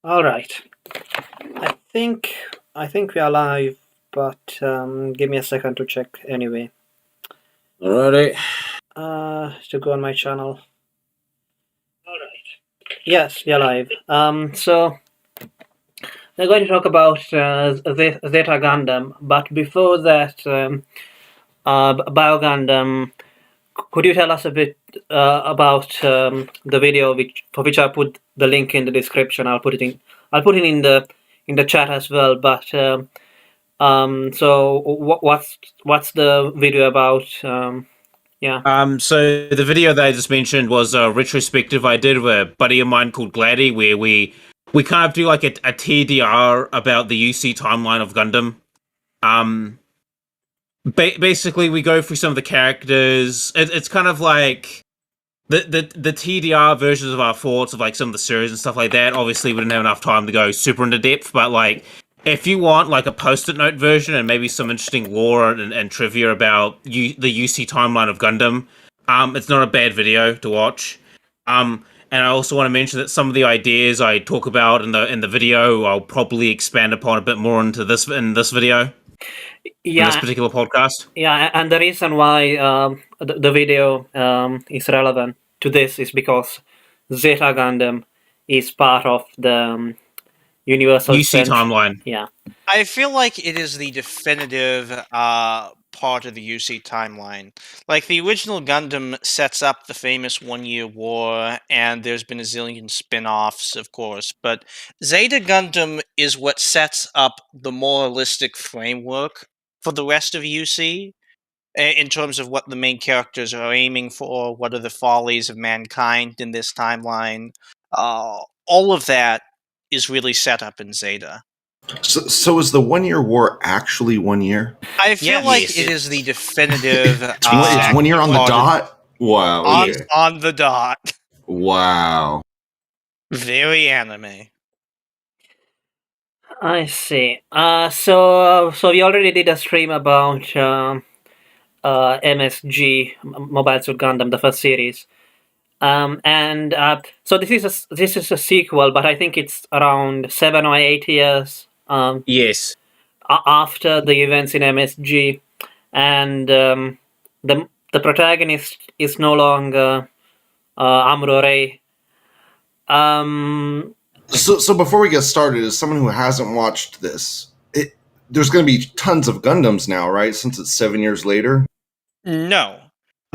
All right. I think I think we are live, but give me a second to check anyway. Alrighty. To go on my channel. All right. Yes, we are live. So we're going to talk about Zeta Gundam, but before that, Bio Gundam. Could you tell us a bit about the video for which I put the link in the description? I'll put it in the chat as well. But so what's the video about? Yeah. So the video that I just mentioned was a retrospective I did with a buddy of mine called Gladdy, where we kind of do like a TDR about the UC timeline of Gundam. Basically, we go through some of the characters. It's kind of like the TDR versions of our thoughts of like some of the series and stuff like that. Obviously, we didn't have enough time to go super into depth, but like if you want like a post-it note version and maybe some interesting lore and trivia about the UC timeline of Gundam, it's not a bad video to watch. And I also want to mention that some of the ideas I talk about in the video, I'll probably expand upon a bit more into this in this video. In this particular podcast. Yeah, and the reason why the video is relevant to this is because Zeta Gundam is part of the Universal UC timeline. Yeah. I feel like it is the definitive part of the UC timeline. Like, the original Gundam sets up the famous 1-year war, and there's been a zillion spin-offs, of course, but Zeta Gundam is what sets up the moralistic framework for the rest of UC, in terms of what the main characters are aiming for, what are the follies of mankind in this timeline. All of that is really set up in Zeta. So is the 1-year war actually 1 year? I feel like it is the definitive. It's 1 year on the dot? Wow. Okay. On the dot. Wow. Very anime. I see. So we already did a stream about MSG, Mobile Suit Gundam, the first series. And so this is a sequel, but I think it's around 7 or 8 years. Yes. After the events in MSG, and the protagonist is no longer Amuro Ray. So before we get started, as someone who hasn't watched this, there's going to be tons of Gundams now, right? Since it's 7 years later. No.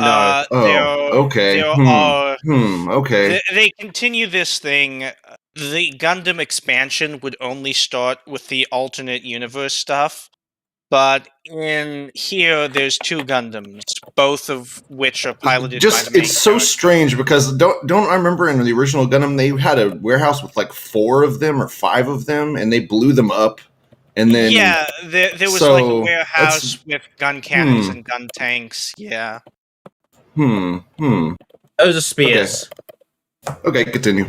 Okay. There are. Okay. They continue this thing. The Gundam expansion would only start with the alternate universe stuff, but in here there's 2 Gundams, both of which are piloted by the main It's so strange because don't I remember in the original Gundam they had a warehouse with like 4 of them or 5 of them, and they blew them up. And then there was like a warehouse with gun cannons and gun tanks. Yeah. Those are spears. Okay, continue.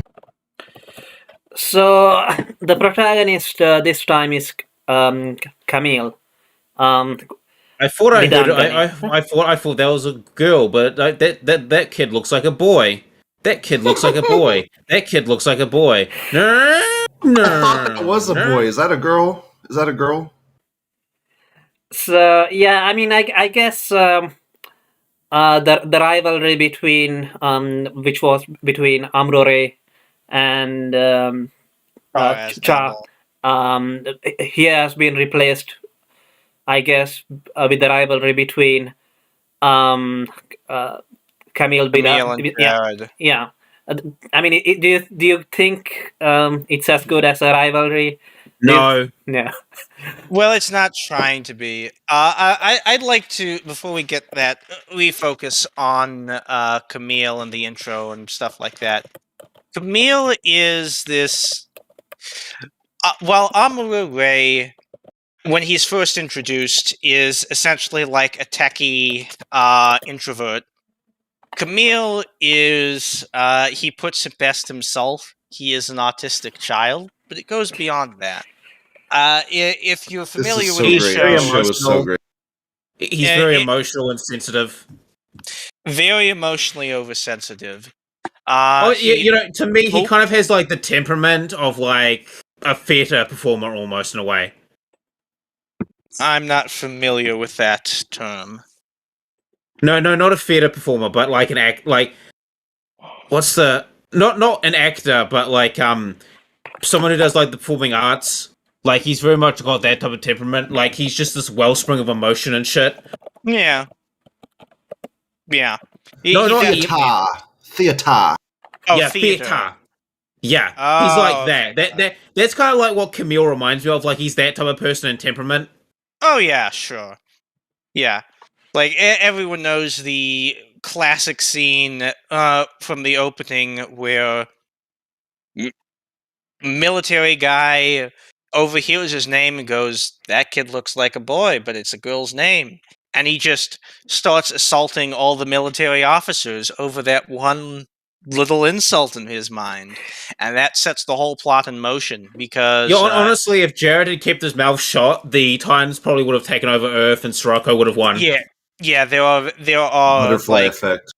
So the protagonist this time is Camille. I thought I thought that was a girl, but that kid looks like a boy. That kid looks like a boy. That kid looks like a boy. I thought it was a boy. Is that a girl? So yeah, I mean, I guess the rivalry between which was between Amrore and Cha, he has been replaced, I guess, with the rivalry between Camille and Jared. Yeah. I mean, do you think it's as good as a rivalry? No. Well, it's not trying to be. I'd like to, before we get that, we focus on Camille and the intro and stuff like that. Camille is this. While Amuro Ray, when he's first introduced, is essentially like a techie introvert. Camille is, he puts it best himself. He is an autistic child, but it goes beyond that. If you're familiar with the show, he's very emotional and sensitive. Very emotionally oversensitive. Oh, yeah, He, to me, he Oh. kind of has like the temperament of like a theater performer almost in a way. I'm not familiar with that term. No, not a theater performer, but like an act. Like, what's the not an actor, but like someone who does like the performing arts. Like, he's very much got that type of temperament. Like, he's just this wellspring of emotion and shit. Yeah. Yeah. No, not definitely- Theater. Oh, yeah, theater. Yeah, he's Oh, like okay. that's kind of like what Camille reminds me of. Like, he's that type of person in temperament. Oh, yeah, sure. Yeah. Like, everyone knows the classic scene from the opening where military guy overhears his name and goes, "That kid looks like a boy, but it's a girl's name." And he just starts assaulting all the military officers over that one little insult in his mind. And that sets the whole plot in motion because. Yeah, honestly, if Jared had kept his mouth shut, the Titans probably would have taken over Earth and Sirocco would have won. Yeah, there are Butterfly like effect.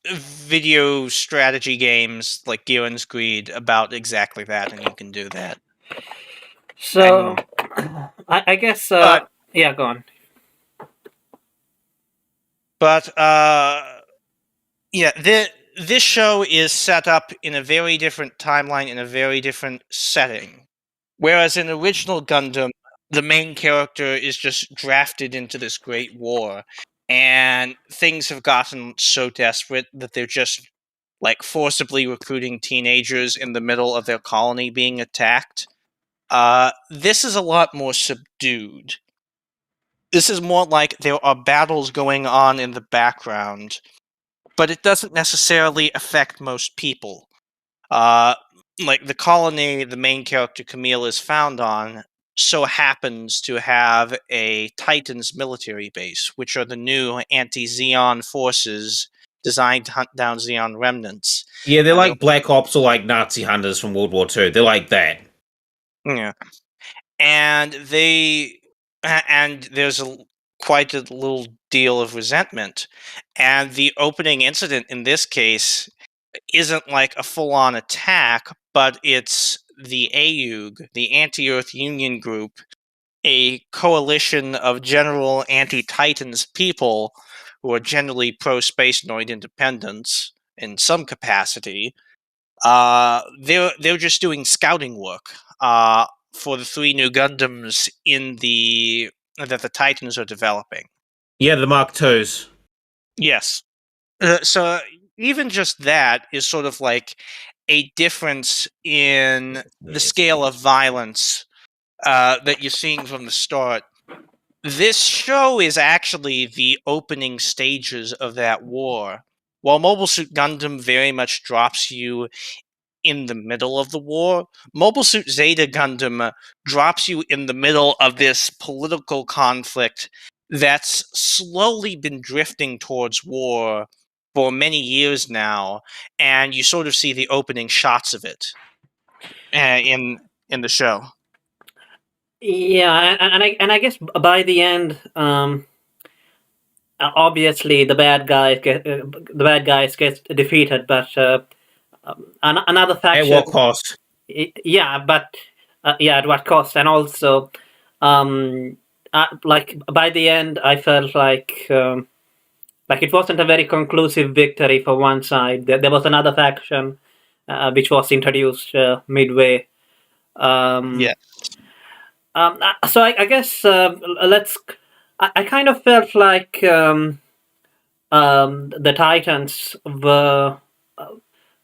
video strategy games like Gear and Greed about exactly that, and you can do that. So, I guess. But- Yeah, go on. But yeah, this show is set up in a very different timeline, in a very different setting. Whereas in original Gundam, the main character is just drafted into this great war, and things have gotten so desperate that they're just like forcibly recruiting teenagers in the middle of their colony being attacked. This is a lot more subdued. This is more like there are battles going on in the background, but it doesn't necessarily affect most people. Like the colony the main character Camille is found on so happens to have a Titans military base, which are the new anti-Zeon forces designed to hunt down Zeon remnants. Yeah, they're And like Black Ops or like Nazi hunters from World War II. They're like that. Yeah, and there's quite a little deal of resentment, and the opening incident in this case isn't like a full-on attack, but it's the AUG, the Anti-Earth Union Group, a coalition of general anti-Titans people who are generally pro-Spacenoid independence in some capacity. They're just doing scouting work for the 3 new Gundams that the Titans are developing. Yeah, the Mark IIs. Yes. So even just that is sort of like a difference in the scale of violence that you're seeing from the start. This show is actually the opening stages of that war. While Mobile Suit Gundam very much drops you in the middle of the war, Mobile Suit Zeta Gundam drops you in the middle of this political conflict that's slowly been drifting towards war for many years now, and you sort of see the opening shots of it in the show. Yeah, and I guess by the end, obviously the bad guys get defeated, but another At faction. what cost? Yeah, but yeah, at what cost? And also, like by the end, I felt like it wasn't a very conclusive victory for one side. There was another faction which was introduced midway. Yeah. So I guess let's. I kind of felt like the Titans were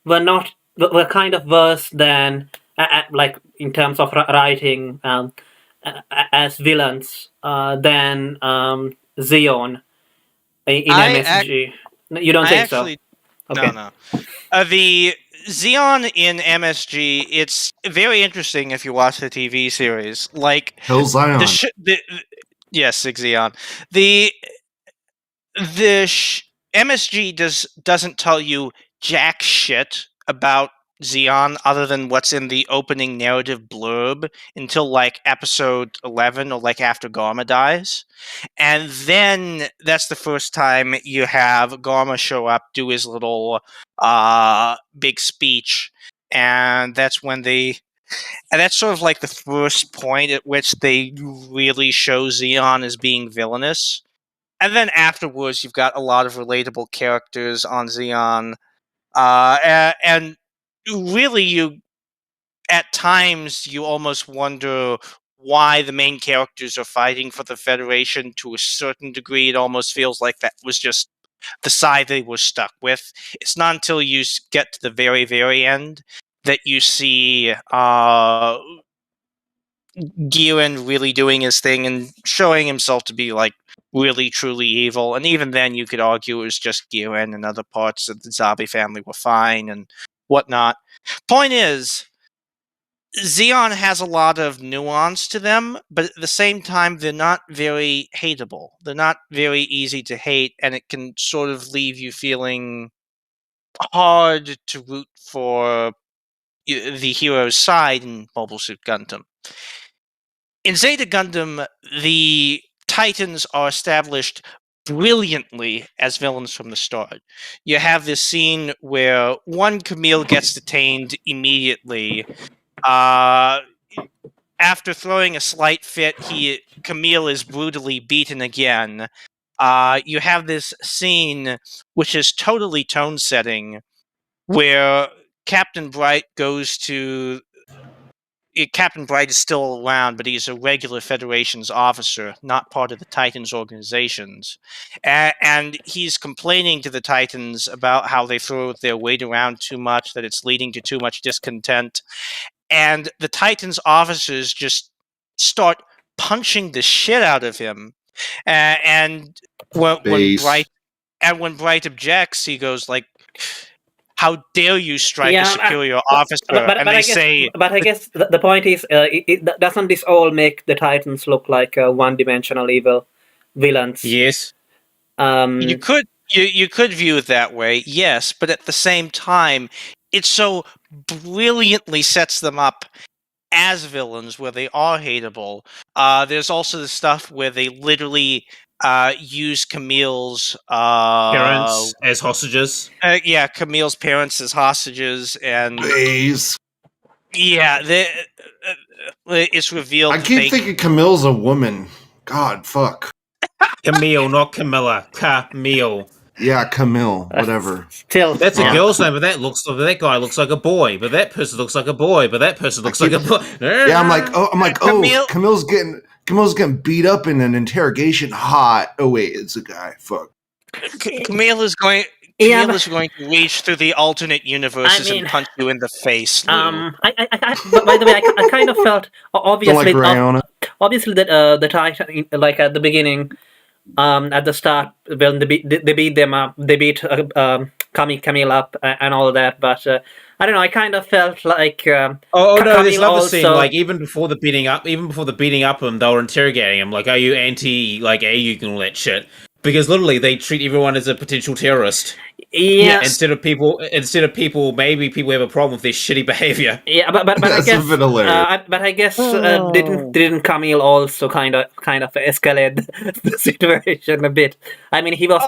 kind of worse than like in terms of writing as villains than Zeon in MSG. You don't think so? Okay. No. The Xeon in MSG, it's very interesting if you watch the TV series. Like Hell Zion. yes, Xeon. MSG doesn't tell you jack shit about Zeon other than what's in the opening narrative blurb until like episode 11 or like after Garma dies. And then that's the first time you have Garma show up, do his little big speech, and that's sort of like the first point at which they really show Zeon as being villainous. And then afterwards, you've got a lot of relatable characters on Zeon, and really, at times you almost wonder why the main characters are fighting for the Federation. To a certain degree, it almost feels like that was just the side they were stuck with. It's not until you get to the very, very end that you see Giyuan really doing his thing and showing himself to be like really truly evil. And even then you could argue it was just Giyuan, and other parts of the Zabi family were fine and whatnot. Point is, Zeon has a lot of nuance to them, but at the same time they're not very hateable. They're not very easy to hate, and it can sort of leave you feeling hard to root for the hero's side in Mobile Suit Gundam. In Zeta Gundam, the Titans are established brilliantly as villains from the start. You have this scene where one Camille gets detained immediately. After throwing a slight fit, Camille is brutally beaten again. You have this scene, which is totally tone-setting, where Captain Bright goes to... Captain Bright is still around, but he's a regular Federation's officer, not part of the Titans organizations. And he's complaining to the Titans about how they throw their weight around too much, that it's leading to too much discontent. And the Titans officers just start punching the shit out of him. And when Bright objects, he goes like, "How dare you strike a superior officer?" And they say... But I guess the point is, doesn't this all make the Titans look like one-dimensional evil villains? Yes. You could view it that way, yes, but at the same time, it so brilliantly sets them up as villains where they are hateable. There's also the stuff where they literally use Camille's parents as hostages. Camille's parents as hostages, and Please. Yeah, it's revealed. I keep thinking Camille's a woman. God, fuck. Camille, not Camilla. Camille. Yeah, Camille. Whatever. Still, that's a girl's name, but that guy looks like a boy. But that person looks like a boy. But that person looks like a boy. Yeah, I'm like, Camille's getting beat up in an interrogation. Hot. Oh wait, it's a guy. Fuck. Camille is going to reach through the alternate universes and punch you in the face. By the way, I kind of felt obviously that the Titan, like at the beginning, at the start, when they beat them up, they beat Camille up and all that, but I don't know. I kind of felt like there's another scene, like even before the beating up him, they were interrogating him, like, are you anti like AU and all that shit? Because literally, they treat everyone as a potential terrorist. Yeah. Instead of people, maybe people have a problem with their shitty behavior. Yeah, but I guess, but I guess didn't Camille also kind of escalate the situation a bit? I mean, he was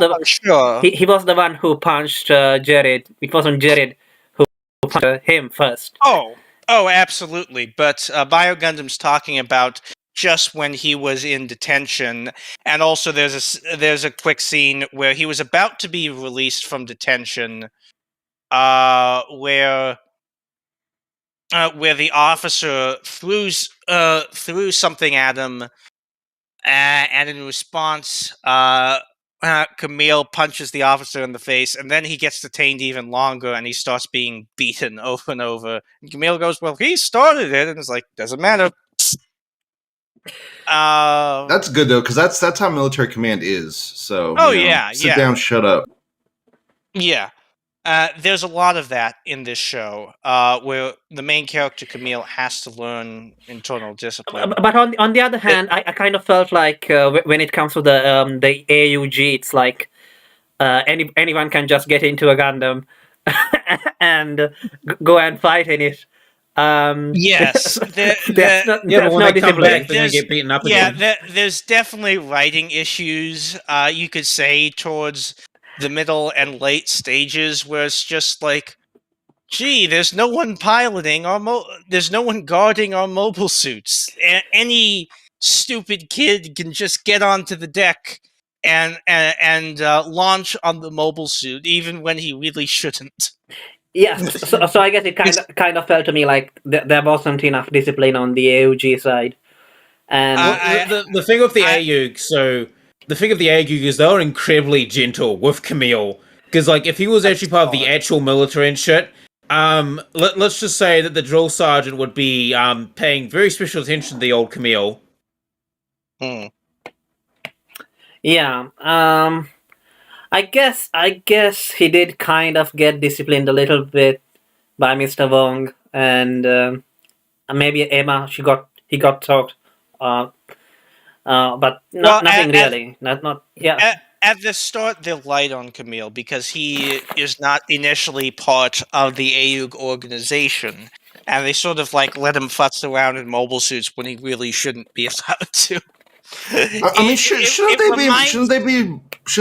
he was the one who punched Jared. It wasn't Jared who punched him first. Oh, absolutely. But Bio Gundam's talking about just when he was in detention, and also there's a quick scene where he was about to be released from detention, where the officer threw something at him, and in response, Camille punches the officer in the face, and then he gets detained even longer, and he starts being beaten over and over. And Camille goes, "Well, he started it," and it's like, doesn't matter. That's good though, because that's how military command is. So sit down, shut up. Yeah, there's a lot of that in this show, where the main character Camille has to learn internal discipline. But on the other hand, I kind of felt like when it comes to the AUG, it's like anyone can just get into a Gundam and go and fight in it. Yes, That's not, Yeah, but that's when not they come discipline. back, they're gonna There's- get beaten up yeah, again. there's definitely writing issues. You could say towards the middle and late stages where it's just like, gee, there's no one piloting there's no one guarding our mobile suits. Any stupid kid can just get onto the deck and launch on the mobile suit, even when he really shouldn't. Yes, so I guess it kind of felt to me like there wasn't enough discipline on the AUG side, and Well, the thing with the AUG, so the thing of the AUG is they were incredibly gentle with Camille, because like if he was actually part of the actual military and shit, let's just say that the drill sergeant would be paying very special attention to the old Camille. yeah, I guess he did kind of get disciplined a little bit by Mr. Wong, and maybe Emma he got talked, but nothing really. Not yeah. At the start, they're light on Camille because he is not initially part of the AUG organization, and they sort of like let him futz around in mobile suits when he really shouldn't be allowed to. I mean, shouldn't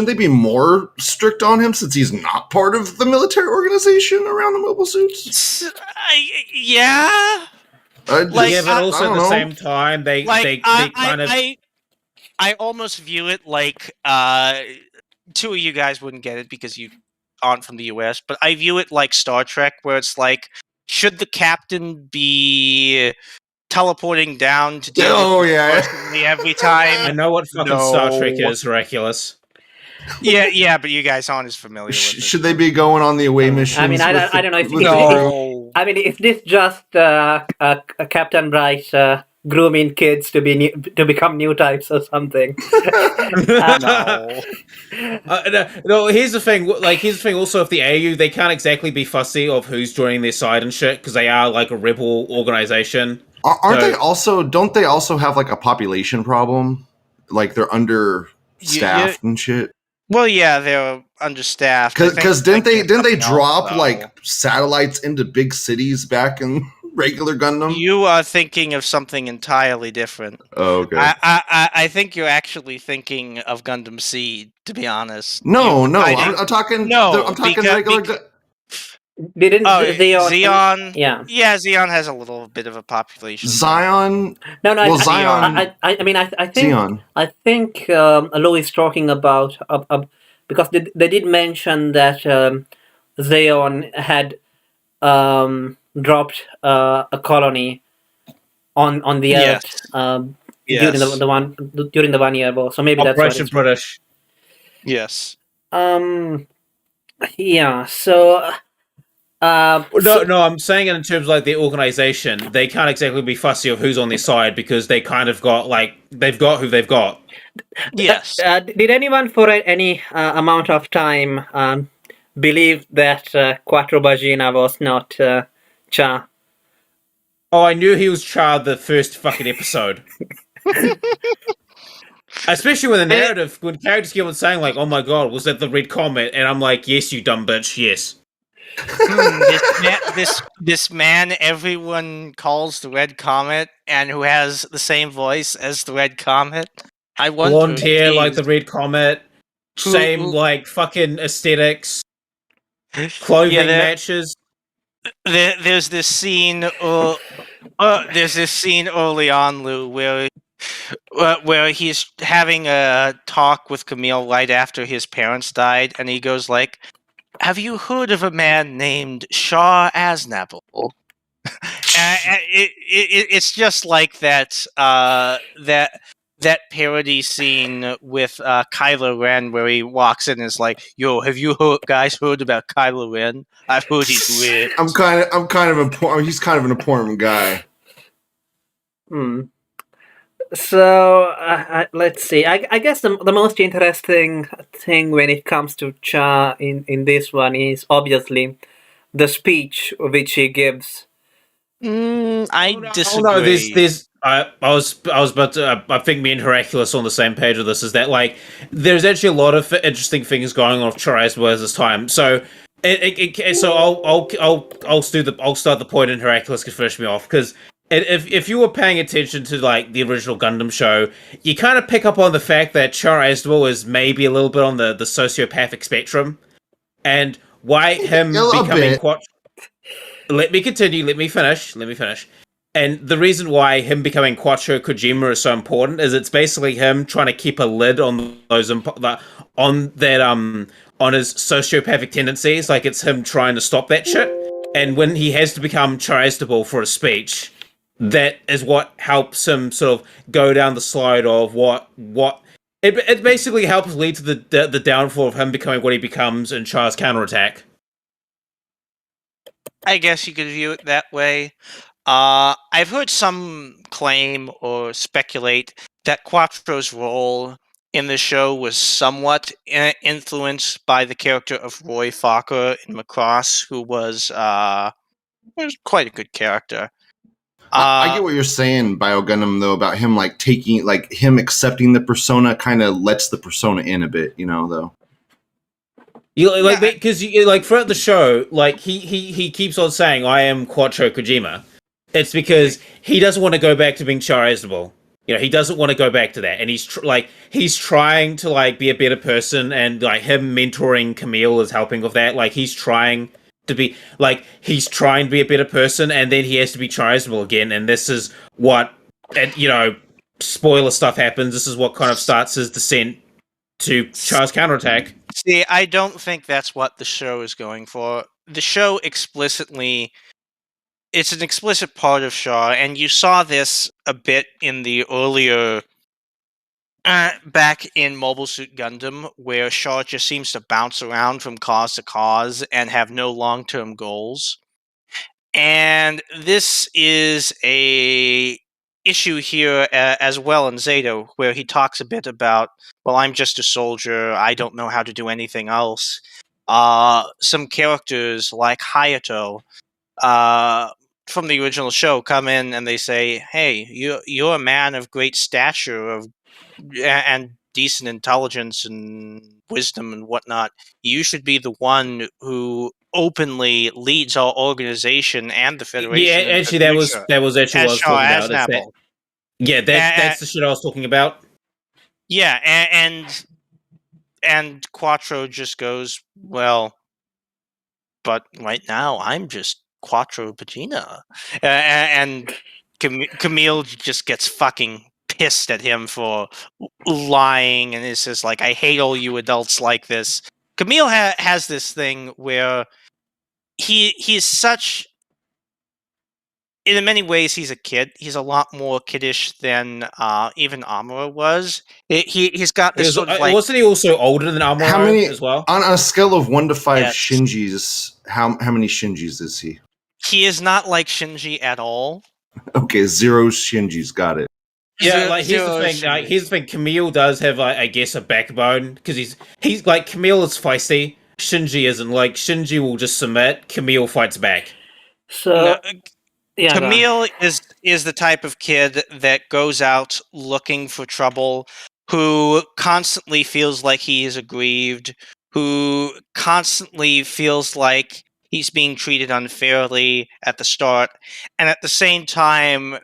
they be more strict on him since he's not part of the military organization around the mobile suits? Yeah. Yeah, but also at the same time, they kind of. I almost view it like two of you guys wouldn't get it because you aren't from the US, but I view it like Star Trek, where it's like, should the captain be teleporting down to deal personally every time? I know what fucking Star Trek is, Hercules. Yeah, but you guys aren't as familiar with it. Should they be going on the away missions? I mean, I don't know if I mean, is this just Captain Bright grooming kids to become new types or something? No, here's the thing. Here's the thing. Also, if the AU, they can't exactly be fussy of who's joining their side and shit because they are like a rebel organization. Don't they also have like a population problem? Like they're understaffed and shit. Well, yeah, they're understaffed. Because didn't they drop like satellites into big cities back in regular Gundam? You are thinking of something entirely different. Oh, okay. I think you're actually thinking of Gundam Seed, to be honest. I'm talking. I'm talking regular. Didn't Zeon? Yeah, Zeon has a little bit of a population. Zion? No. Well, Zion. I mean, I think. Zeon. I think Lou is talking about because they did mention that Zeon had dropped a colony on the Earth during the 1 year war. So maybe Operation that's British. Yes. Yeah. So. No, I'm saying it in terms of like the organization. They can't exactly be fussy of who's on their side because they kind of got they've got who they've got. Yes. Did anyone for any amount of time believe that Quattro Bagina was not Cha? Oh, I knew he was Cha the first fucking episode. Especially when the narrative, when characters keep on saying like, "Oh my god, was that the Red Comet?" and I'm like, "Yes, you dumb bitch, yes." This man everyone calls the Red Comet and who has the same voice as the Red Comet. I wonder. Blonde hair like the Red Comet, same like fucking aesthetics, clothing matches. There's this scene. There's this scene early on, Lou, where he's having a talk with Camille right after his parents died, and he goes like, "Have you heard of a man named Shah Aznavour?" It's just like that that parody scene with Kylo Ren where he walks in and is like, "Yo, have you guys heard about Kylo Ren? I've heard he's weird." I'm kind of important. He's kind of an important guy. So let's see. I guess the most interesting thing when it comes to Cha in this one is obviously the speech which he gives. I disagree. Oh no, there's. I was about to. I think me and Hercules on the same page with this. Is that like there's actually a lot of interesting things going on with Cha as well as this time. So So I'll start the point and Heracles can finish me off because if you were paying attention to like the original Gundam show, you kind of pick up on the fact that Char Aznavour is maybe a little bit on the sociopathic spectrum, and why him A becoming bit. Let me continue. Let me finish. And the reason why him becoming Quattro Kojima is so important is it's basically him trying to keep a lid on those on his sociopathic tendencies. Like it's him trying to stop that shit. And when he has to become charitable for a speech, that is what helps him sort of go down the slide of what it basically helps lead to the downfall of him becoming what he becomes in Char's counterattack. I guess you could view it that way. I've heard some claim or speculate that Quattro's role in the show was somewhat influenced by the character of Roy Fokker in Macross, who was quite a good character. I get what you're saying, Bio Gundam, though, about him like taking, like him accepting the persona kind of lets the persona in a bit, though. You like because like throughout the show, like he keeps on saying, "I am Quattro Kojima." It's because he doesn't want to go back to being Char Aznavour. He doesn't want to go back to that, and he's he's trying to like be a better person, and like him mentoring Camille is helping with that. Like he's trying to be a better person, and then he has to be Char Aznavour again, and this is what, and spoiler stuff happens. This is what kind of starts his descent to Char's counterattack. See, I don't think that's what the show is going for. The show it's an explicit part of Shaw, and you saw this a bit in the earlier, back in Mobile Suit Gundam, where Shaw just seems to bounce around from cause to cause and have no long-term goals. And this is a issue here as well in Zeta, where he talks a bit about, well, I'm just a soldier, I don't know how to do anything else. Some characters like Hayato from the original show come in and they say, hey, you're a man of great stature and decent intelligence and wisdom and whatnot. You should be the one who openly leads our organization and the Federation. Yeah, actually, that was actually what I was talking about. Aznavour. Yeah, that's the shit I was talking about. Yeah, and Quattro just goes, well, but right now I'm just Quattro Pagina, and Camille just gets fucking pissed at him for lying, and it's just like, I hate all you adults like this. Camille has this thing where he's such, in many ways, he's a kid. He's a lot more kiddish than even Amuro was. He's got this sort of like... Wasn't he also older than Amuro How many, as well? On a scale of 1 to 5 Yes. Shinjis, how many Shinjis is he? He is not like Shinji at all. Okay, 0 Shinjis, got it. Yeah, like here's the thing. Camille does have, I guess, a backbone because he's like, Camille is feisty. Shinji isn't. Like Shinji will just submit. Camille fights back. So yeah, Camille is the type of kid that goes out looking for trouble, who constantly feels like he is aggrieved, who constantly feels like he's being treated unfairly at the start, and at the same time,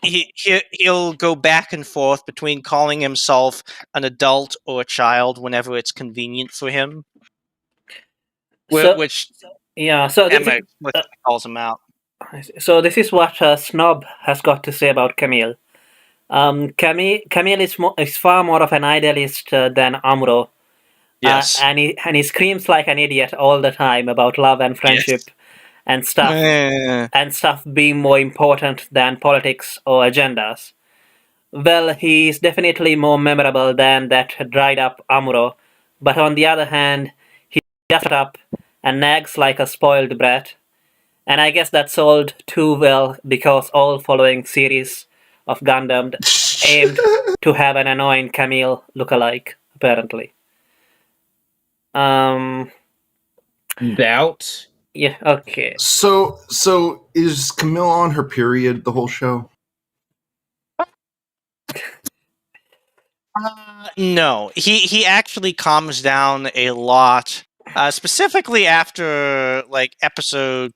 he'll go back and forth between calling himself an adult or a child whenever it's convenient for him. So- Which yeah. So Emma explicitly calls him out. So this is what Snob has got to say about Camille. Camille is far more of an idealist than Amuro. Yes. And he screams like an idiot all the time about love and friendship and stuff and stuff being more important than politics or agendas. Well, he's definitely more memorable than that dried up Amuro, but on the other hand, he does it up and nags like a spoiled brat. And I guess that sold too well because all following series of Gundam aimed to have an annoying Camille look-alike, apparently. Doubt. Yeah, okay. So is Camille on her period the whole show? No, he actually calms down a lot Specifically after like episode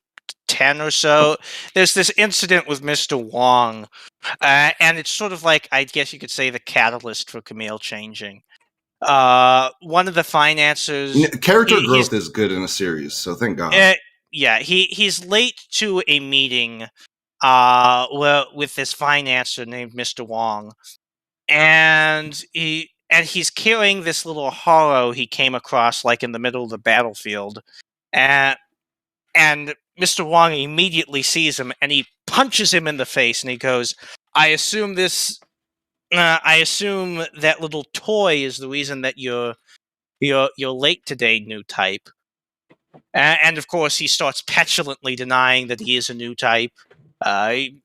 10 or so, there's this incident with Mr. Wong, and it's sort of like, I guess you could say, the catalyst for Camille changing. One of the financiers, Character he's growth is good in a series, so thank God. he's late to a meeting with this financer named Mr. Wong, and he's carrying this little holo he came across like in the middle of the battlefield, and Mr. Wong immediately sees him and he punches him in the face and he goes, I assume that little toy is the reason that you're late today, new type. And of course, he starts petulantly denying that he is a new type. And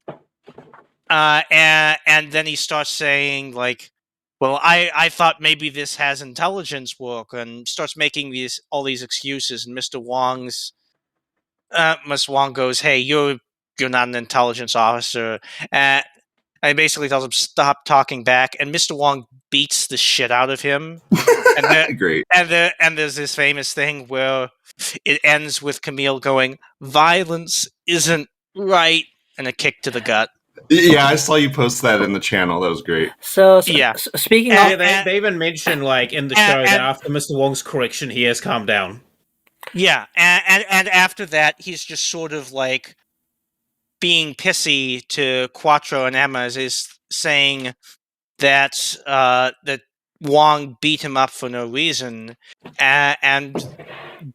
then he starts saying, like, well, I thought maybe this has intelligence work, and starts making all these excuses. And Mr. Wong goes, hey, you're not an intelligence officer. And he basically tells him, stop talking back. And Mr. Wong beats the shit out of him. Great. And there's this famous thing where it ends with Camille going, violence isn't right, and a kick to the gut. Yeah, I saw you post that in the channel. That was great. So Yeah. speaking Yeah, of, they even mention like in the show that after Mr. Wong's correction, he has calmed down. Yeah, and after that, he's just sort of like being pissy to Quattro and Emma, is saying that that Wong beat him up for no reason, and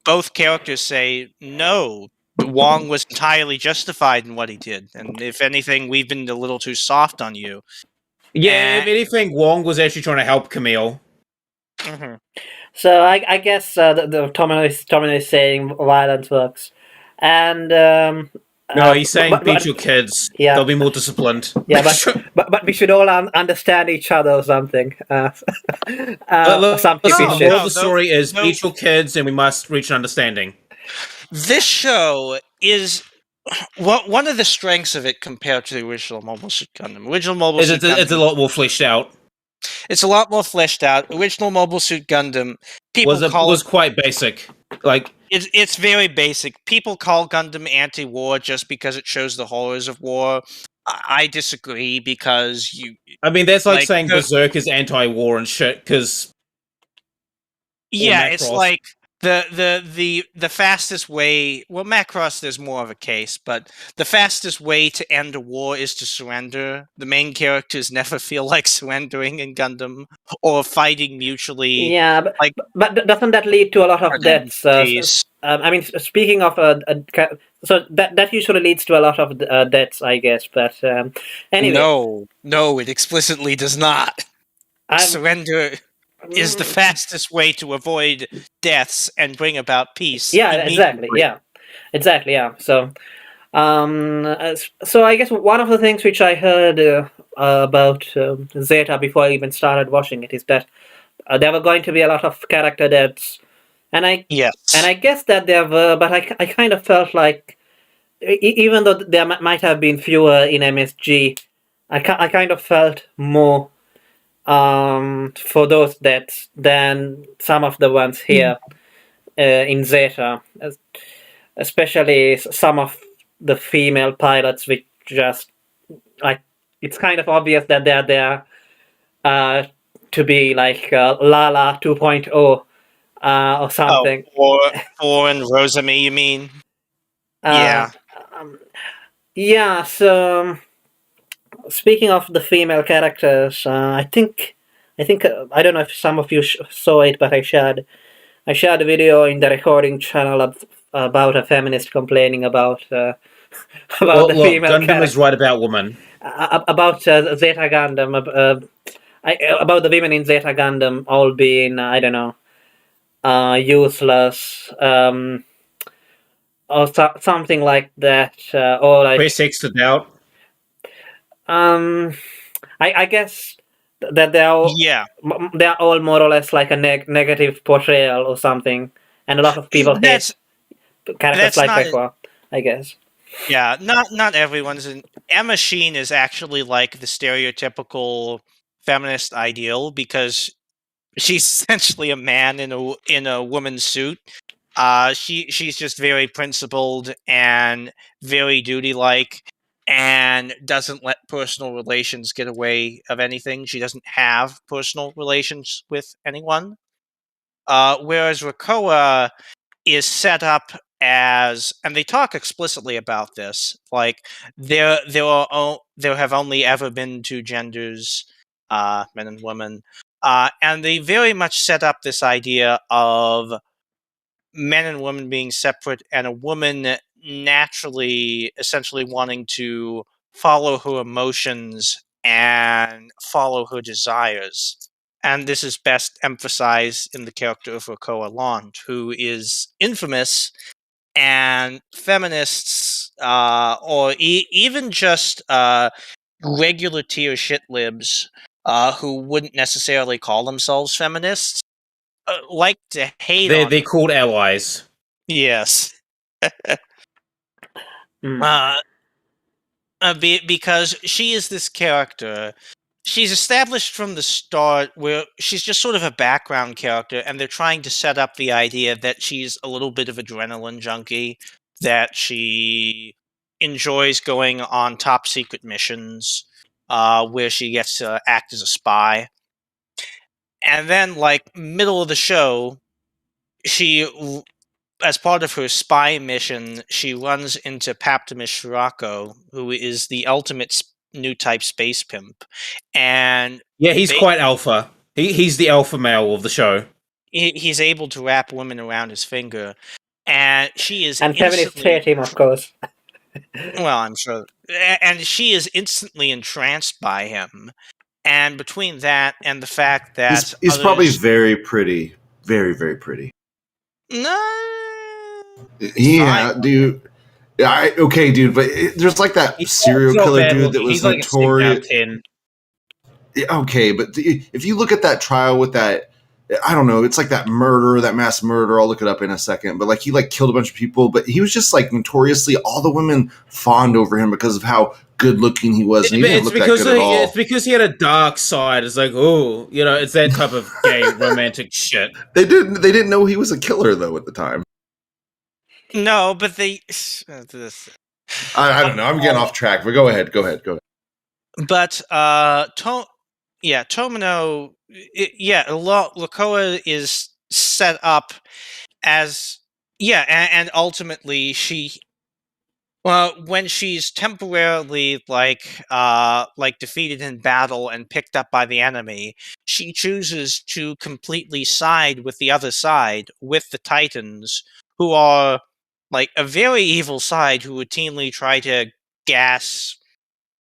both characters say no. Wong was entirely justified in what he did, and if anything, we've been a little too soft on you. Yeah, if anything, Wong was actually trying to help Camille. Mm-hmm. so I guess the Tomino is saying violence works, and No, he's saying but- beat your kids. yeah. They'll be more disciplined. Yeah, but we should all understand each other or something. Some Listen, hippie the shit. moral of the story is beat your kids, and we must reach an understanding. This show is one of the strengths of it compared to the original Mobile Suit Gundam. It's a lot more fleshed out. It's a lot more fleshed out. Original Mobile Suit Gundam, people Was quite basic. Like it's very basic. People call Gundam anti-war just because it shows the horrors of war. I disagree because I mean, that's like saying the- Berserk is anti-war and shit. Because yeah, it's Macross. like the fastest way. Well, Macross, there's more of a case, but the fastest way to end a war is to surrender. The main characters never feel like surrendering in Gundam or fighting mutually. Yeah, but doesn't that lead to a lot of deaths? I mean, speaking of so that usually leads to a lot of deaths, I guess. But anyway, no, it explicitly does not. Surrender is the fastest way to avoid deaths and bring about peace. Yeah, exactly. Yeah, exactly. Yeah. So, so I guess one of the things which I heard about Zeta before I even started watching it is that there were going to be a lot of character deaths, and I guess that there were, but I kind of felt like even though there might have been fewer in MSG, I kind of felt more for those deaths than some of the ones here in Zeta, especially some of the female pilots, which just like it's kind of obvious that they're there to be like Lala 2.0 or something. Or and Rosami, you mean? Yeah. Yeah. So. Speaking of the female characters, I think I don't know if some of you saw it, but I shared a video in the recording channel about a feminist complaining about the female Gundam character. is right about women. About Zeta Gundam, about the women in Zeta Gundam all being I don't know, useless, or something like that, or like Pre-sexed out. I guess that they're all more or less like a negative portrayal or something, and a lot of people hate characters like Pekwa, I guess. Yeah, not everyone's. Emma Sheen is actually like the stereotypical feminist ideal because she's essentially a man in a woman's suit. She's just very principled and very duty-like, and doesn't let personal relations get away of anything. She doesn't have personal relations with anyone. Whereas Rakoa is set up as, and they talk explicitly about this, like there have only ever been two genders, men and women, and they very much set up this idea of men and women being separate, and a woman naturally, essentially wanting to follow her emotions and follow her desires. And this is best emphasized in the character of Rakoa Lond, who is infamous, and feminists, or even just regular tier shit libs, who wouldn't necessarily call themselves feminists, like to hate on They're her. called allies. Yes. Mm. Because she is this character. She's established from the start where she's just sort of a background character, and they're trying to set up the idea that she's a little bit of adrenaline junkie, that she enjoys going on top secret missions, where she gets to act as a spy. And then, like, middle of the show, she, as part of her spy mission, she runs into Paptimus Shirako, who is the ultimate new type space pimp. And Yeah, he's quite alpha. He's the alpha male of the show. he's able to wrap women around his finger. And she is And feminist hate him, of course. well, I'm sure. And she is instantly entranced by him. And between that and the fact that He's probably very pretty. Very, very pretty. No. Yeah, dude. Okay, dude, but there's like that serial killer dude that was notorious. Okay, but if you look at that trial with that, I don't know, it's like that murder, that mass murder. I'll look it up in a second. But like he like killed a bunch of people, but he was just like notoriously, all the women fawned over him because of how good looking he was. And he didn't look that good at all. It's because he had a dark side. It's like, oh, you know, it's that type of gay romantic shit. They didn't know he was a killer though at the time. No, but they. I don't know. I'm getting off track. But go ahead. But Tomino, Lakoa is set up as and ultimately she, when she's temporarily like defeated in battle and picked up by the enemy, she chooses to completely side with the other side, with the Titans, who are like a very evil side who routinely try to gas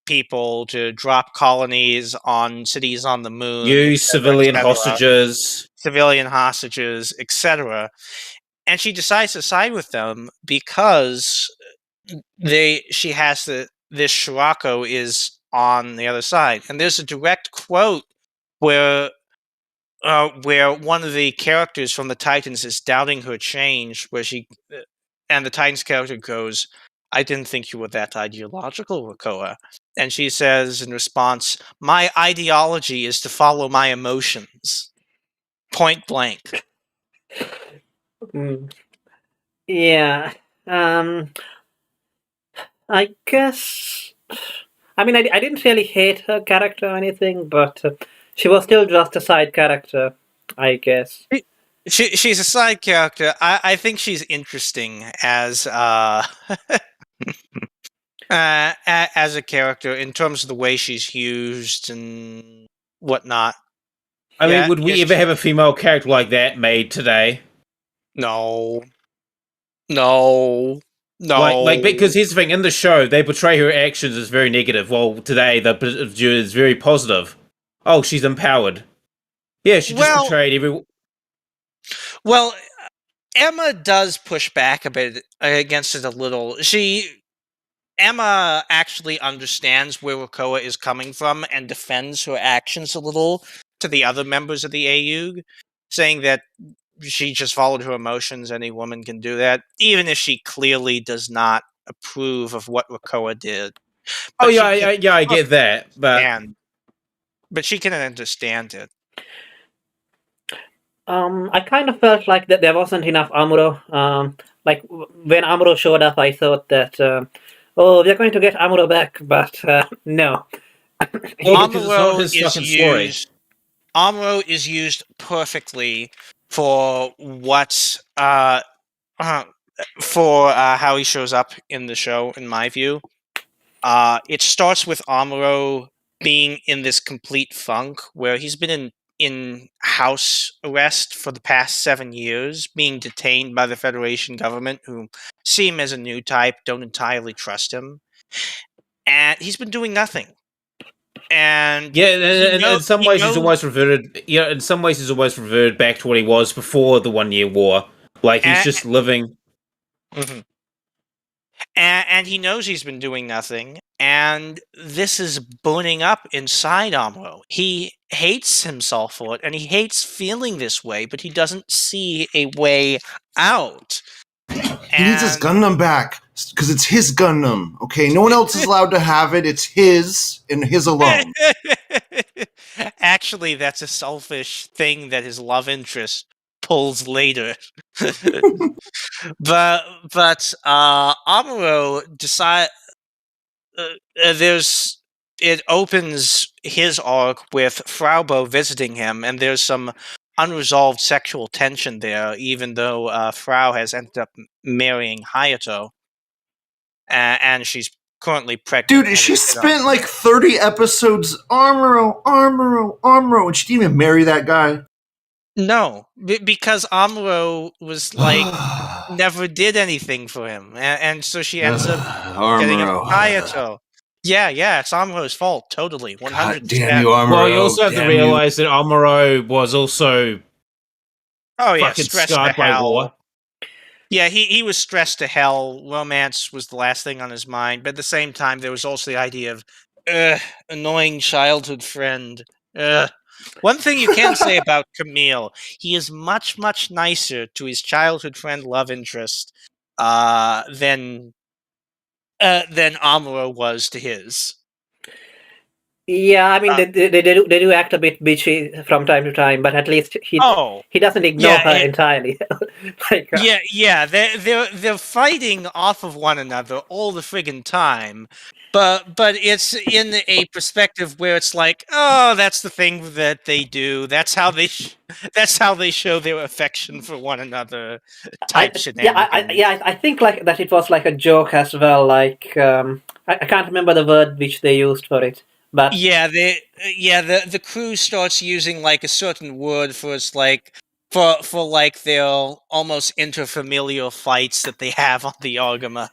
people, to drop colonies on cities on the moon, Use civilian hostages, etc. And she decides to side with them because she has this Shirako is on the other side. And there's a direct quote where one of the characters from the Titans is doubting her change, and the Titans character goes, "I didn't think you were that ideological, Rakoa." And she says in response, "My ideology is to follow my emotions." Point blank. Yeah. I guess. I mean, I didn't really hate her character or anything, but she was still just a side character, I guess. She's a side character. I think she's interesting as as a character in terms of the way she's used and whatnot. I mean, would we ever have a female character like that made today? No. Like because here's the thing: in the show, they portray her actions as very negative. Well, today the view is very positive. Oh, she's empowered. Yeah, she just portrayed every. Well, Emma does push back a bit against it a little. Emma actually understands where Rakoa is coming from and defends her actions a little to the other members of the AUG, saying that she just followed her emotions. Any woman can do that, even if she clearly does not approve of what Rakoa did. But I get that, but she can understand it. I kind of felt like that there wasn't enough Amuro. Like when Amuro showed up, I thought that, oh, we're going to get Amuro back, but no. Well, because it's not Amuro his is fucking story. Amuro is used perfectly for what for how he shows up in the show, in my view. It starts with Amuro being in this complete funk where he's been in house arrest for the past 7 years, being detained by the Federation government, who see him as a new type, don't entirely trust him, and he's been doing nothing. And yeah, and in some ways he's almost reverted. Yeah, in some ways he's almost reverted back to what he was before the 1 Year War. Like he's just living. Mm-hmm. And he knows he's been doing nothing, and this is burning up inside Amuro. He hates himself for it, and he hates feeling this way, but he doesn't see a way out. He needs his Gundam back, because it's his Gundam, okay? No one else is allowed to have it. It's his, and his alone. Actually, that's a selfish thing that his love interest pulls later. but Amuro decide it opens his arc with Fraubo visiting him, and there's some unresolved sexual tension there, even though Frau has ended up marrying Hayato, and she's currently pregnant. Dude, she spent like 30 episodes Amuro, and she didn't even marry that guy. No, because Amuro was like never did anything for him, and so she ends up getting a Hayato. Yeah, it's Amuro's fault, totally, 100%. God damn you, Amuro! Well, you also have to realize that Amuro was also fucking scarred by war. Yeah, he was stressed to hell. Romance was the last thing on his mind, but at the same time, there was also the idea of annoying childhood friend. One thing you can say about Camille, he is much, much nicer to his childhood friend love interest than Amuro was to his. Yeah, I mean, they do act a bit bitchy from time to time, but at least he doesn't ignore her entirely. Like, they're fighting off of one another all the friggin' time, but it's in a perspective where it's like, oh, that's the thing that they do. That's how they show their affection for one another. Type shenanigans. I think like that. It was like a joke as well. Like I can't remember the word which they used for it. But the crew starts using like a certain word for it's like for like their almost interfamilial fights that they have on the Argama.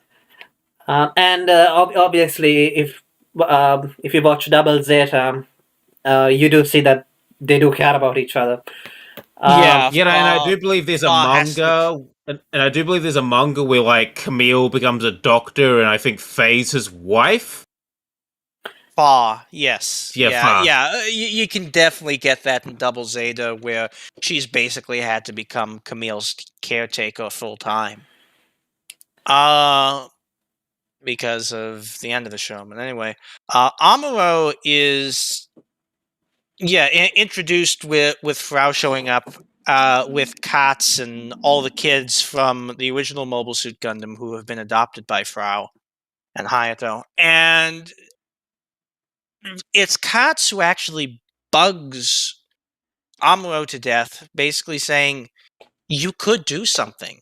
And obviously, if you watch Double Zeta, you do see that they do care about each other. And I do believe there's a manga, and I do believe there's a manga where like Camille becomes a doctor, and I think Faye's his wife. Yes. Yeah. You can definitely get that in Double Zeta, where she's basically had to become Camille's caretaker full time. Because of the end of the show. But anyway, Amuro is introduced with Frau showing up with Katz and all the kids from the original Mobile Suit Gundam who have been adopted by Frau and Hayato. And it's Katz who actually bugs Amuro to death, basically saying, you could do something.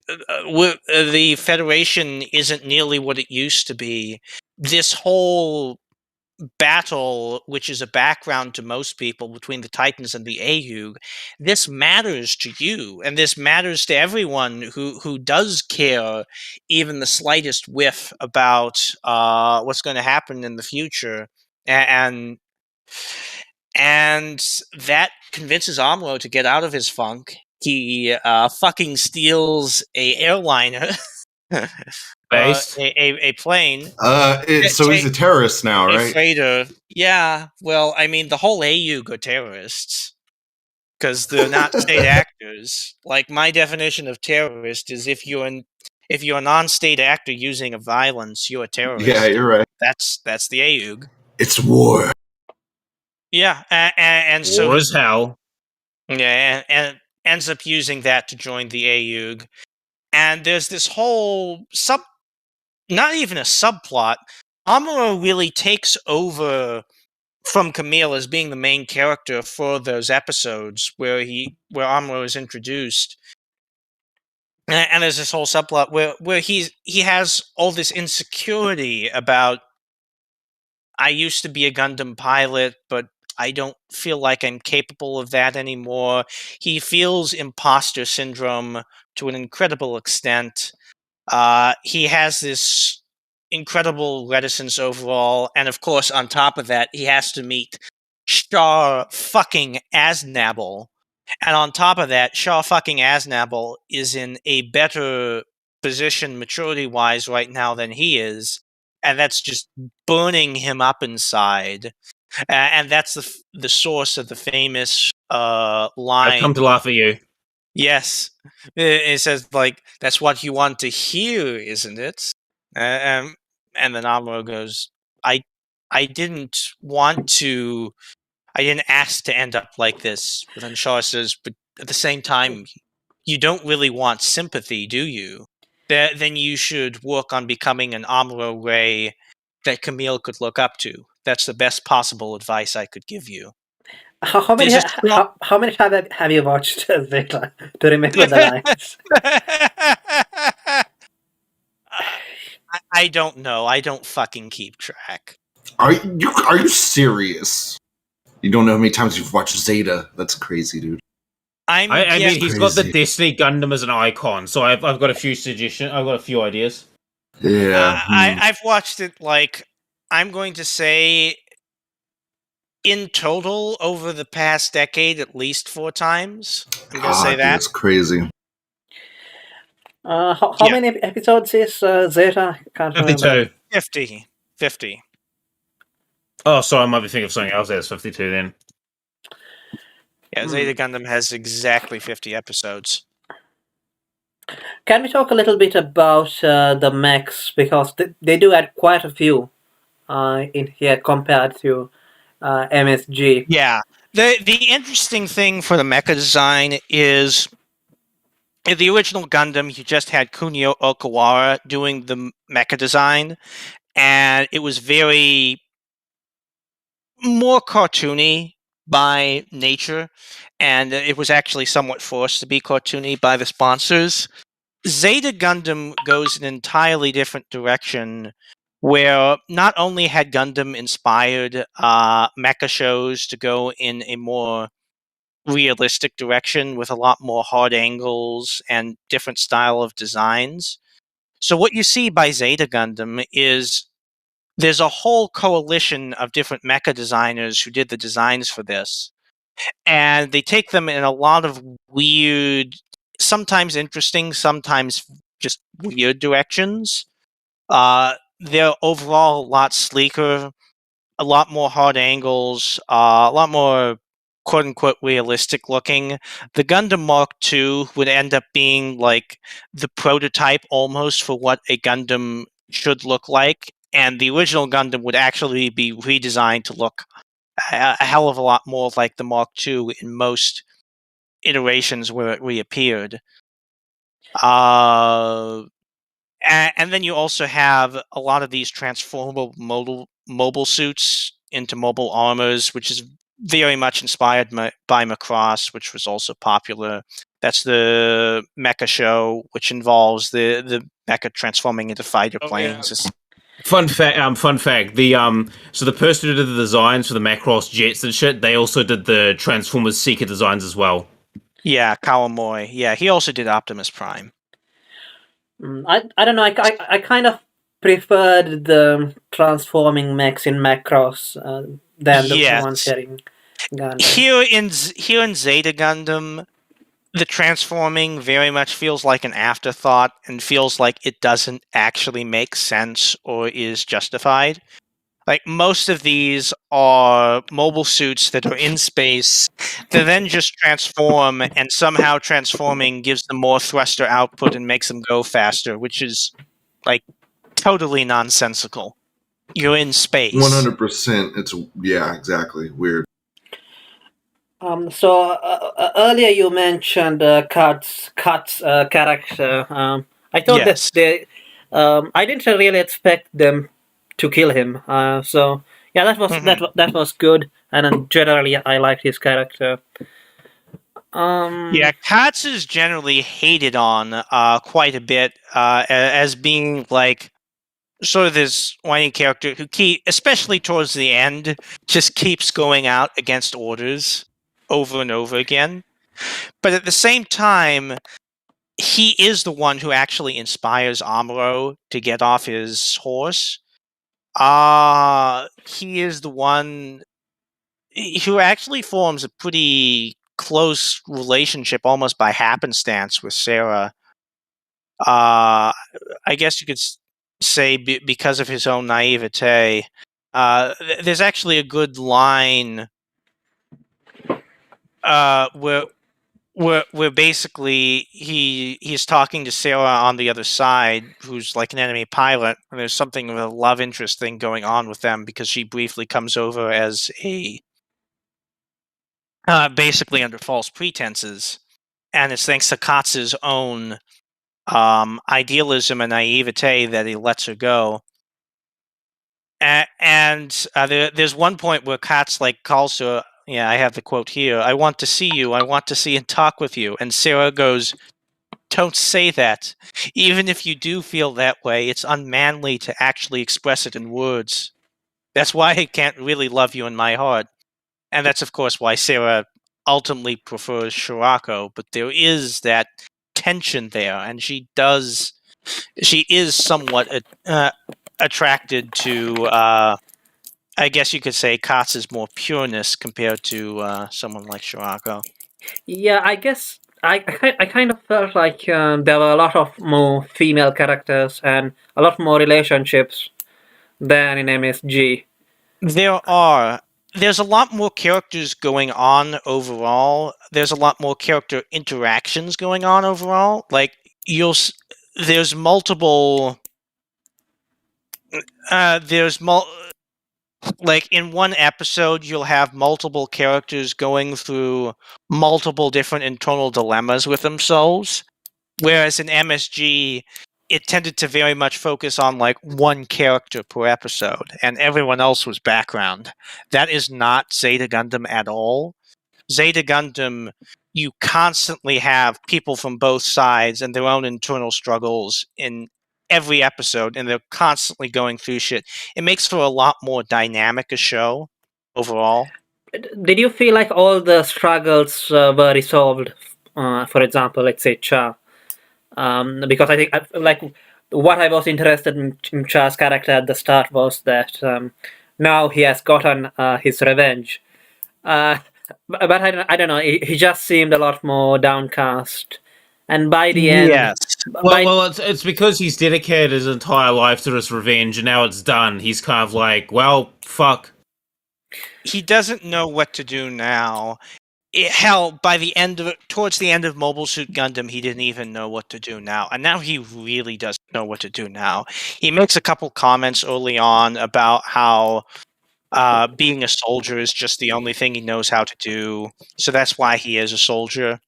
The Federation isn't nearly what it used to be. This whole battle, which is a background to most people between the Titans and the AUG, this matters to you, and this matters to everyone who does care even the slightest whiff about what's going to happen in the future. And that convinces Amuro to get out of his funk. He fucking steals a airliner. A plane. So he's a terrorist now, right? A freighter. Yeah. Well, I mean, the whole AUG are terrorists because they're not state actors. Like my definition of terrorist is if you're a non-state actor using a violence, you're a terrorist. Yeah, you're right. That's the AUG. It's war. Yeah, and so war is hell. Yeah, and ends up using that to join the AUG. And there's this whole not even a subplot. Amuro really takes over from Camille as being the main character for those episodes where Amuro is introduced. And there's this whole subplot where he has all this insecurity about, I used to be a Gundam pilot, but I don't feel like I'm capable of that anymore. He feels imposter syndrome to an incredible extent. He has this incredible reticence overall, and of course, on top of that, he has to meet Shar fucking Aznable. And on top of that, Shar fucking Aznable is in a better position maturity-wise right now than he is, and that's just burning him up inside. And that's the source of the famous I've line. come to laugh at you. Yes. It says, like, that's what you want to hear, isn't it? And then Amuro goes, I didn't want to, I didn't ask to end up like this. But then Shaw says, but at the same time, you don't really want sympathy, do you? Then you should work on becoming an Amuro Ray that Camille could look up to. That's the best possible advice I could give you. How many times have you watched Zeta to remember the lines? I don't know. I don't fucking keep track. Are you serious? You don't know how many times you've watched Zeta? That's crazy, dude. I mean, he's got the Destiny Gundam as an icon, so I've got a few suggestions. I've got a few ideas. Yeah, I've watched it, like, I'm going to say, in total over the past decade, at least 4 times. I'm going to say that. That's crazy. How many episodes is Zeta? Can't 52. remember. 50. Oh, sorry, I might be thinking of something else. It's 52 then. Yeah, Zeta Gundam has exactly 50 episodes. Can we talk a little bit about the mechs, because they do add quite a few in here compared to MSG. Yeah. The interesting thing for the mecha design is, in the original Gundam, you just had Kunio Okawara doing the mecha design, and it was very more cartoony by nature, and it was actually somewhat forced to be cartoony by the sponsors. Zeta Gundam goes in an entirely different direction, where not only had Gundam inspired mecha shows to go in a more realistic direction with a lot more hard angles and different style of designs. So what you see by Zeta Gundam is there's a whole coalition of different mecha designers who did the designs for this. And they take them in a lot of weird, sometimes interesting, sometimes just weird directions. They're overall a lot sleeker, a lot more hard angles, a lot more quote unquote realistic looking. The Gundam Mark II would end up being like the prototype almost for what a Gundam should look like. And the original Gundam would actually be redesigned to look a hell of a lot more like the Mark II in most iterations where it reappeared. And then you also have a lot of these transformable mobile suits into mobile armors, which is very much inspired by Macross, which was also popular. That's the mecha show, which involves the mecha transforming into fighter planes. Yeah. Fun fact. So the person who did the designs for the Macross jets and shit, they also did the Transformers Seeker designs as well. Yeah, Kawamori. Yeah, he also did Optimus Prime. I don't know. I kind of preferred the transforming mechs in Macross than the ones here in Gundam. Here in Zeta Gundam, the transforming very much feels like an afterthought and feels like it doesn't actually make sense or is justified. Like, most of these are mobile suits that are in space that then just transform, and somehow transforming gives them more thruster output and makes them go faster, which is, like, totally nonsensical. You're in space. 100%. It's, yeah, exactly. Weird. Earlier you mentioned Kat's character. I thought that Yes. I didn't really expect them to kill him. Yeah, that was good, and then generally I liked his character. Yeah, Katz is generally hated on quite a bit as being like sort of this whiny character who especially towards the end, just keeps going out against orders over and over again. But at the same time, he is the one who actually inspires Amuro to get off his horse. He is the one who actually forms a pretty close relationship almost by happenstance with Sarah. I guess you could say because of his own naivete. There's actually a good line where basically he's talking to Sarah on the other side, who's like an enemy pilot, and there's something of a love interest thing going on with them because she briefly comes over as a basically under false pretenses, and it's thanks to Katz's own idealism and naivete that he lets her go. There's one point where Katz like calls her. Yeah, I have the quote here. I want to see you. I want to see and talk with you. And Sarah goes, "Don't say that. Even if you do feel that way, it's unmanly to actually express it in words. That's why I can't really love you in my heart." And that's, of course, why Sarah ultimately prefers Shirako. But there is that tension there, and she is somewhat attracted to, I guess you could say, Katz's more pureness compared to someone like Shirako. Yeah, I guess I kind of felt like there were a lot of more female characters and a lot more relationships than in MSG. There's a lot more characters going on overall. There's a lot more character interactions going on overall. Like there's multiple. Like in one episode, you'll have multiple characters going through multiple different internal dilemmas with themselves. Whereas in MSG, it tended to very much focus on like one character per episode, and everyone else was background. That is not Zeta Gundam at all. Zeta Gundam, you constantly have people from both sides and their own internal struggles in every episode, and they're constantly going through shit. It makes for a lot more dynamic a show overall. Did you feel like all the struggles were resolved? For example, let's say Cha, because I think like what I was interested in Cha's character at the start was that now he has gotten his revenge. But I don't know. He just seemed a lot more downcast, and by the end, Yes. Well, it's because he's dedicated his entire life to this revenge, and now it's done. He's kind of like, well, fuck. He doesn't know what to do now. Hell, towards the end of Mobile Suit Gundam, he didn't even know what to do now, and now he really doesn't know what to do now. He makes a couple comments early on about how being a soldier is just the only thing he knows how to do, so that's why he is a soldier.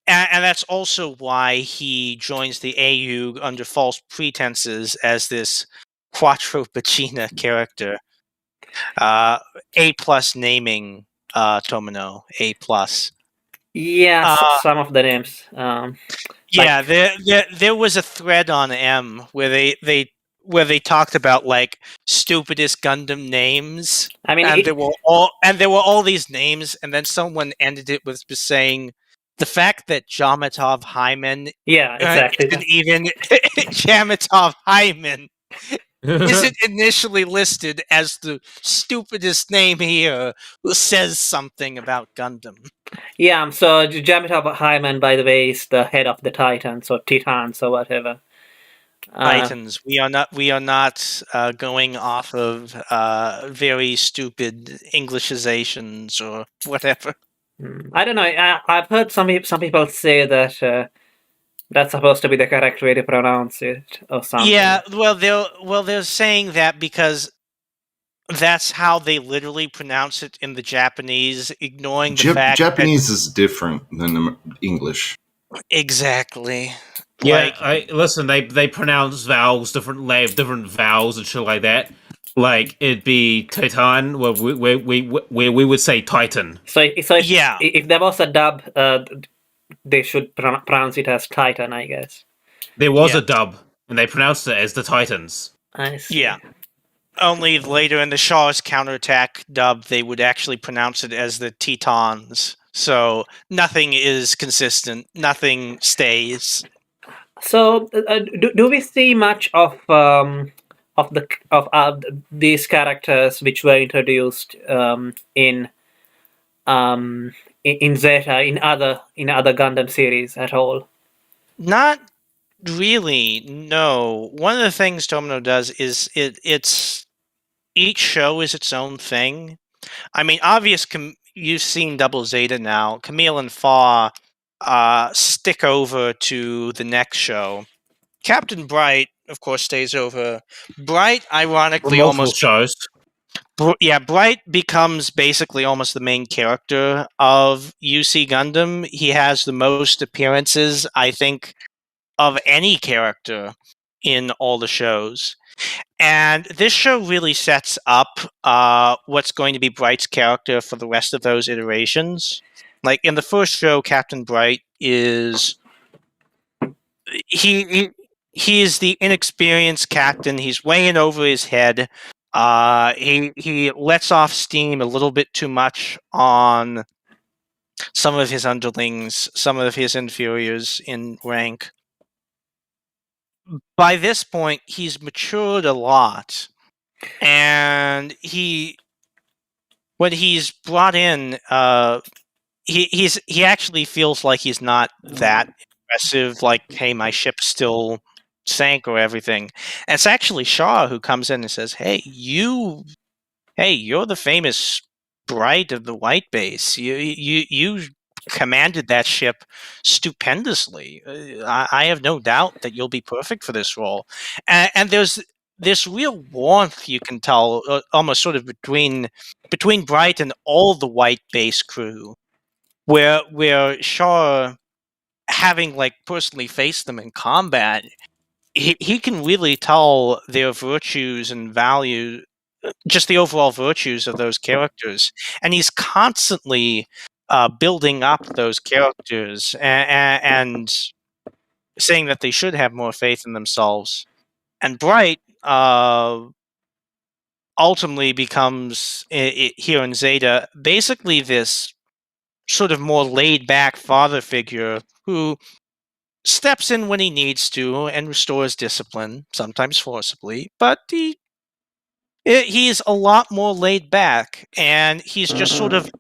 And that's also why he joins the AU under false pretenses as this Quattro Pacina character. A+ naming Tomino, A+. yeah, some of the names. Yeah, there was a thread on M where they talked about like stupidest Gundam names. I mean, there were all these names, and then someone ended it with just saying the fact that Jamatov Hyman exactly isn't even Jamatov Hyman isn't initially listed as the stupidest name here says something about Gundam. Yeah, so Jamatov Hyman, by the way, is the head of the Titans or Titans or whatever. Titans. We are not going off of very stupid Englishizations or whatever. I don't know. I've heard some people say that that's supposed to be the correct way to pronounce it or something. Yeah, well they're saying that because that's how they literally pronounce it in the Japanese, ignoring the fact Japanese is different than English. Exactly. Yeah, listen. They pronounce vowels different. They have different vowels and shit like that. Like it'd be Titan, where we would say Titan. So yeah, if there was a dub, they should pronounce it as Titan, I guess. There was a dub, and they pronounced it as the Titans. I see. Yeah. Only later in the Shaw's counterattack dub, they would actually pronounce it as the Tetons. So nothing is consistent. Nothing stays. So, do we see much of these characters which were introduced in Zeta in other Gundam series at all? Not really. No. One of the things Tomino does is it's each show is its own thing. I mean, you've seen Double Zeta now. Camille and Fa stick over to the next show. Captain Bright, of course, stays over. Bright, ironically, almost shows. Bright becomes basically almost the main character of UC Gundam. He has the most appearances, I think, of any character in all the shows. And this show really sets up what's going to be Bright's character for the rest of those iterations. Like in the first show, Captain Bright is he is the inexperienced captain. He's way in over his head. He lets off steam a little bit too much on some of his underlings, some of his inferiors in rank. By this point, he's matured a lot, and when he's brought in, he actually feels like he's not that impressive. Like, hey, my ship still sank or everything. And it's actually Shaw who comes in and says, "Hey, you're the famous Bright of the White Base. You commanded that ship stupendously. I have no doubt that you'll be perfect for this role." And there's this real warmth you can tell, almost sort of between Bright and all the White Base crew, where Shaw, having like personally faced them in combat, he can really tell their virtues and value, just the overall virtues of those characters, and he's constantly building up those characters and saying that they should have more faith in themselves. And Bright ultimately becomes, here in Zeta, basically this sort of more laid-back father figure who steps in when he needs to and restores discipline, sometimes forcibly, but he's a lot more laid back, and he's just sort of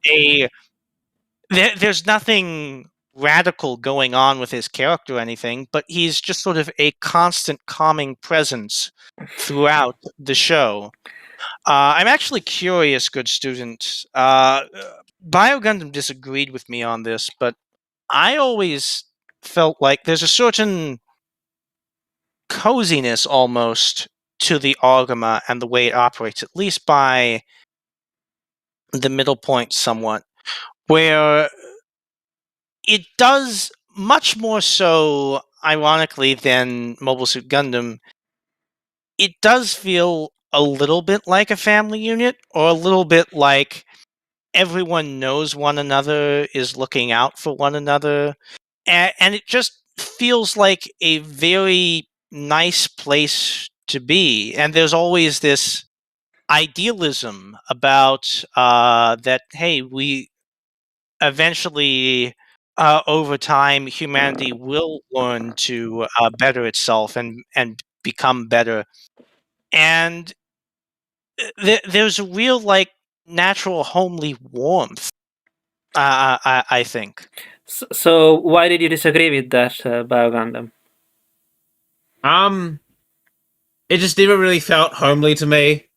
there's nothing radical going on with his character or anything, but he's just sort of a constant calming presence throughout the show. I'm actually curious, good student. BioGundam disagreed with me on this, but I always felt like there's a certain coziness almost to the Argama and the way it operates, at least by the middle point somewhat, where it does much more so, ironically, than Mobile Suit Gundam. It does feel a little bit like a family unit, or a little bit like everyone knows one another, is looking out for one another, and it just feels like a very nice place to be. And there's always this idealism about that, hey, we eventually, over time, humanity will learn to better itself and become better. And there's a real, like, natural homely warmth, I think. So why did you disagree with that, BioGundam? It just never really felt homely to me.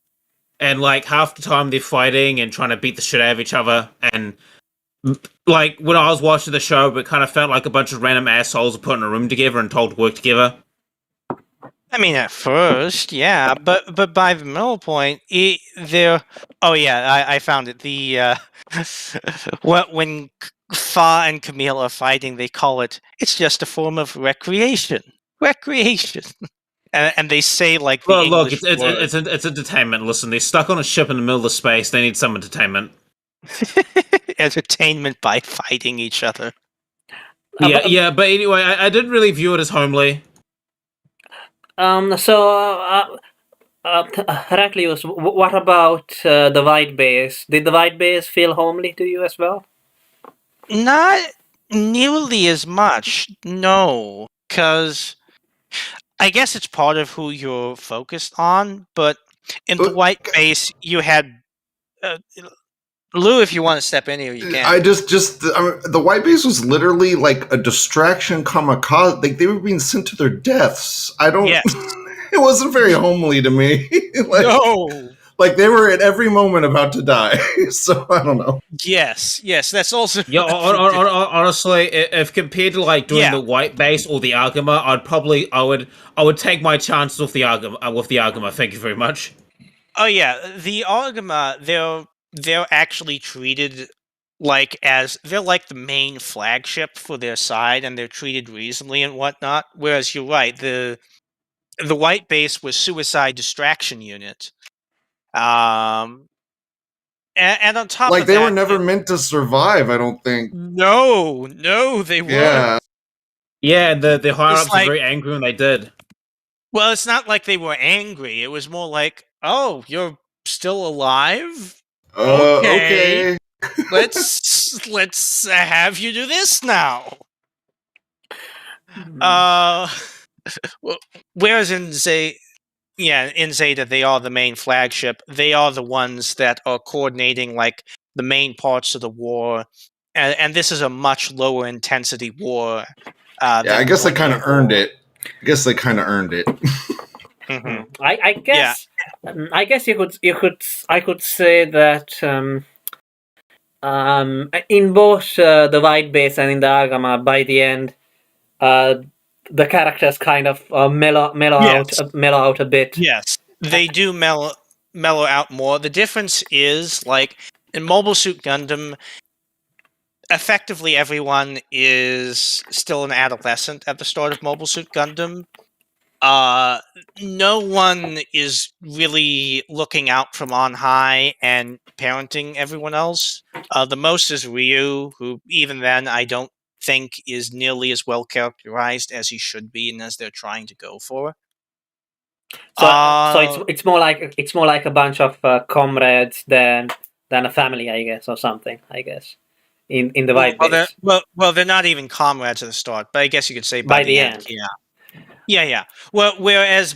And like half the time they're fighting and trying to beat the shit out of each other, and like when I was watching the show, it kind of felt like a bunch of random assholes were put in a room together and told to work together. I mean, at first, yeah, but by the middle point, there. Oh yeah, I found it. The when Fa and Camille are fighting, they call it. It's just a form of recreation. Recreation, and they say like the Look, English word. it's entertainment. Listen, they're stuck on a ship in the middle of space. They need some entertainment. Entertainment by fighting each other. But anyway, I didn't really view it as homely. Heraclius, what about the white base? Did the white base feel homely to you as well? Not nearly as much, no, because I guess it's part of who you're focused on, but in the white base, you had Lou. If you want to step in here, you can. The white base was literally like a distraction kamikaze. Like they were being sent to their deaths. I don't. Yes. It wasn't very homely to me. No. Like they were at every moment about to die. So I don't know. Yes, that's also. Yeah, honestly, if compared to like doing the white base or the Argama, I would take my chances with the Argama. Thank you very much. Oh yeah, the Argama, they're actually treated like they're like the main flagship for their side, and they're treated reasonably and whatnot. Whereas you're right, the white base was suicide distraction unit. And on top like of they that, were never meant to survive. I don't think. No, they weren't. Yeah, the higher ups were very angry when they did. Well, it's not like they were angry. It was more like, "Oh, you're still alive? Okay. let's have you do this now." Whereas in Zeta, they are the main flagship. They are the ones that are coordinating like the main parts of the war, and this is a much lower intensity war. I guess they kind of earned it. Mm-hmm. I guess. Yeah. I guess I could say that in both the white base and in the Argama, by the end, the characters kind of mellow out a bit. Yes, they do mellow out more. The difference is, like, in Mobile Suit Gundam, effectively everyone is still an adolescent at the start of Mobile Suit Gundam. No one is really looking out from on high and parenting everyone else. The most is Ryu, who even then I don't think is nearly as well characterized as he should be and as they're trying to go for. So it's more like a bunch of comrades than a family, I guess, or something. I guess in the white base. Well, they're not even comrades at the start, but I guess you could say by the end. Yeah. Well, whereas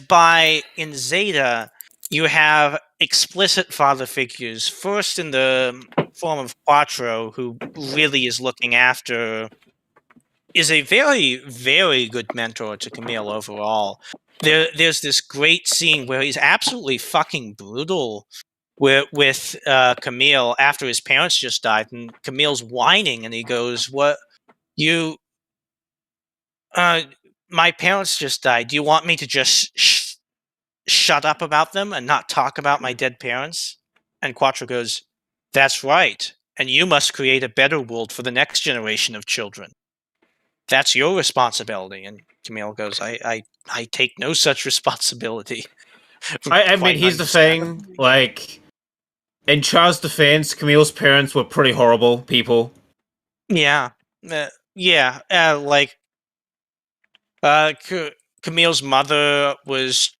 in Zeta, you have explicit father figures. First, in the form of Quattro, who really is looking after, is a very, very good mentor to Camille overall. There's this great scene where he's absolutely fucking brutal with Camille after his parents just died, and Camille's whining, and he goes, "What you? My parents just died. Do you want me to just shut up about them and not talk about my dead parents?" And Quattro goes, "That's right. And you must create a better world for the next generation of children. That's your responsibility." And Camille goes, I take no such responsibility. I mean, here's the thing. Like, in Char's defense, Camille's parents were pretty horrible people. Yeah. Camille's mother was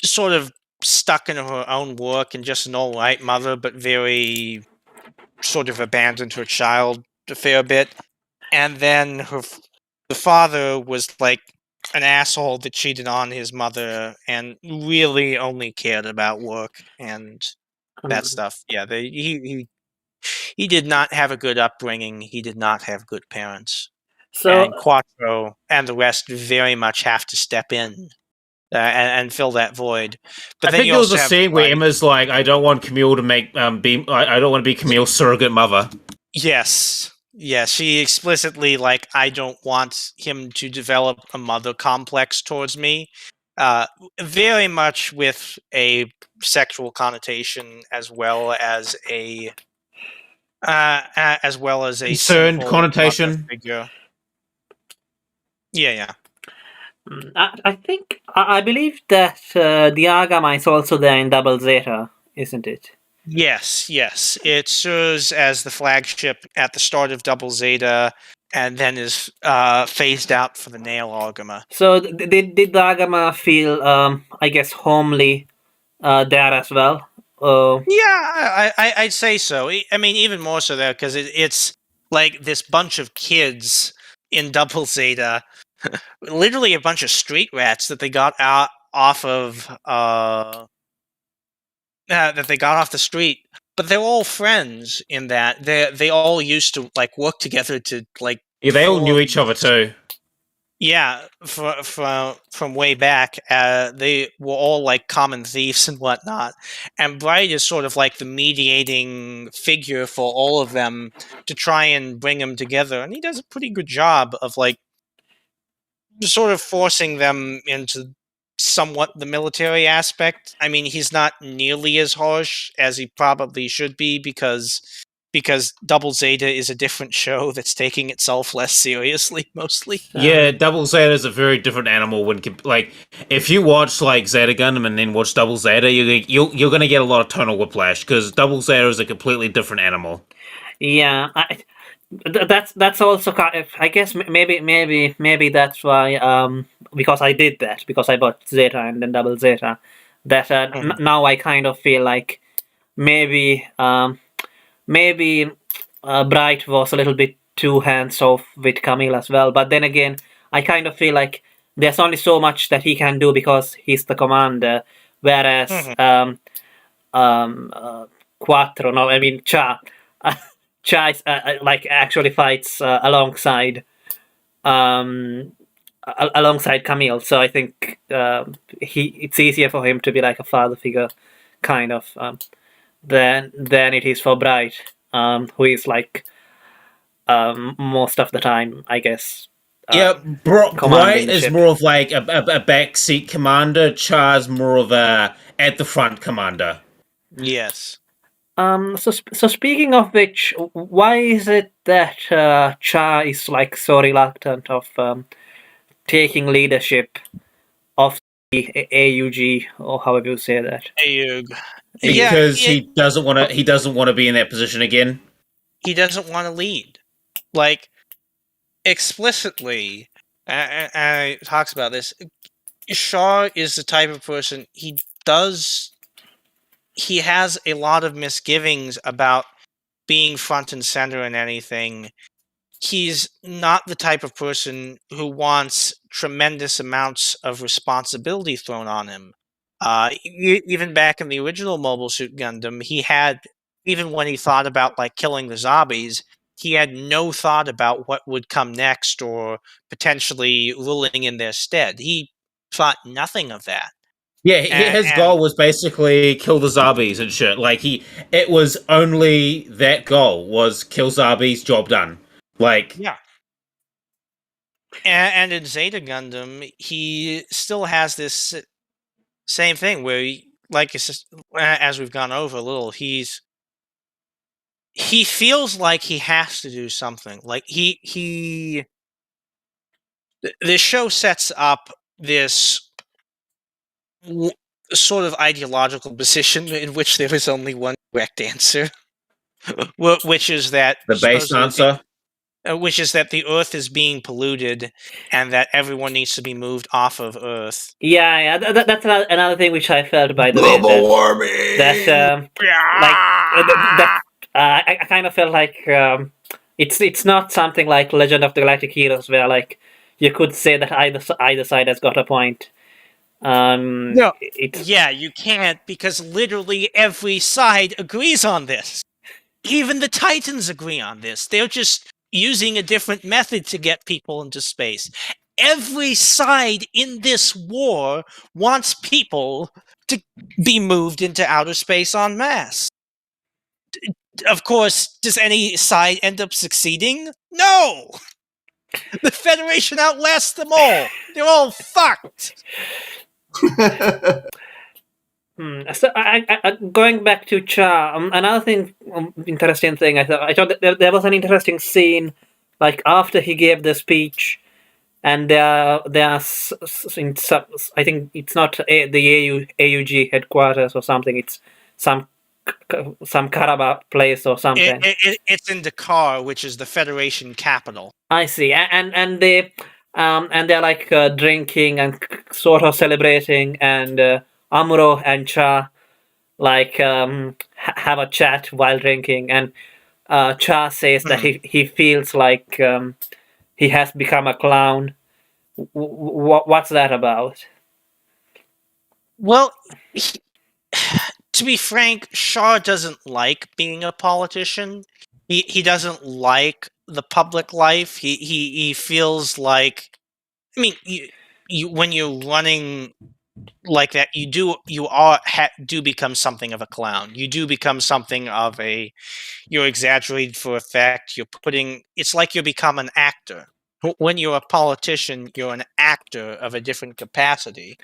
sort of stuck in her own work and just an alright mother, but very sort of abandoned her child a fair bit. And then the father was like an asshole that cheated on his mother and really only cared about work and that stuff. Yeah, he did not have a good upbringing. He did not have good parents. And Quattro and the rest very much have to step in and fill that void. But I think there was a scene where Emma's like, "I don't want Camille to I don't want to be Camille's surrogate mother." Yes, she explicitly I don't want him to develop a mother complex towards me. very much with a sexual connotation as well as a Concerned simple connotation. mother figure. Yeah. I believe that the Agama is also there in Double Zeta, isn't it? Yes. It serves as the flagship at the start of Double Zeta, and then is phased out for the Nail Agama. So did the Agama feel, I guess, homely there as well? Yeah, I'd say so. I mean, even more so there, because it's like this bunch of kids in Double Zeta, literally a bunch of street rats that they got out off of that they got off the street. But they're all friends in that they all used to like work together to like. Yeah, they all knew each other too. Yeah, from way back, they were all like common thieves and whatnot, and Bright is sort of like the mediating figure for all of them to try and bring them together, and he does a pretty good job of like sort of forcing them into somewhat the military aspect. I mean, he's not nearly as harsh as he probably should be because Double Zeta is a different show that's taking itself less seriously, mostly. Yeah, Double Zeta is a very different animal when like if you watch like Zeta Gundam and then watch Double Zeta, you're gonna get a lot of tonal whiplash because Double Zeta is a completely different animal. Yeah, that's also kind of, I guess maybe that's why because I did that, because I bought Zeta and then Double Zeta, that now I kind of feel like maybe Bright was a little bit too hands off with Camille as well. But then again, I kind of feel like there's only so much that he can do because he's the commander, whereas Quattro, no, I mean Cha, Cha is, like actually fights alongside Camille. So I think it's easier for him to be like a father figure, kind of, than it is for Bright, who is like most of the time, I guess. Yeah, Bright is more of like a backseat commander. Char's more of a at the front commander. Yes. So speaking of which, why is it that Cha is like so reluctant of taking leadership of the AUG, or however you say that? AUG. Because he doesn't want to. He doesn't want to be in that position again. He doesn't want to lead, like explicitly. And talks about this. Shaw is the type of person he has a lot of misgivings about being front and center in anything. He's not the type of person who wants tremendous amounts of responsibility thrown on him. Even back in the original Mobile Suit Gundam, he had, even when he thought about like killing the zombies, he had no thought about what would come next or potentially ruling in their stead. He thought nothing of that. Yeah, his goal was basically kill the zombies and shit. Like it was only that goal was kill zombies, job done. Like yeah. And in Zeta Gundam, he still has this same thing where, like as we've gone over a little, he feels like he has to do something. Like this show sets up this sort of ideological position in which there is only one correct answer, which is that the base answer. Which is that the Earth is being polluted, and that everyone needs to be moved off of Earth. Yeah, that's another thing which I felt, by the way. Global warming. I kind of felt like it's not something like Legend of the Galactic Heroes, where like you could say that either side has got a point. No, you can't, because literally every side agrees on this. Even the Titans agree on this. They're just using a different method to get people into space. Every side in this war wants people to be moved into outer space en masse. Of course, does any side end up succeeding? No! The Federation outlasts them all! They're all fucked! So going back to Cha, another thing, interesting thing. I thought that there was an interesting scene, like after he gave the speech, and there are in some, I think it's not the AUG headquarters or something. It's some Karabakh place or something. It's in Dakar, which is the Federation capital. I see, and they're like drinking and sort of celebrating, and Amuro and Cha like have a chat while drinking, and Cha says that he feels like he has become a clown. What's that about? Well, to be frank, Shaw doesn't like being a politician. He doesn't like the public life. He feels like, I mean, you when you're running like that, you do become something of a clown. You do become something of you're exaggerated for effect. It's like you become an actor. When you're a politician, you're an actor of a different capacity,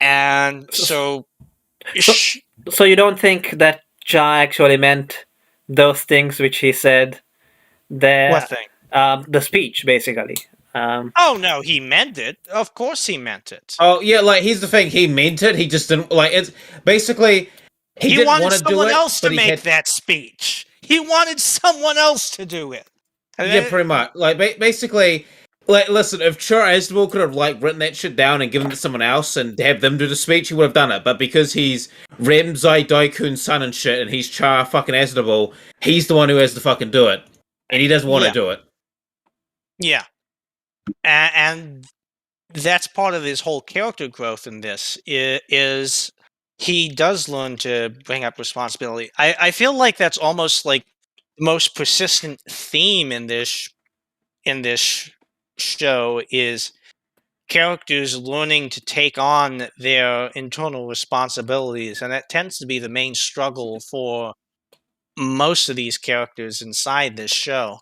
and so you don't think that Cha actually meant those things which he said there? What thing? The speech, basically. Oh no, he meant it. Of course, he meant it. Oh yeah, like here's the thing: he meant it. He just didn't like it's basically he didn't wanted want to do someone it, else to but make that speech. He wanted someone else to do it. Yeah, pretty much. Like basically, like listen, if Chur Aznavour could have like written that shit down and given it to someone else and have them do the speech, he would have done it. But because he's Remzai Daikun's son and shit, and he's Char fucking Aznavour, he's the one who has to fucking do it, and he doesn't want to do it. Yeah, and that's part of his whole character growth in this is he does learn to bring up responsibility. I feel like that's almost like the most persistent theme in this show is characters learning to take on their internal responsibilities, and that tends to be the main struggle for most of these characters inside this show.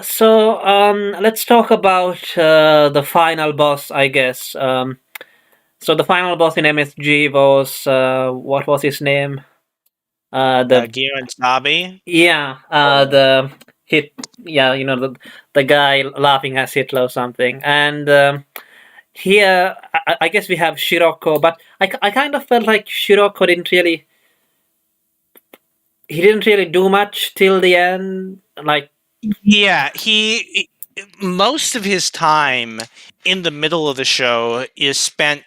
So let's talk about the final boss, I guess. So the final boss in MSG was what was his name? Giran Sabi. Yeah, the hit. Yeah, you know the guy laughing at Hitler or something. And here, I guess we have Shiroko, but I kind of felt like Shiroko didn't really do much till the end. Like, yeah, he most of his time in the middle of the show is spent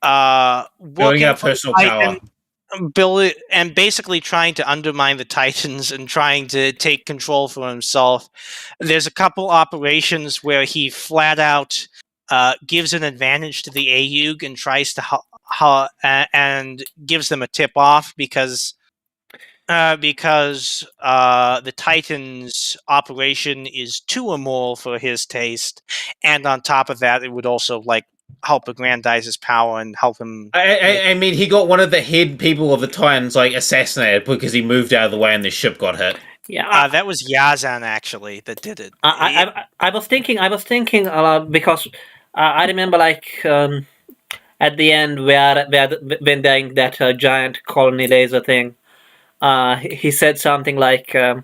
building up personal power. And basically trying to undermine the Titans and trying to take control for himself. There's a couple operations where he flat out gives an advantage to the AUG and tries to and gives them a tip off because the Titans operation is too immoral for his taste, and on top of that, it would also like help aggrandize his power and help him. I mean, he got one of the head people of the Titans like assassinated because he moved out of the way and the ship got hit. Yeah, that was Yazan actually that did it. I was thinking because I remember like at the end where when they're in that giant colony laser thing, he said something like that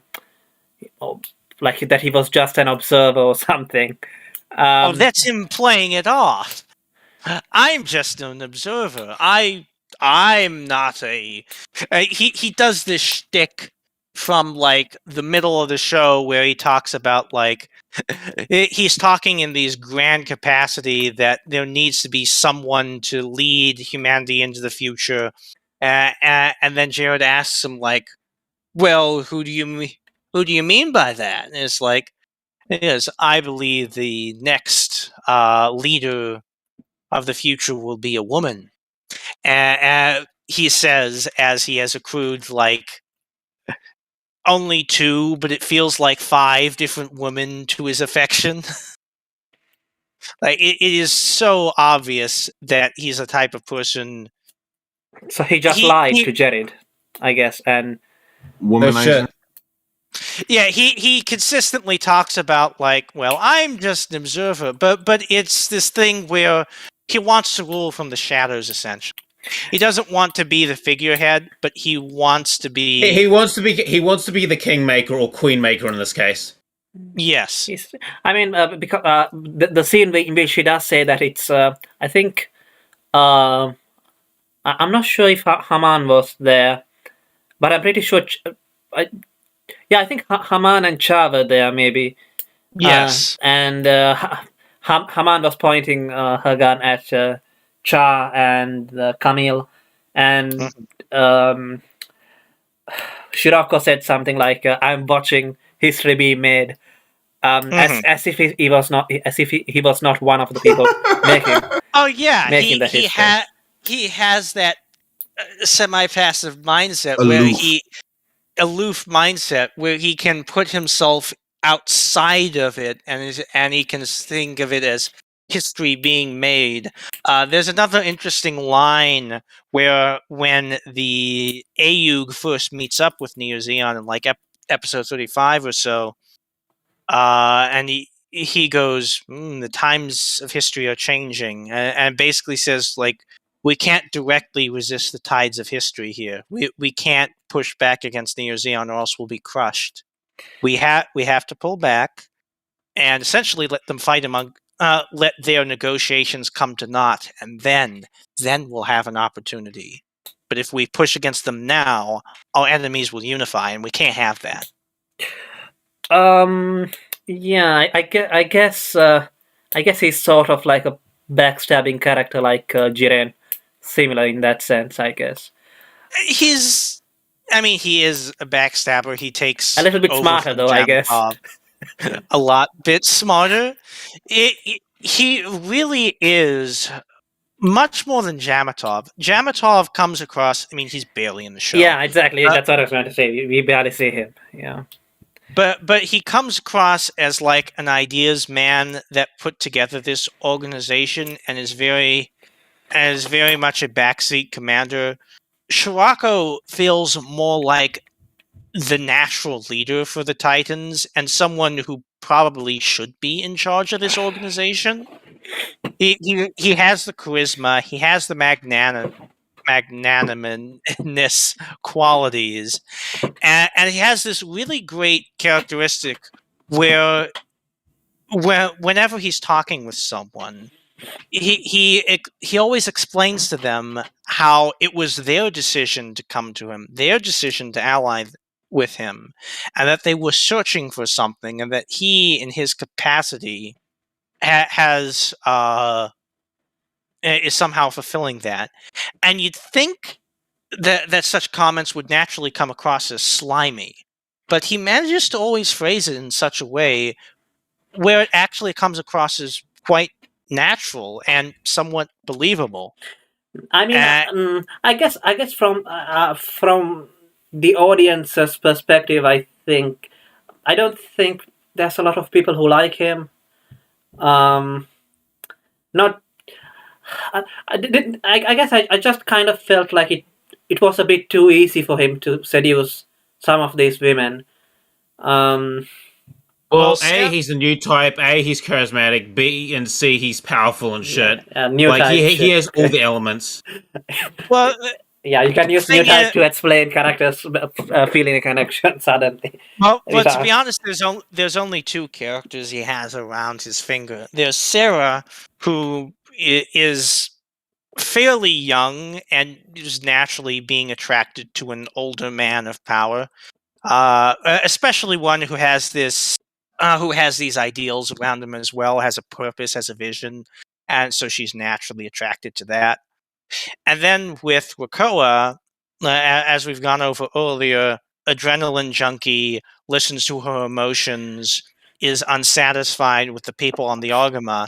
he was just an observer or something. That's him playing it off. I'm just an observer. I'm not a. He does this shtick from like the middle of the show where he talks about like he's talking in these grand capacity that there needs to be someone to lead humanity into the future, and then Jared asks him like, "Well, who do you mean by that?" And it's like, "Yes, I believe the next leader of the future will be a woman." And he says, as he has accrued like only 2, but it feels like 5 different women to his affection. Like it is so obvious that he's a type of person. So he just lied to Jared, I guess, and womanizer. Yeah, he consistently talks about like, well, I'm just an observer, but it's this thing where he wants to rule from the shadows, essentially. He doesn't want to be the figurehead, but he wants to be. He wants to be the kingmaker or queenmaker in this case. Yes. I mean, because the scene in which she does say that it's, I think, I'm not sure if Haman was there, but I'm pretty sure. I think Haman and Cha were there, maybe. Yes. And Haman was pointing her gun at Cha and Camille, and Shirako said something like, "I'm watching history be made," as if he was not one of the people making. Oh yeah, making the history. He has that semi-passive mindset aloof mindset where he can put himself outside of it and he can think of it as history being made. There's another interesting line where when the Ayug first meets up with Neo Zeon in like episode 35 or so, and he goes, the times of history are changing, and basically says like, we can't directly resist the tides of history here. We can't push back against Neo Zeon or else we'll be crushed. We have to pull back and essentially let them fight let their negotiations come to naught, and then we'll have an opportunity. But if we push against them now, our enemies will unify, and we can't have that. Yeah, I guess he's sort of like a backstabbing character, like Jiren, similar in that sense, I guess. He is a backstabber. He takes a little bit smarter, though, I guess. A bit smarter. He really is much more than Jamatov. Jamatov comes across. I mean, he's barely in the show. Yeah, exactly. That's what I was going to say. We barely see him. Yeah. But he comes across as like an ideas man that put together this organization and is very much a backseat commander. Shirako feels more like the natural leader for the Titans and someone who probably should be in charge of this organization. He has the charisma, he has the magnanimous qualities, and he has this really great characteristic where whenever he's talking with someone, he always explains to them how it was their decision to come to him, their decision to ally with him, and that they were searching for something, and that he, in his capacity, is somehow fulfilling that. And you'd think that such comments would naturally come across as slimy, but he manages to always phrase it in such a way where it actually comes across as quite natural and somewhat believable. I mean, I guess from the audience's perspective, I don't think there's a lot of people who like him. Not. I guess I just kind of felt like it was a bit too easy for him to seduce some of these women. Well, A, he's a new type. A, he's charismatic. B and C, he's powerful and shit. New like type he has all the elements. Well, yeah, you can use new type to explain characters feeling a connection suddenly. Well, but to be honest, there's only two characters he has around his finger. There's Sarah, who is fairly young and is naturally being attracted to an older man of power, especially one who has these ideals around him as well, has a purpose, has a vision, and so she's naturally attracted to that. And then with Wakoa, as we've gone over earlier, adrenaline junkie, listens to her emotions, is unsatisfied with the people on the Agama,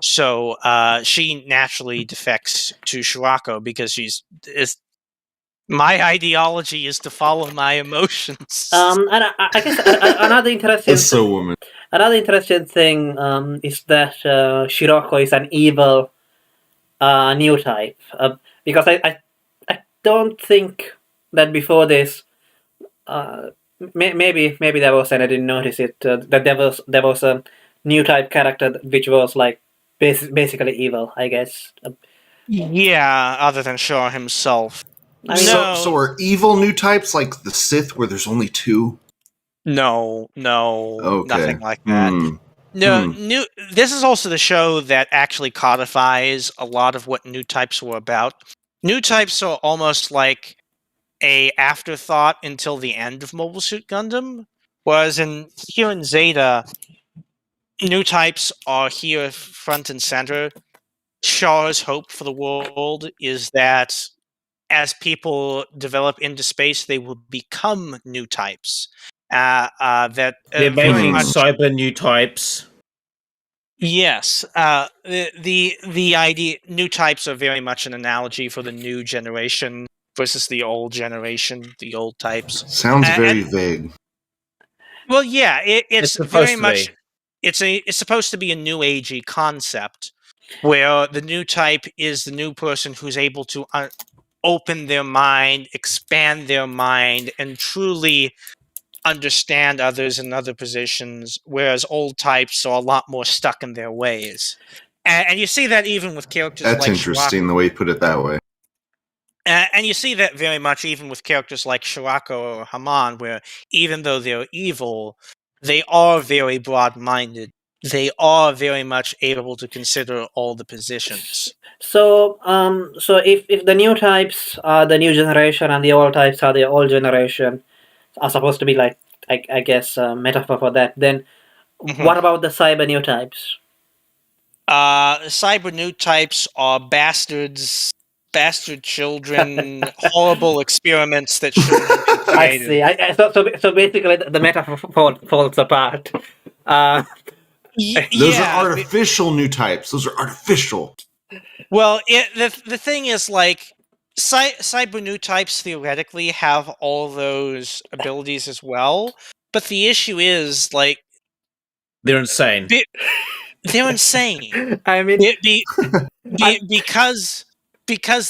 so she naturally defects to Shirako because my ideology is to follow my emotions. And I guess another interesting. That's so woman. Another interesting thing is that Shirako is an evil new type, because I don't think that before this maybe there was, and I didn't notice it. That there was a new type character which was like basically evil, I guess. Yeah, other than Shaw himself. I mean, So are evil new types like the Sith, where there's only two? No, Okay. nothing like that. No, this is also the show that actually codifies a lot of what new types were about. New types are almost like a afterthought until the end of Mobile Suit Gundam, whereas here in Zeta, new types are here front and center. Shaw's hope for the world is that as people develop into space, they will become new types. That They're very making much, cyber new types. yes. The idea new types are very much an analogy for the new generation versus the old generation, the old types. Sounds very vague. Well, yeah, it's very much. Be. It's supposed to be a new agey concept, where the new type is the new person who's able to open their mind, expand their mind, and truly understand others in other positions, whereas old types are a lot more stuck in their ways. And you see that even with characters That's like interesting, the way you put it that way. and you see that very much even with characters like Shirako or Haman, where even though they're evil, they are very broad-minded. They are very much able to consider all the positions. So if the new types are the new generation and the old types are the old generation, are supposed to be like I guess a metaphor for that, then what about the cyber new types? Cyber new types are bastards, bastard children, horrible experiments that shouldn't have been created. I see. So basically, the metaphor falls apart. Those are artificial new types. Those are artificial. Well, the thing is, like, cyber new types theoretically have all those abilities as well, but the issue is, like, they're insane. They're insane. I mean, because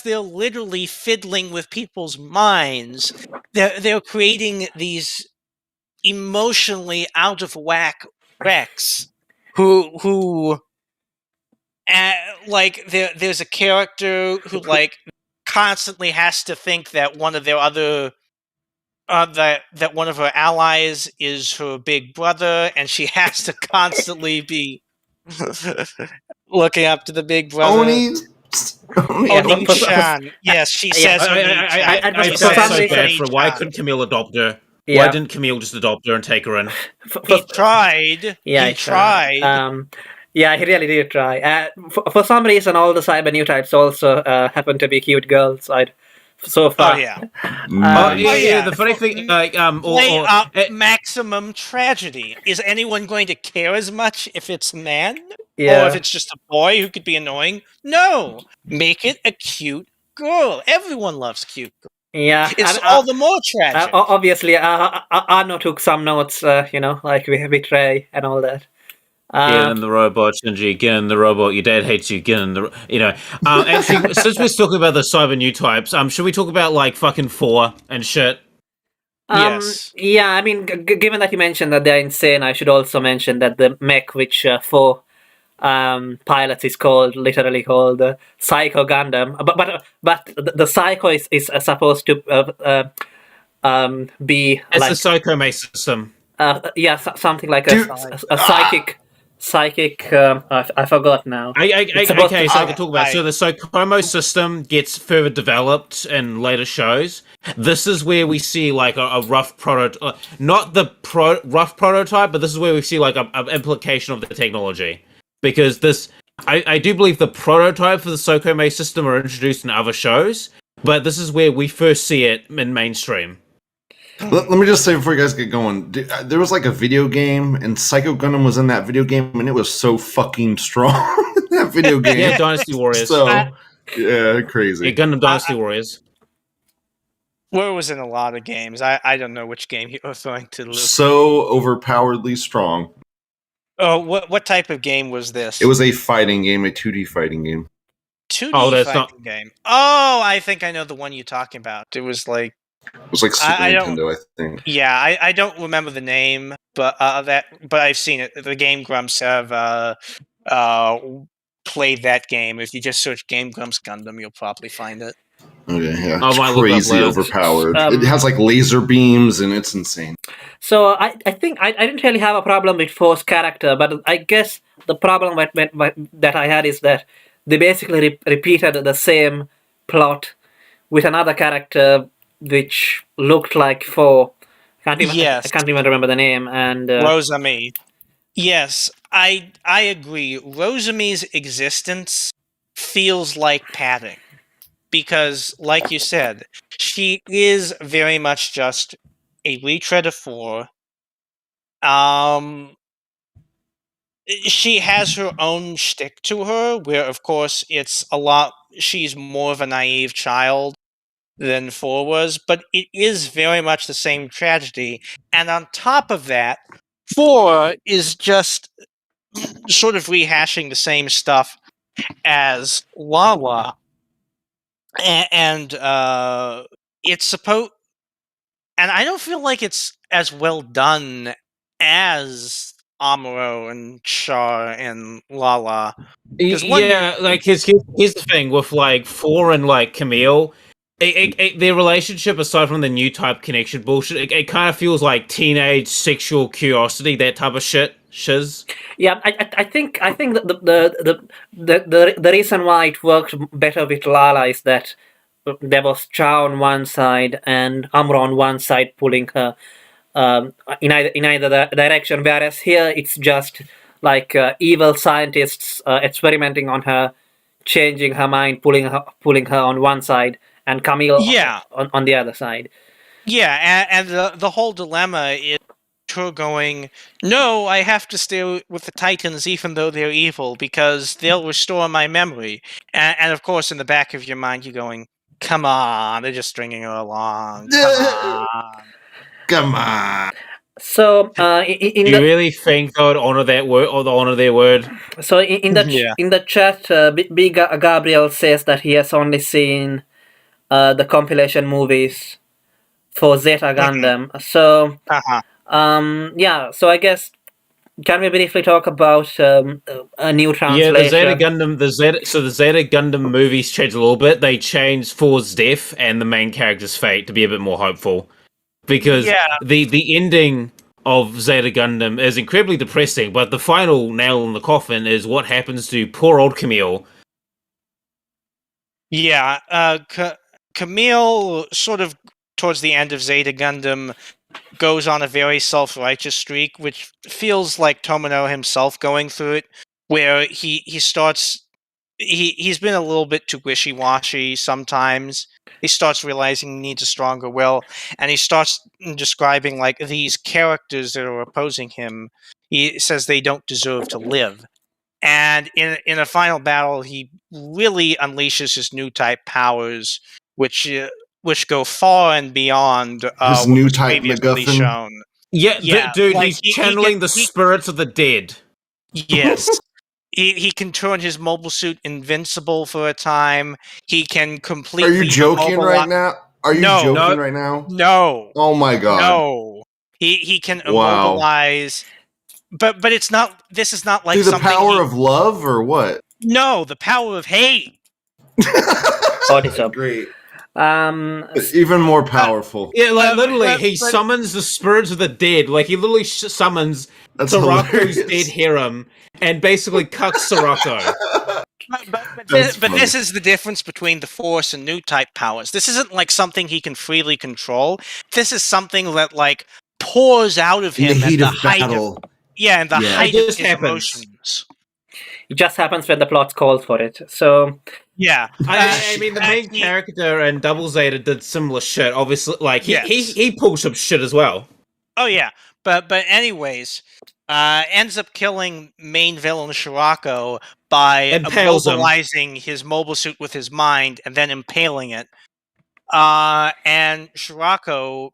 they're literally fiddling with people's minds. They're creating these emotionally out of whack wrecks who like there's a character who like constantly has to think that one of their other that one of her allies is her big brother, and she has to constantly be looking up to the big brother. Oni-chan. Yes, she says. I felt so bad for her. Why couldn't Camille adopt her? Yeah. Why didn't Camille just adopt her and take her in? He tried. Yeah, he tried. Yeah, he really did try. For some reason, all the cyber new types also happen to be cute girls. So far. Oh yeah. The funny thing, maximum tragedy. Is anyone going to care as much if it's a man, yeah, or if it's just a boy who could be annoying? No, make it a cute girl. Everyone loves cute girls. Yeah, it's all the more tragic. Obviously, Arno took some notes. Like we betray and all that. Get in the robot, Shinji. Get in the robot. Your dad hates you. Get in the. Actually, since we're talking about the cyber new types, should we talk about like fucking 4 and shit? Yes. Yeah, I mean, given that you mentioned that they're insane, I should also mention that the mech which 4 pilots is literally called Psycho Gundam. But the Psycho is supposed to be. It's like, a Psycho system. Yeah, something like a psychic. I forgot now. Okay, so I can talk about it. So the Psychomo system gets further developed in later shows. This is where we see like a rough prototype, not the rough prototype, but this is where we see like an implication of the technology. Because this, I do believe the prototype for the Psychomo system are introduced in other shows, but this is where we first see it in mainstream. Let me just say before you guys get going, there was like a video game, and Psycho Gundam was in that video game, and it was so fucking strong. That video game, yeah, Dynasty Warriors. So, yeah, crazy. Yeah, Gundam Dynasty Warriors. Well, it was in a lot of games. I don't know which game you're referring to. So overpoweredly strong. Oh, what type of game was this? It was a fighting game, a 2D fighting game. 2D fighting game. Oh, I think I know the one you're talking about. It was like It was like Super Nintendo, I think. Yeah, I don't remember the name, but I've seen it. The Game Grumps have played that game. If you just search Game Grumps Gundam, you'll probably find it. Okay, yeah, I it's might look it up crazy later. overpowered. It has like laser beams, and it's insane. So I think I didn't really have a problem with Force's character, but I guess the problem that I had is that they basically repeated the same plot with another character which looked like Four. I can't even remember the name. And Rosami. Yes, I agree. Rosami's existence feels like padding. Because, like you said, she is very much just a retread of Four. She has her own shtick to her, where, of course, she's more of a naive child than Four was, but it is very much the same tragedy. And on top of that, Four is just sort of rehashing the same stuff as Lala. And it's supposed, and I don't feel like it's as well done as Amuro and Char and Lala. Yeah, like here's the thing with like Four and like Camille. Their relationship, aside from the new type connection bullshit, it kind of feels like teenage sexual curiosity, that type of shiz. Yeah, I think the reason why it worked better with Lala is that there was Chow on one side and Amuro on one side pulling her in either direction, whereas here it's just like evil scientists experimenting on her, changing her mind, pulling her on one side, and Camille on the other side. Yeah, and the whole dilemma is her going, no, I have to stay with the Titans even though they're evil because they'll restore my memory. And of course, in the back of your mind, you're going, come on, they're just stringing her along. Come on. So, do you really think they would honor that word or honor their word? So, in the chat, B. Gabriel says that he has only seen the compilation movies for Zeta Gundam. So, yeah. So I guess can we briefly talk about a new translation? Yeah, the Zeta Gundam, the Zeta Gundam movies changed a little bit. They changed Four's death and the main character's fate to be a bit more hopeful. Because the ending of Zeta Gundam is incredibly depressing, but the final nail in the coffin is what happens to poor old Camille. Yeah, Camille, sort of towards the end of Zeta Gundam, goes on a very self-righteous streak, which feels like Tomino himself going through it, where he's been a little bit too wishy-washy sometimes. He starts realizing he needs a stronger will, and he starts describing like these characters that are opposing him. He says they don't deserve to live. And in a final battle, he really unleashes his new type powers, which go far and beyond his new type previously MacGuffin. shown. Yeah, dude, like, he's channeling the spirits of the dead. Yes. He can turn his mobile suit invincible for a time. He can completely. Are you joking right now? Are you joking right now? No. Oh my god. No. He can immobilize. But it's not. This is not like through the power of love or what? No, the power of hate. Great. Even more powerful. Yeah, like literally, he summons the spirits of the dead. Like he literally summons Sirocco's dead harem and basically cucks Sirocco. But this is the difference between the Force and new type powers. This isn't like something he can freely control. This is something that like pours out of him at the height of height of his emotions. It just happens when the plot calls for it. So yeah, I mean the main character and Double Zeta did similar shit. Obviously, like he pulled some shit as well. Oh yeah, but anyways, ends up killing main villain Sirocco by immobilizing his mobile suit with his mind and then impaling it. And Sirocco,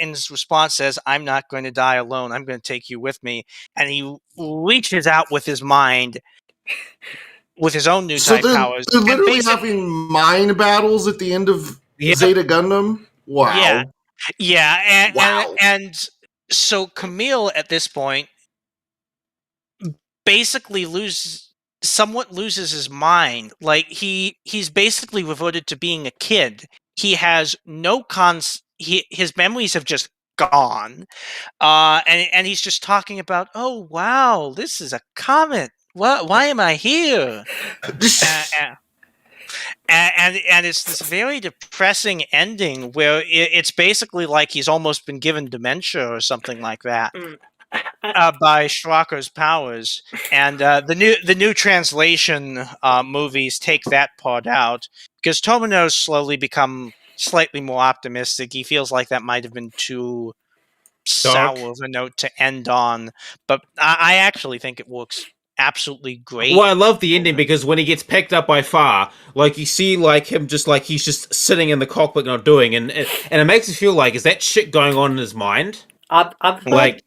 in his response, says, "I'm not going to die alone. I'm going to take you with me." And he reaches out with his mind, with his own new type powers. They're literally having mind battles at the end of Zeta Gundam. Wow. Yeah, Wow. and so Camille at this point basically somewhat loses his mind. Like he's basically reverted to being a kid. He has no his memories have just gone. And he's just talking about, oh wow, this is a comet. Why am I here? Uh, and it's this very depressing ending where it's basically like he's almost been given dementia or something like that by Schrocker's powers. And the new translation movies take that part out because Tomino's slowly become slightly more optimistic. He feels like that might have been too Dark. sour of a note to end on, but I actually think it works absolutely great. Well, I love the ending because when he gets picked up by Far, like you see, like him, just like he's just sitting in the cockpit, not doing, and it makes you feel like is that shit going on in his mind? I've heard, Like,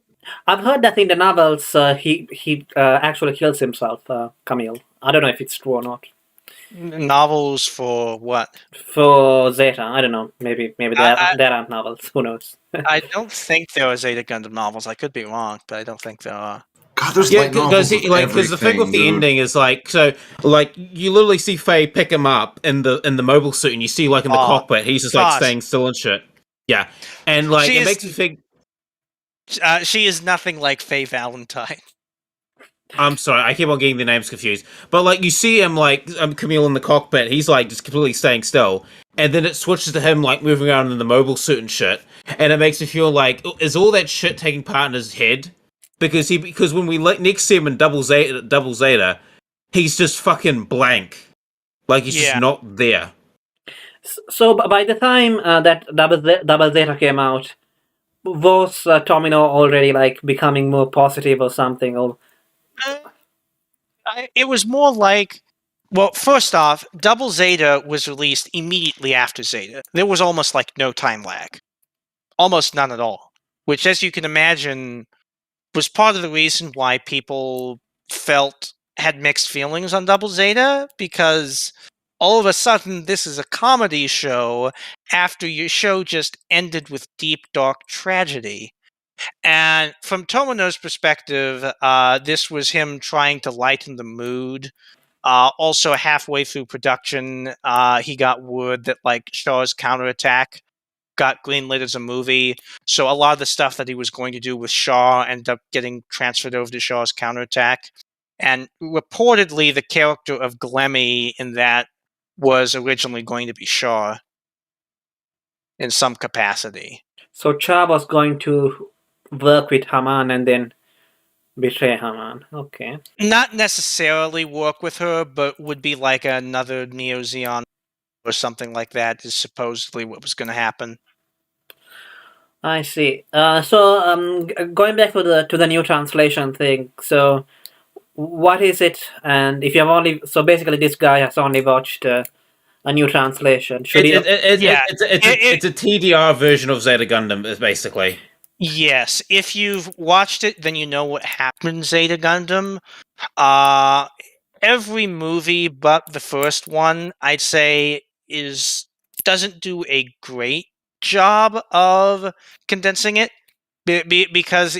I've heard that in the novels he actually kills himself, Camille. I don't know if it's true or not. Novels for what? For Zeta, I don't know. Maybe there aren't novels. Who knows? I don't think there are Zeta Gundam novels. I could be wrong, but I don't think there are. God, there's yeah, light novels of because the thing with the everything, ending is like, so like you literally see Faye pick him up in the mobile suit, and you see like in the cockpit, he's just like staying still and shit. Yeah, and like it makes me think. She is nothing like Faye Valentine. I'm sorry, I keep on getting the names confused. But like you see him like Camille in the cockpit, he's like just completely staying still. And then it switches to him like moving around in the mobile suit and shit. And it makes me feel like is all that shit taking part in his head? Because when we next see him in Double Zeta, he's just fucking blank. Like he's just not there. So by the time that Double Zeta came out, was Tomino already like becoming more positive or something? Or it was more like, well, first off, Double Zeta was released immediately after Zeta. There was almost like no time lag. Almost none at all. Which, as you can imagine, was part of the reason why people had mixed feelings on Double Zeta, because all of a sudden this is a comedy show after your show just ended with deep, dark tragedy. And from Tomino's perspective, this was him trying to lighten the mood. Also, halfway through production, he got word that like Shaw's counterattack got greenlit as a movie. So a lot of the stuff that he was going to do with Shaw ended up getting transferred over to Shaw's counterattack. And reportedly, the character of Glemmy in that was originally going to be Shaw in some capacity. So Cha was going to work with Haman and then betray Haman. Okay. Not necessarily work with her, but would be like another Neo Zeon or something like that is supposedly what was going to happen. I see. So going back to the new translation thing. So what is it? And if you have only basically this guy has only watched a new translation. It's a TDR version of Zeta Gundam, basically. Yes, if you've watched it, then you know what happened in Zeta Gundam. Every movie but the first one, I'd say, doesn't do a great job of condensing it because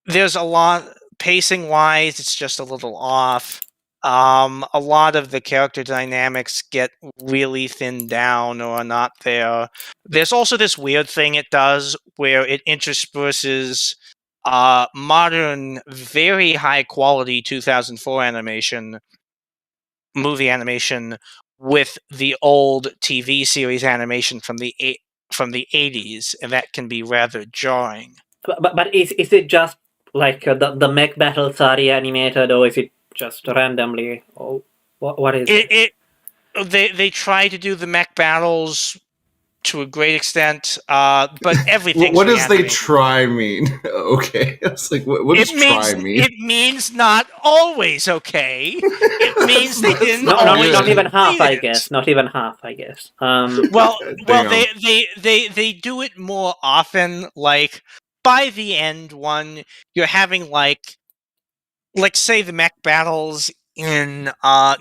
there's a lot pacing wise. It's just a little off. A lot of the character dynamics get really thinned down or are not there. There's also this weird thing it does where it intersperses modern, very high quality 2004 movie animation with the old TV series animation from the 80s, and that can be rather jarring. But is it just like the mech battles are reanimated, or is it just randomly? Or what is it? They try to do the mech battles to a great extent, but everything. What does they try mean? Okay, I was like, what does try mean? It means not always okay. It means they didn't. Not even half, I guess. Not even half, I guess. Well, they do it more often. Like by the end one, you're having like say the mech battles in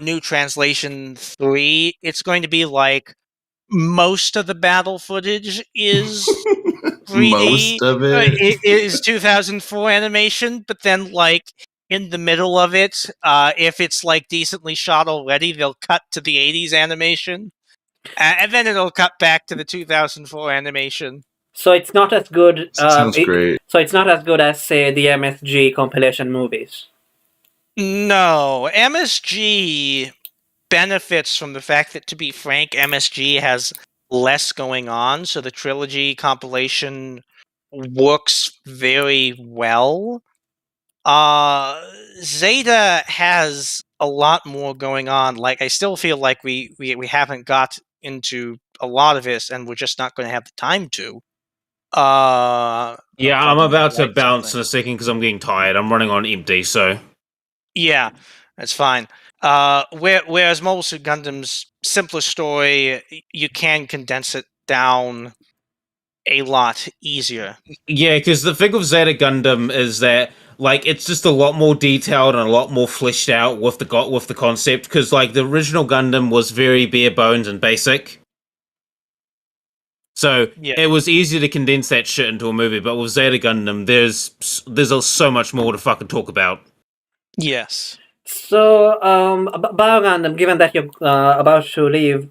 New Translation 3. It's going to be like most of the battle footage is 3D. Most of it? It is 2004 animation, but then like in the middle of it, if it's like decently shot already, they'll cut to the 80s animation, and then it'll cut back to the 2004 animation. So it's not as good. Sounds great. So it's not as good as, say, the MSG compilation movies. No, MSG benefits from the fact that, to be frank, MSG has less going on, so the trilogy compilation works very well. Zeta has a lot more going on. Like, I still feel like we haven't got into a lot of this, and we're just not going to have the time to. Yeah, I'm about to bounce in a second because I'm getting tired. I'm running on empty, so... Yeah, that's fine. Whereas Mobile Suit Gundam's simpler story, you can condense it down a lot easier. Yeah, because the thing with Zeta Gundam is that like it's just a lot more detailed and a lot more fleshed out with the concept. Because like the original Gundam was very bare bones and basic, so it was easy to condense that shit into a movie. But with Zeta Gundam, there's so much more to fucking talk about. Yes. So, about Gundam, given that you're about to leave,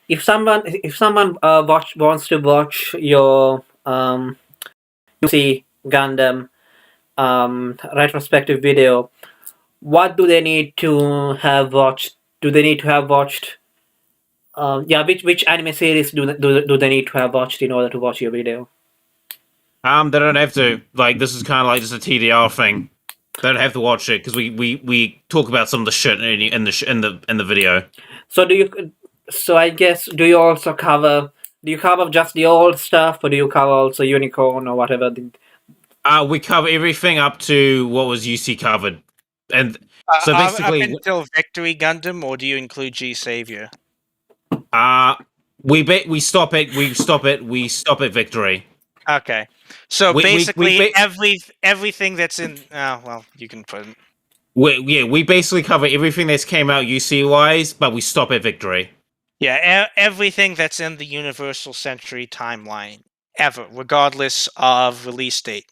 if someone wants to watch your UC Gundam retrospective video, what do they need to have watched? Do they need to have watched? Which anime series do they need to have watched in order to watch your video? They don't have to. Like, this is kind of like just a TDR thing. They don't have to watch it because we talk about some of the shit in the video. So So I guess do you cover just the old stuff, or do you cover also Unicorn or whatever? We cover everything up to what was UC covered, and so basically up until Victory Gundam, or do you include G Savior? We stop at Victory. Okay, so basically everything that's in. Well, you can put. We basically cover everything that's came out UC wise, but we stop at Victory. Yeah, everything that's in the Universal Century timeline ever, regardless of release date.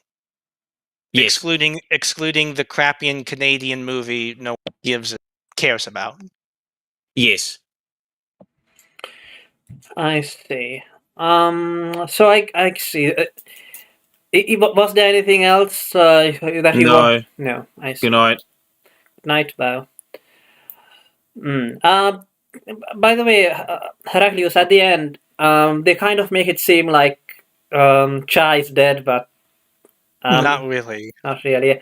Yes. Excluding the crappian Canadian movie no one cares about. Yes. I see. So I see. Was there anything else that you want? No. I see. Good night. Night, Bao. By the way, Heraclius, at the end, they kind of make it seem like Cha is dead, but not really. Not really.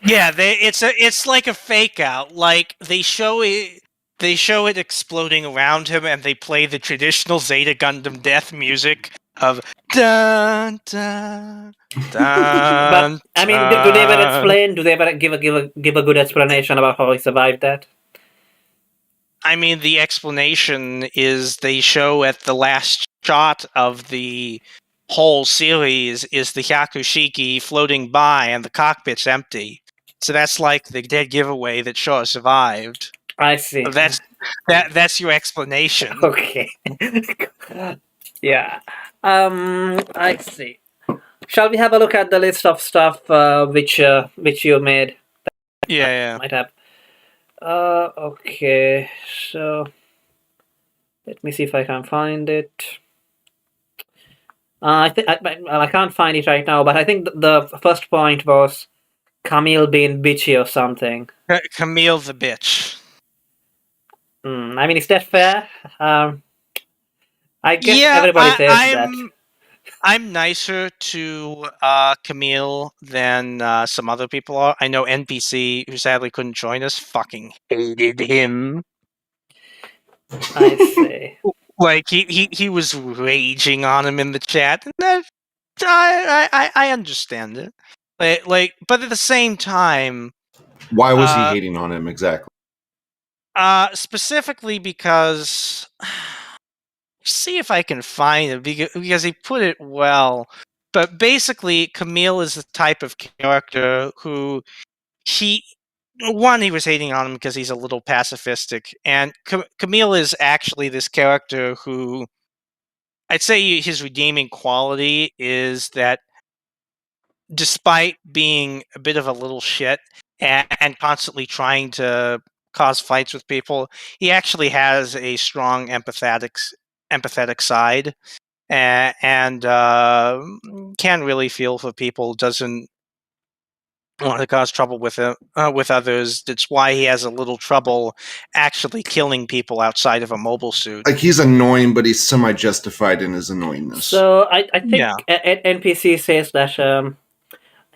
Yeah, it's like a fake out. Like they show it exploding around him, and they play the traditional Zeta Gundam death music of dun dun dun. But I mean, do they ever explain? Do they ever give a good explanation about how he survived that? I mean, the explanation is they show at the last shot of the whole series is the Hyakushiki floating by and the cockpit's empty. So that's like the dead giveaway that Shaw survived. I see. That's your explanation. Okay. Yeah. I see. Shall we have a look at the list of stuff which you made? Yeah. Might have. Okay. So let me see if I can find it. I can't find it right now, but I think the first point was Camille being bitchy or something. Camille the bitch. I mean, is that fair? I guess everybody says that. I'm nicer to Camille than some other people are. I know NPC, who sadly couldn't join us, fucking hated him. I see. Like he was raging on him in the chat, and that I understand it. Like, but at the same time, why was he hating on him exactly? Specifically because. See if I can find it because he put it well. But basically, Camille is the type of character who one, he was hating on him because he's a little pacifistic, and Camille is actually this character who, I'd say his redeeming quality is that despite being a bit of a little shit and constantly trying to cause fights with people, he actually has a strong empathetic side, and can really feel for people. Doesn't want to cause trouble with others. That's why he has a little trouble actually killing people outside of a mobile suit. Like, he's annoying, but he's semi-justified in his annoyingness. So I think Yeah. NPC says that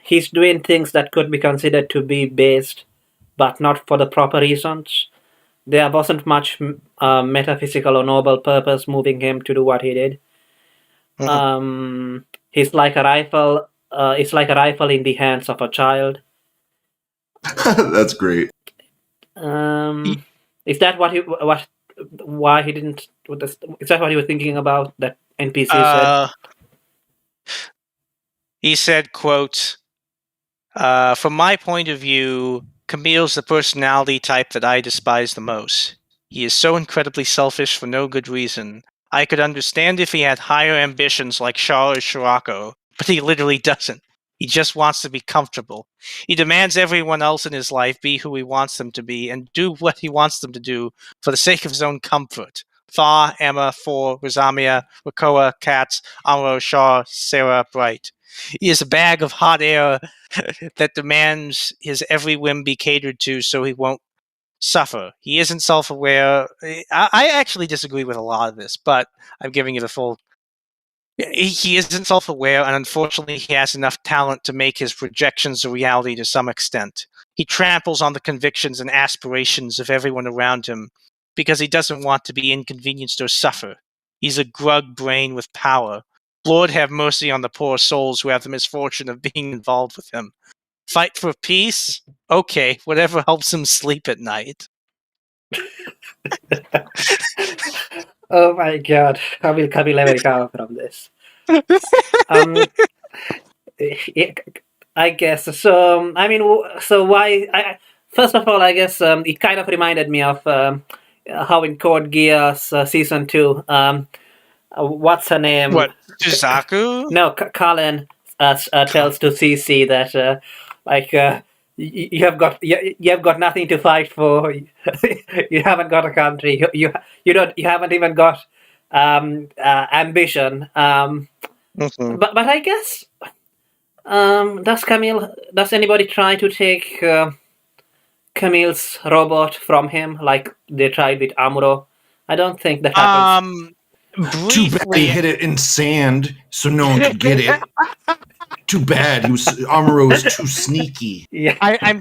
he's doing things that could be considered to be based, but not for the proper reasons. There wasn't much metaphysical or noble purpose moving him to do what he did. He's like a rifle. It's like a rifle in the hands of a child. That's great. Is that why he didn't? Is that what he was thinking about? That NPC said. He said, "Quote: From my point of view, Camille's the personality type that I despise the most. He is so incredibly selfish for no good reason. I could understand if he had higher ambitions like Shaw or Shirako, but he literally doesn't. He just wants to be comfortable. He demands everyone else in his life be who he wants them to be and do what he wants them to do for the sake of his own comfort. Thaw, Emma, For, Rosamia, Rakoa, Katz, Amuro, Shaw, Sarah, Bright. He is a bag of hot air that demands his every whim be catered to so he won't suffer. He isn't self-aware. I actually disagree with a lot of this, but I'm giving it a full... He isn't self-aware, and unfortunately he has enough talent to make his projections a reality to some extent. He tramples on the convictions and aspirations of everyone around him because he doesn't want to be inconvenienced or suffer. He's a grug brain with power. Lord have mercy on the poor souls who have the misfortune of being involved with him. Fight for peace? Okay, whatever helps him sleep at night." Oh my god, how will Camille ever recover from this? I guess so. I mean, so why? First of all, I guess it kind of reminded me of how in Code Geass season 2. What's her name? What, Suzaku? No, Colin tells to CC that you have got nothing to fight for. You haven't got a country. You haven't even got ambition. But I guess does anybody try to take Camille's robot from him like they tried with Amuro? I don't think that happens. Too bad they hit it in sand so no one could get it. Too bad. Amuro was too sneaky. Yeah, I'm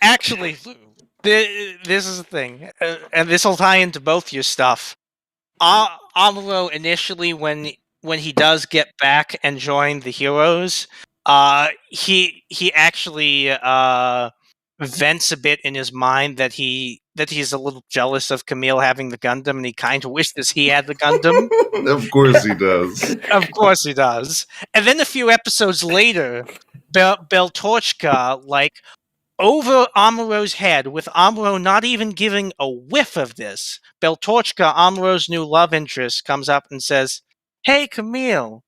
actually... This is the thing, and this will tie into both your stuff. Amuro initially, when he does get back and join the heroes, he actually vents a bit in his mind that he's a little jealous of Camille having the Gundam, and he kind of wishes he had the Gundam. Of course he does. Of course he does. And then a few episodes later, Torchka, like, over Amuro's head, with Amuro not even giving a whiff of this, Torchka, Amuro's new love interest, comes up and says, "Hey, Camille,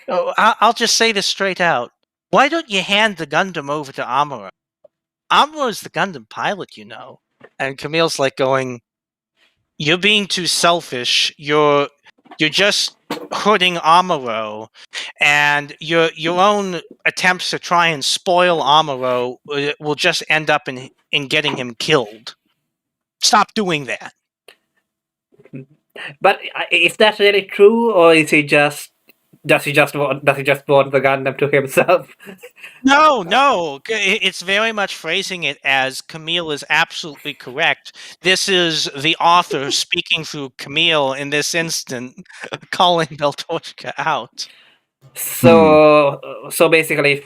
I'll just say this straight out. Why don't you hand the Gundam over to Amuro? Amuro's the Gundam pilot, you know." And Camille's like going, "You're being too selfish. You're just hurting Amuro, and your own attempts to try and spoil Amuro will just end up in getting him killed. Stop doing that." But is that really true, or is he just does he just want the Gundam to himself? No. It's very much phrasing it as Camille is absolutely correct. This is the author speaking through Camille in this instant, calling Torchka out. So basically,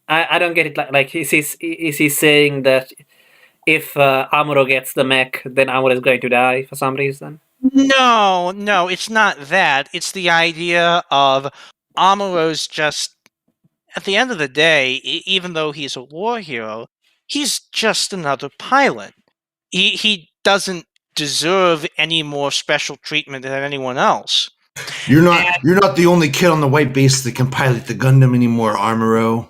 I don't get it. Like is he saying that if Amuro gets the mech, then Amuro is going to die for some reason? No, it's not that. It's the idea of Amuro's just, at the end of the day, even though he's a war hero, he's just another pilot. He doesn't deserve any more special treatment than anyone else. You're not the only kid on the white base that can pilot the Gundam anymore, Armoro.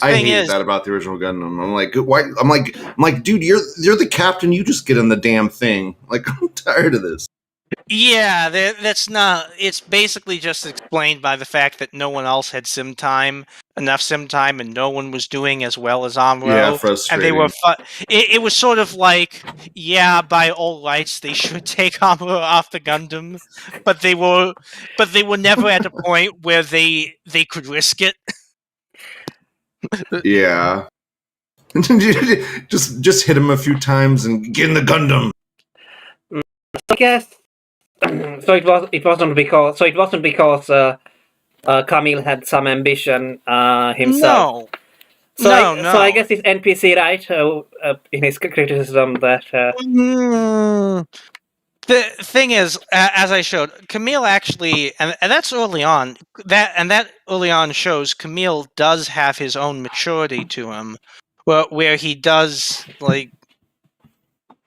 I hated that about the original Gundam. I'm like, why? I'm like, dude, you're the captain. You just get in the damn thing. Like, I'm tired of this. Yeah, that's not. It's basically just explained by the fact that no one else had enough sim time, and no one was doing as well as Amuro. Yeah, frustrating. And they were. It was sort of like, yeah, by all rights, they should take Amuro off the Gundam, but they were never at a point where they could risk it. Yeah. just hit him a few times and get in the Gundam. I guess. So it wasn't because Camille had some ambition himself. So I guess it's NPC, right? In his criticism that. The thing is, as I showed, Camille actually, and that's early on. That early on shows Camille does have his own maturity to him, where he does like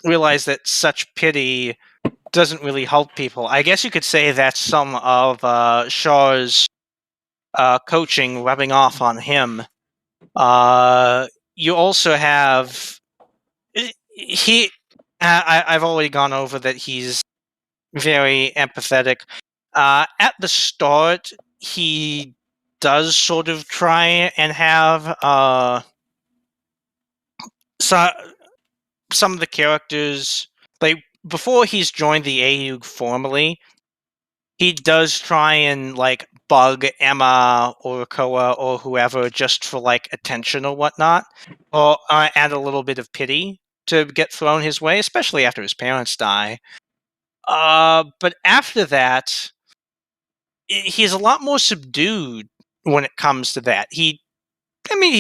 realize that such pity doesn't really help people. I guess you could say that's some of Shaw's coaching rubbing off on him. You also have I've already gone over that he's very empathetic. At the start, he does sort of try and have some of the characters, like before he's joined the AUG formally, he does try and like bug Emma or Koa or whoever just for like attention or whatnot, or and a little bit of pity to get thrown his way, especially after his parents die. But after that, he's a lot more subdued when it comes to that. He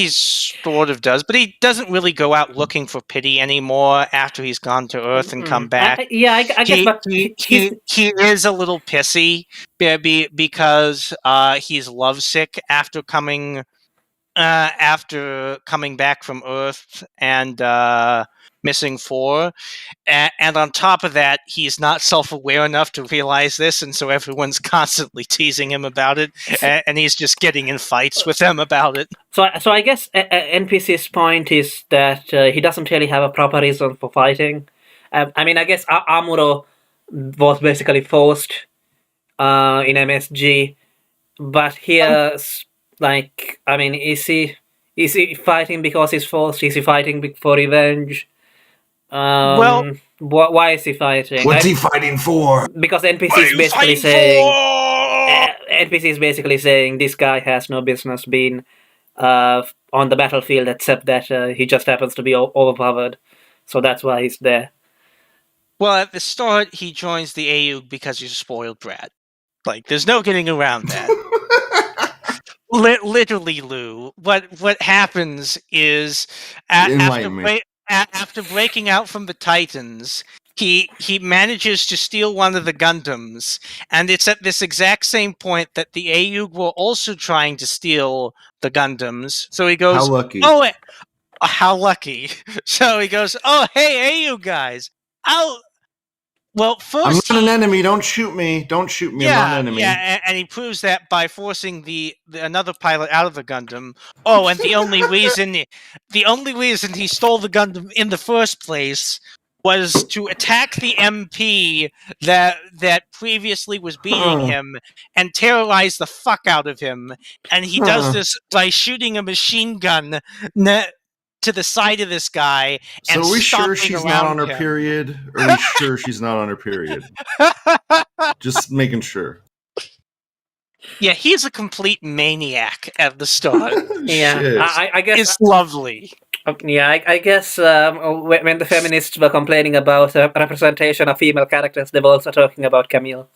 sort of does, but he doesn't really go out looking for pity anymore after he's gone to Earth and come back. I guess, but he is a little pissy because he's lovesick after coming back from Earth and missing 4. And on top of that, he's not self-aware enough to realize this, and so everyone's constantly teasing him about it, and he's just getting in fights with them about it. So I guess NPC's point is that he doesn't really have a proper reason for fighting. I guess Amuro was basically forced in MSG, but here, is he fighting because he's forced? Is he fighting for revenge? Why is he fighting? What's he fighting for? Because NPC is basically saying this guy has no business being on the battlefield, except that he just happens to be overpowered. So that's why he's there. Well, at the start, he joins the AUG because he's a spoiled brat. Like, there's no getting around that. Literally, Lou. What happens is after breaking out from the Titans, he manages to steal one of the Gundams, and it's at this exact same point that the AUG were also trying to steal the Gundams. So he goes, "How lucky! Oh, how lucky!" So he goes, "Oh, hey, AUG guys! Well, first I'm not an enemy. Don't shoot me. Don't shoot me. I'm not an enemy." Yeah, and he proves that by forcing the another pilot out of the Gundam. Oh, and the only reason he stole the Gundam in the first place was to attack the MP that previously was beating him and terrorize the fuck out of him. And he does this by shooting a machine gun to the side of this guy. So and are we sure she's not on her him. period? Are we sure she's not on her period? Just making sure. Yeah, he's a complete maniac at the start. Yeah, I guess it's lovely. Yeah, I guess when the feminists were complaining about representation of female characters, they were also talking about Camille.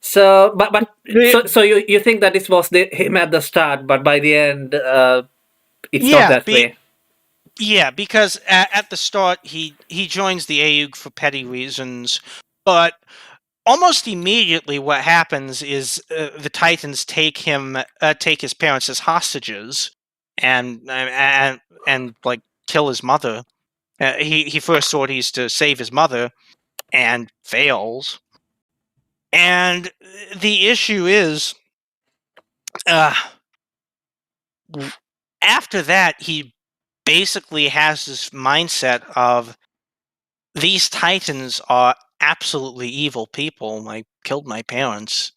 So you think that this was him at the start, but by the end, it's not that way. Yeah, because at the start he joins the AUG for petty reasons, but almost immediately what happens is the Titans take his parents as hostages and like kill his mother. He first sorties to save his mother and fails. And the issue is, after that, he basically has this mindset of these Titans are absolutely evil people. I killed my parents.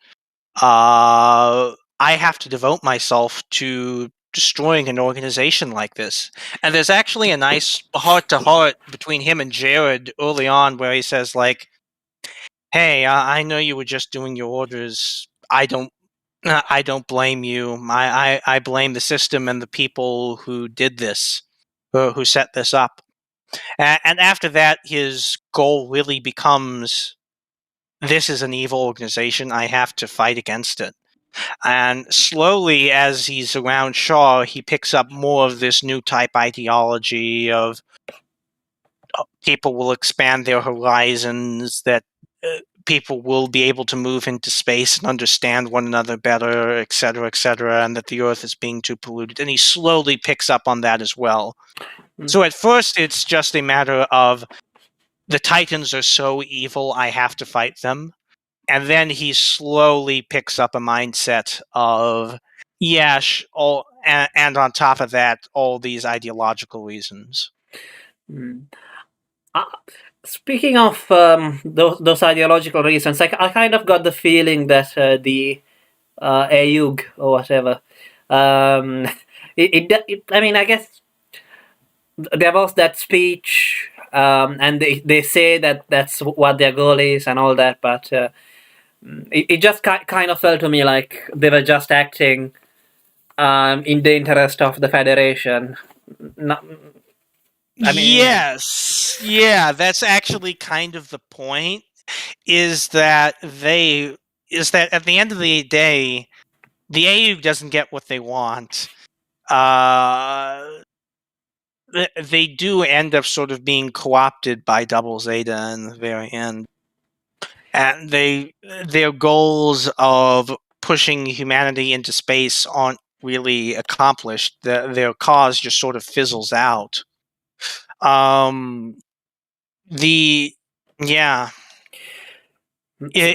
I have to devote myself to destroying an organization like this. And there's actually a nice heart-to-heart between him and Jared early on where he says, like, hey, I know you were just doing your orders. I don't blame you. I blame the system and the people who did this, who set this up. And after that, his goal really becomes, this is an evil organization. I have to fight against it. And slowly, as he's around Shaw, he picks up more of this new type ideology of people will expand their horizons, that people will be able to move into space and understand one another better, etc., and that the Earth is being too polluted. And he slowly picks up on that as well. So at first, it's just a matter of the Titans are so evil, I have to fight them. And then he slowly picks up a mindset of, and on top of that, all these ideological reasons. Speaking of those ideological reasons, I kind of got the feeling that the Ayug or whatever, I mean, I guess there was that speech, and they say that that's what their goal is and all that, but it just kind of felt to me like they were just acting in the interest of the Federation. Yes, yeah, that's actually kind of the point. Is that at the end of the day, the AU doesn't get what they want. They do end up sort of being co-opted by Double Zeta in the very end. And their goals of pushing humanity into space aren't really accomplished. Their cause just sort of fizzles out. It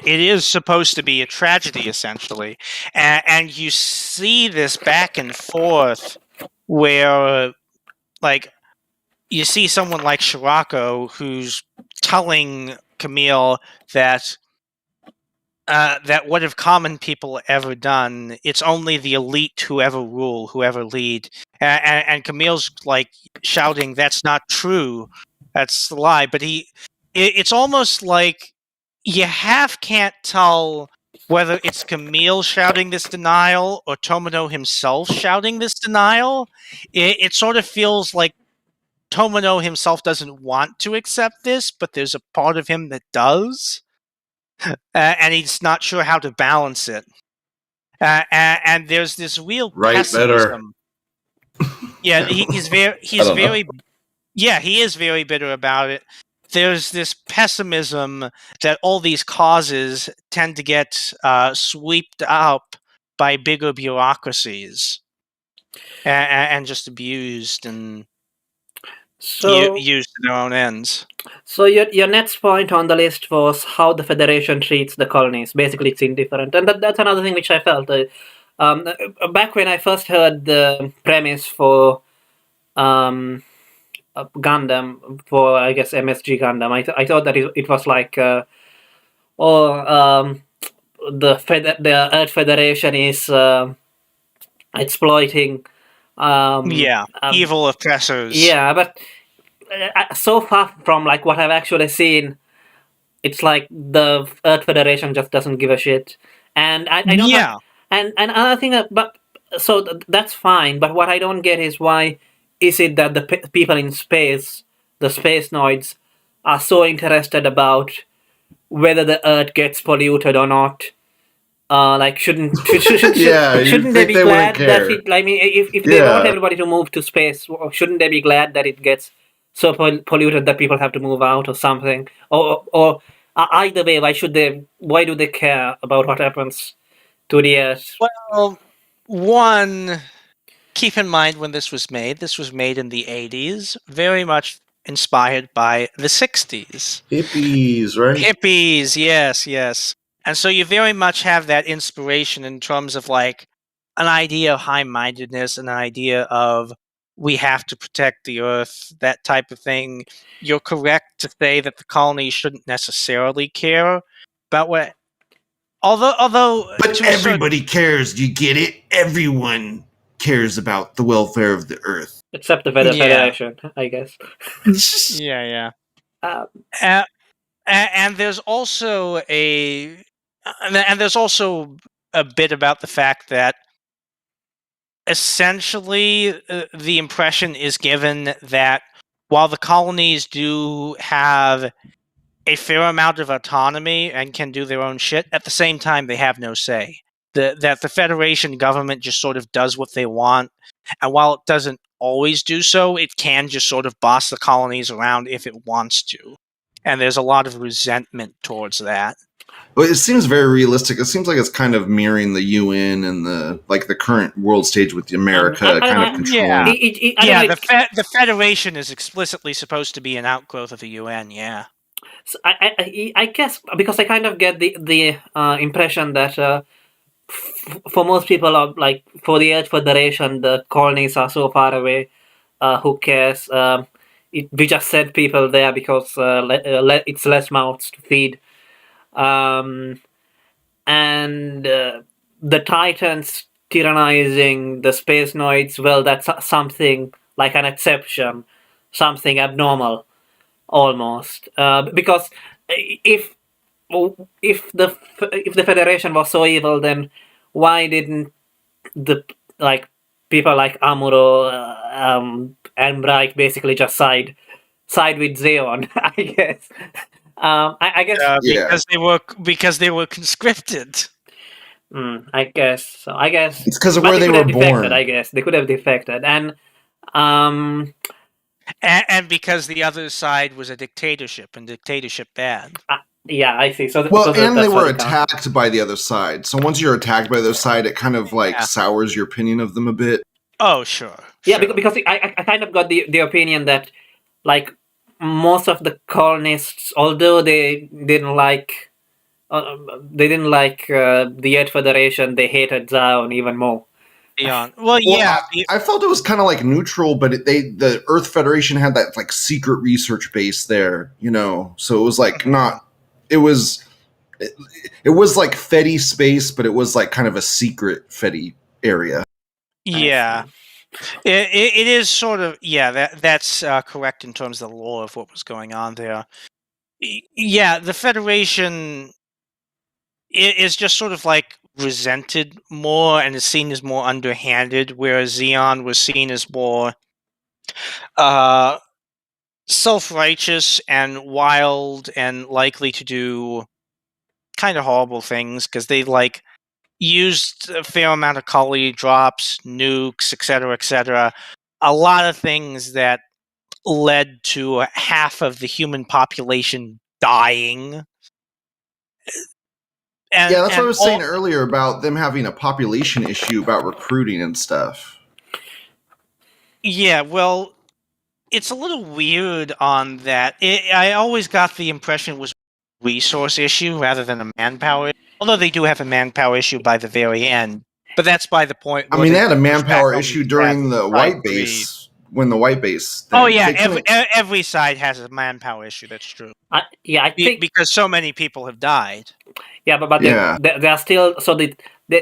is supposed to be a tragedy, essentially. And you see this back and forth where, like, you see someone like Shirako who's telling Camille that what have common people ever done? It's only the elite who ever rule, who ever lead. And Camille's like shouting, "That's not true. That's the lie." But it's almost like you can't tell whether it's Camille shouting this denial or Tomino himself shouting this denial. It sort of feels like Tomino himself doesn't want to accept this, but there's a part of him that does. And he's not sure how to balance it. And there's this real pessimism. Yeah, he is very bitter about it. There's this pessimism that all these causes tend to get swept up by bigger bureaucracies and just abused and used to their own ends. So your next point on the list was how the Federation treats the colonies. Basically, it's indifferent, and that's another thing which I felt. Back when I first heard the premise for Gundam, for I guess MSG Gundam, I thought that it was like, the Earth Federation is exploiting. Evil oppressors. Yeah, but so far from like what I've actually seen, it's like the Earth Federation just doesn't give a shit, and I don't. Yeah. And another thing, but so that's fine. But what I don't get is why is it that the people in space, the space noids, are so interested about whether the Earth gets polluted or not? Like shouldn't they be glad that it? I mean, if they want everybody to move to space, shouldn't they be glad that it gets so polluted that people have to move out or something? Or Either way, why do they care about what happens to the Earth? Well, one, keep in mind when this was made in the 80s, very much inspired by the 60s. Hippies, right? Hippies, yes. And so you very much have that inspiration in terms of like an idea of high-mindedness, an idea of we have to protect the Earth, that type of thing. You're correct to say that the colonies shouldn't necessarily care about what. Although, But everybody cares. Do you get it? Everyone cares about the welfare of the Earth. Except the Federation, I guess. Yeah. Uh, And there's also a bit about the fact that essentially the impression is given that while the colonies do have a fair amount of autonomy and can do their own shit, at the same time they have no say. That the Federation government just sort of does what they want, and while it doesn't always do so, it can just sort of boss the colonies around if it wants to. And there's a lot of resentment towards that. But it seems very realistic. It seems like it's kind of mirroring the UN and the current world stage with America kind of controlling. The Federation is explicitly supposed to be an outgrowth of the UN. Yeah. So I guess because I kind of get the impression that for most people, like for the Earth Federation, the colonies are so far away. Who cares? We just send people there because it's less mouths to feed. And the Titans tyrannizing the Space Noids, well, that's something like an exception, something abnormal, almost. Because if the Federation was so evil, then why didn't the people like Amuro and Bright basically just side with Zeon? I guess. I guess because they were conscripted. I guess so. I guess it's because of where they were born. I guess they could have defected, and because the other side was a dictatorship, and dictatorship bad. Yeah, I see. So and they were attacked by the other side. So once you're attacked by the other side, it kind of sours your opinion of them a bit. Oh, sure. Yeah, because I kind of got the opinion that like most of the colonists, although they didn't like the Earth Federation, they hated Zion even more. Beyond. Well, yeah. I felt it was kind of like neutral, but the Earth Federation had that like secret research base there, so it was like not. It was like Fedi space, but it was like kind of a secret Fedi area. Yeah. It is sort of, that's correct in terms of the lore of what was going on there. Yeah, the Federation is just sort of like resented more and is seen as more underhanded, whereas Zeon was seen as more self-righteous and wild and likely to do kind of horrible things because they like used a fair amount of colony drops, nukes, etc., a lot of things that led to half of the human population dying. That's what I was saying earlier about them having a population issue about recruiting and stuff. Yeah, well, it's a little weird on that. I always got the impression it was a resource issue rather than a manpower issue. Although they do have a manpower issue by the very end. But that's by the point where they had a manpower issue during the white base. When the white base... every side has a manpower issue, that's true. I think... Because so many people have died. Yeah, but they are still... So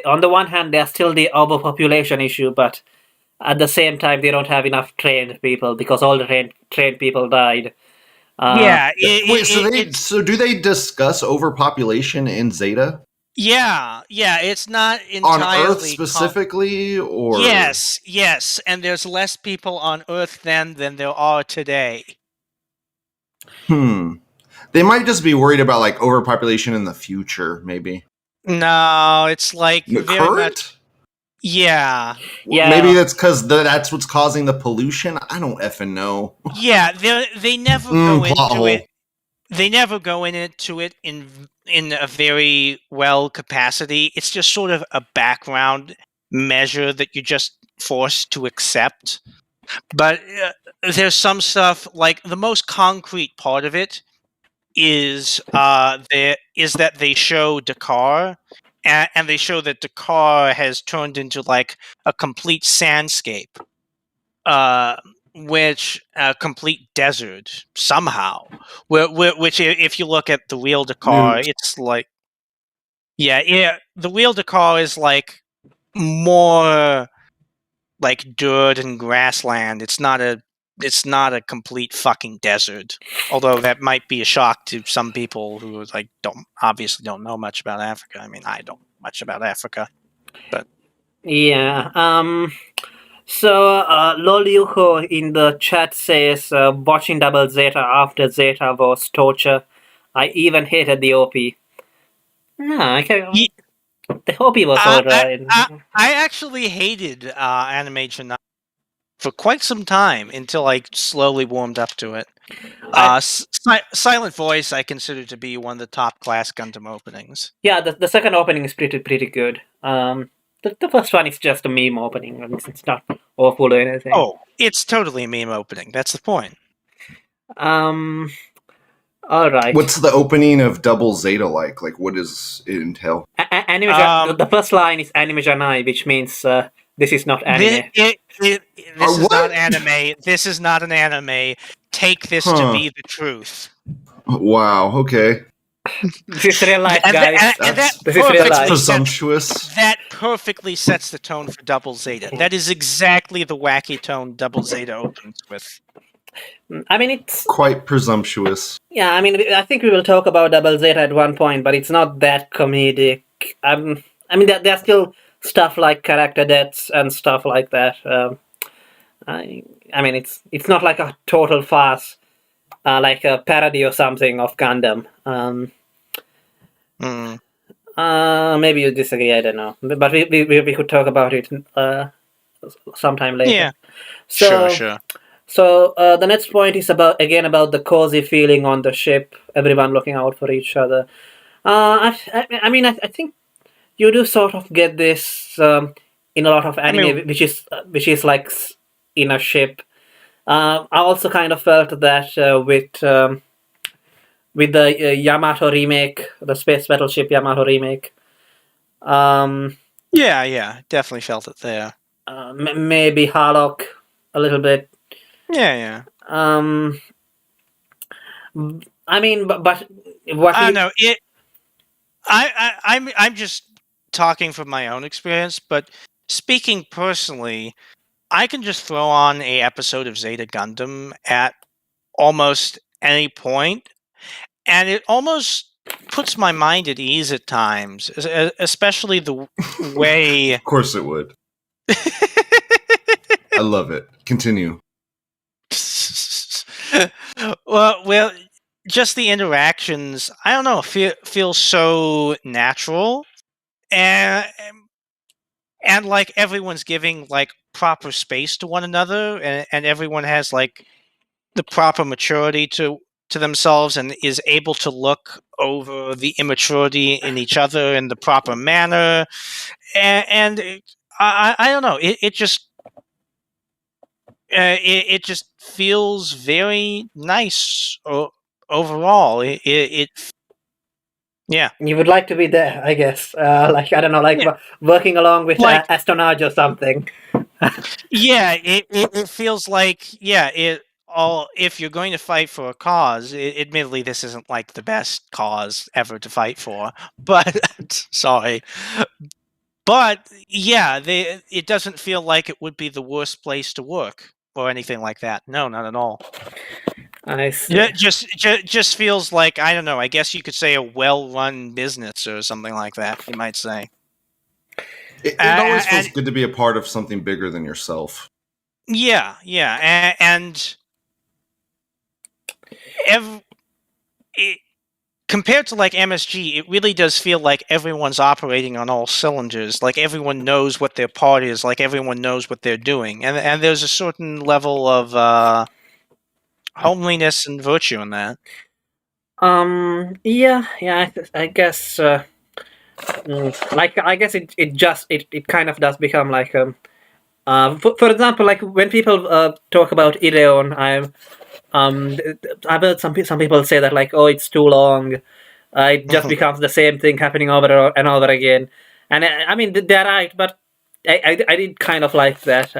on the one hand, there's still the overpopulation issue, but at the same time, they don't have enough trained people because all the trained people died. So do they discuss overpopulation in Zeta? Yeah, it's not entirely... On Earth specifically, or... Yes, and there's less people on Earth then than there are today. They might just be worried about, like, overpopulation in the future, maybe. No, it's like... Current? Yeah. Maybe that's because that's what's causing the pollution? I don't effing know. Yeah, they never go into it. they never go into it in a very well capacity. It's just sort of a background measure that you're just forced to accept. But there's some stuff, like the most concrete part of it is that they show Dakar, and they show that Dakar has turned into like a complete sandscape, which a complete desert somehow. Which, if you look at the real Dakar, it's like, yeah, the real Dakar is like more like dirt and grassland. It's not a complete fucking desert. Although that might be a shock to some people who like obviously don't know much about Africa. I mean, I don't know much about Africa, but Yeah. So, Loliuho in the chat says, watching Double Zeta after Zeta was torture. I even hated the OP. No, the OP was alright. I actually hated Animation for quite some time until I slowly warmed up to it. Silent Voice I consider to be one of the top class Gundam openings. Yeah, the second opening is pretty good. The first one is just a meme opening. It's not awful or anything. Oh, it's totally a meme opening. That's the point. All right. What's the opening of Double Zeta like? Like, what does it entail? The first line is Anime Janai, which means this is not anime. This is not anime. This is not an anime. Take this to be the truth. Wow. Okay. This is real life, guys. This is real life. Presumptuous. That perfectly sets the tone for Double Zeta. That is exactly the wacky tone Double Zeta opens with. I mean, it's quite presumptuous. Yeah, I mean, I think we will talk about Double Zeta at one point, but it's not that comedic. I mean, there's still stuff like character deaths and stuff like that. I mean, it's not like a total farce, like a parody or something of Gundam. Maybe you disagree. I don't know, but we could talk about it sometime later. Yeah, so, sure. So the next point is about the cozy feeling on the ship. Everyone looking out for each other. I mean, I think you do sort of get this in a lot of anime, which is like in a ship. I also kind of felt that with the Yamato remake, the space battleship Yamato remake. Yeah, definitely felt it there. Maybe Harlock a little bit. Yeah. I mean, but what I don't know it. I'm just talking from my own experience, but speaking personally, I can just throw on a episode of Zeta Gundam at almost any point, and it almost puts my mind at ease at times, especially the way. Of course, it would. I love it. Continue. well, just the interactions, I don't know, feel so natural, and like everyone's giving like proper space to one another, and everyone has like the proper maturity to themselves and is able to look over the immaturity in each other in the proper manner, and I don't know, it just. It just feels very nice overall. Yeah. You would like to be there, I guess. Like, I don't know, like working along with Astonage or something. Yeah, it feels like, if you're going to fight for a cause, admittedly, this isn't like the best cause ever to fight for, but sorry. But yeah, it doesn't feel like it would be the worst place to work or anything like that. No, not at all. I see. Yeah, just feels like, I don't know, I guess you could say a well-run business or something like that, you might say. It always feels good to be a part of something bigger than yourself. Yeah, and compared to like MSG, it really does feel like everyone's operating on all cylinders. Like everyone knows what their part is. Like everyone knows what they're doing, and there's a certain level of homeliness and virtue in that. Yeah, yeah. I guess. Like, I guess it kind of does become like for example, like when people talk about Ideon, I've heard some people say that, like, oh, it's too long. It just becomes the same thing happening over and over again. And I mean, they're right, but I did kind of like that.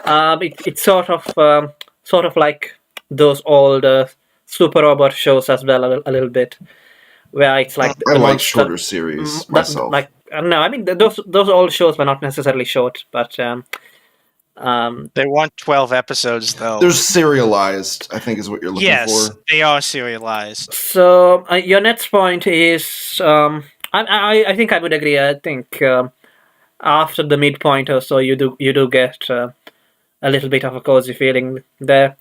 It's sort of like those old super robot shows as well, a little bit, where it's like I the like monster. shorter series myself. Like, no, I mean, those old shows were not necessarily short, but They want 12 episodes, though. They're serialized, I think is what you're looking Yes, for. they are serialized. so your next point is I think I would agree. I think after the midpoint or so, you do get a little bit of a cozy feeling there.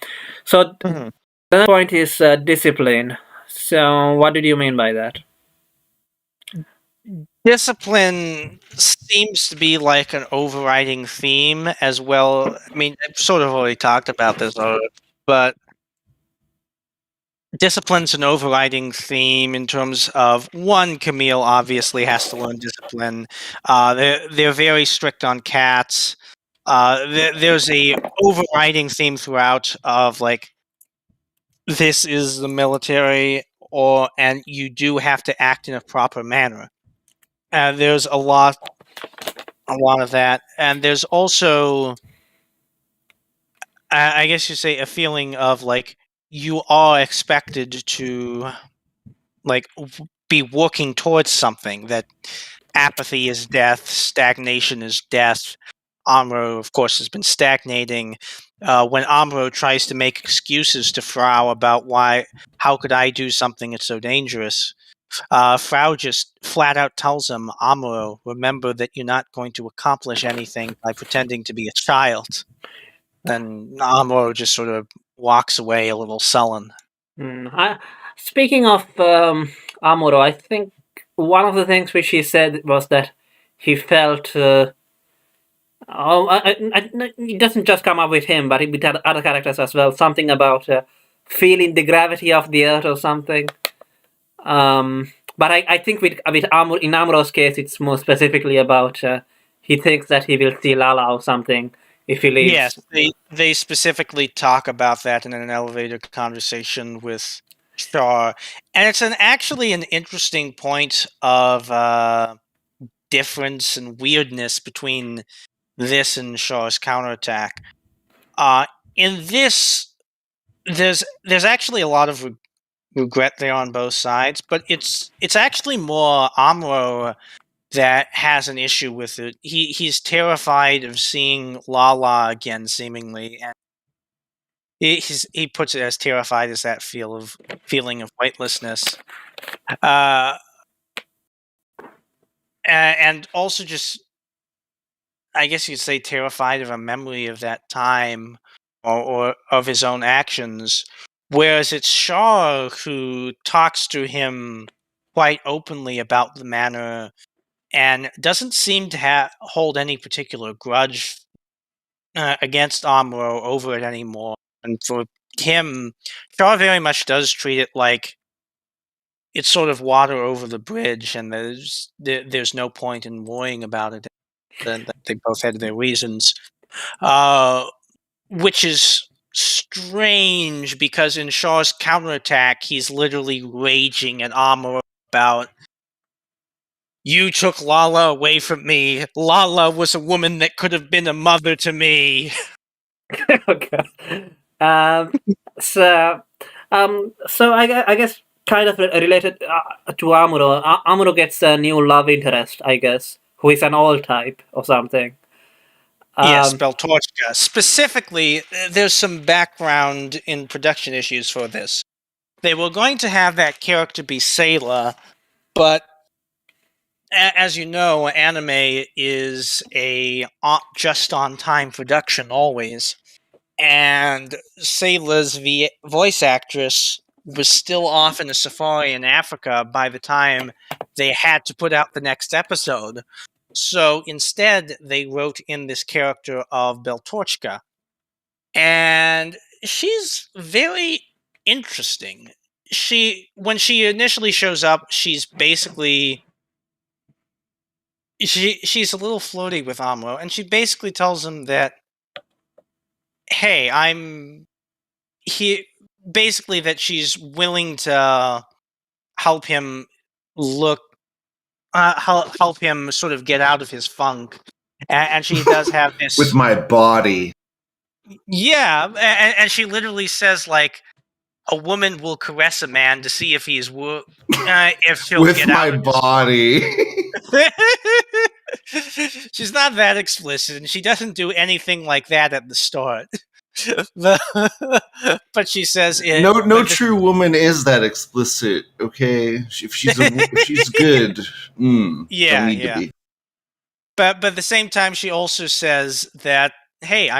So Mhm. the next point is discipline. So what did you mean by that? Discipline seems to be like an overriding theme as well. I mean, I've sort of already talked about this, but discipline's an overriding theme in terms of one. Camille obviously has to learn discipline. They're very strict on cats. There's a overriding theme throughout of like this is the military, and you do have to act in a proper manner. There's a lot of that, and there's also, I guess you say, a feeling of like you are expected to like be working towards something. That apathy is death, stagnation is death. Amuro, of course, has been stagnating. When Amuro tries to make excuses to Frau about how could I do something that's so dangerous, Frau just flat out tells him, Amuro, remember that you're not going to accomplish anything by pretending to be a child. Then Amuro just sort of walks away a little sullen. Speaking of Amuro, I think one of the things which he said was that he felt. It doesn't just come up with him, but with other characters as well. Something about feeling the gravity of the earth or something. But I think with in Amuro's case, it's more specifically about he thinks that he will see Lala or something if he leaves. Yes, they specifically talk about that in an elevator conversation with Char, and it's actually an interesting point of difference and weirdness between this and Char's counterattack. In this, there's actually a lot of regret there on both sides, but it's actually more Amuro that has an issue with it. He's terrified of seeing Lala again, seemingly, and he puts it as terrified as that feeling of weightlessness, and also just, I guess you'd say, terrified of a memory of that time or of his own actions. Whereas it's Shaw who talks to him quite openly about the manner and doesn't seem to hold any particular grudge against Amuro over it anymore. And for him, Shaw very much does treat it like it's sort of water over the bridge, and there's no point in worrying about it. That they both had their reasons, which is strange because in Shaw's counterattack, he's literally raging at Amuro about, you took Lala away from me. Lala was a woman that could have been a mother to me. Okay. So, I guess kind of related to Amuro. Amuro gets a new love interest, I guess, who is an all type or something. Yes, Torchka. Specifically, there's some background in production issues for this. They were going to have that character be Sayla, but as you know, anime is a just-on-time production always. And Sayla's voice actress was still off in a safari in Africa by the time they had to put out the next episode. So instead, they wrote in this character of Torchka. And she's very interesting. when she initially shows up, she's basically she's a little flirty with Amuro, and she basically tells him that, hey, basically that she's willing to help him help him sort of get out of his funk, and she does have this with my body. Yeah, and she literally says like, a woman will caress a man to see if he's if she'll with get my out of body. She's not that explicit, and she doesn't do anything like that at the start. But she says, no true woman is that explicit. Okay, if she's good, yeah, don't need yeah. to be. But at the same time, she also says that, hey,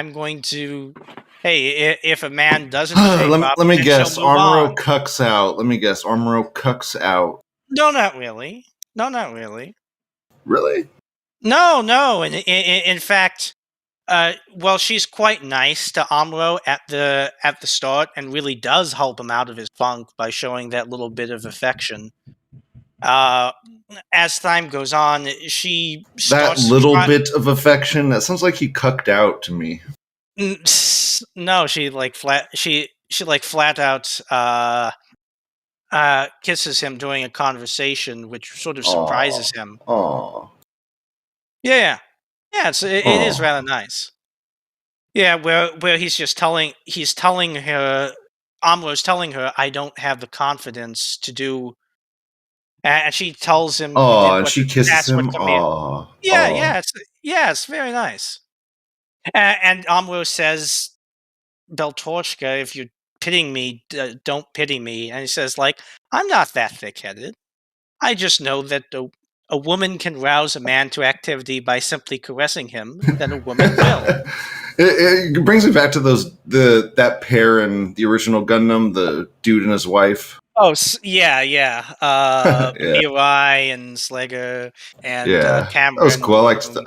if a man doesn't shape up, let me guess. Amuro cucks out. Let me guess. Amuro cucks out. No, not really. No, not really. Really? No. In fact, well, she's quite nice to Amuro at the start, and really does help him out of his funk by showing that little bit of affection. As time goes on, she starts that little bit of affection. That sounds like he cucked out to me. No, she flat out kisses him during a conversation, which sort of surprises him. Aww. Yeah. It is rather nice. Yeah, where he's telling her, Amuro's telling her, I don't have the confidence to do, and she tells him. And she kisses him. Yeah, it's very nice. And Amuro says, Torchka, if you're pitying me, don't pity me. And he says, like, I'm not that thick-headed. I just know that a woman can rouse a man to activity by simply caressing him, then a woman will. It brings me back to that pair in the original Gundam, the dude and his wife. Oh, yeah. Mirai and Slager and Cameron. That was cool. I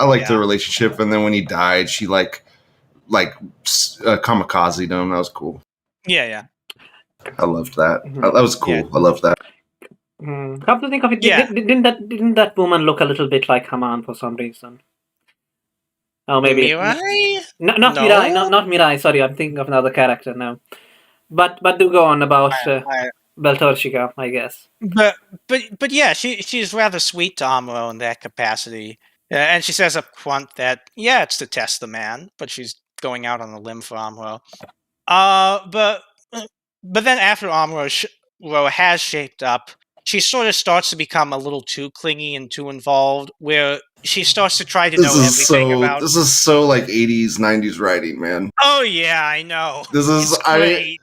liked the relationship, and then when he died, she kamikaze him. That was cool. Yeah. I loved that. That was cool. Yeah. I loved that. Come to think of it, didn't that woman look a little bit like Haman for some reason? Oh, maybe Mirai? Not Mirai. Not Mirai. Sorry, I'm thinking of another character now. But do go on about Torchka, I guess. But yeah, she's rather sweet to Amuro in that capacity, and she says up front that it's to test the man, but she's going out on a limb for Amuro. But then after Amuro has shaped up, she sort of starts to become a little too clingy and too involved, where she starts to try to know everything about. This is so like 80s, 90s writing, man. Oh yeah, I know. This is great.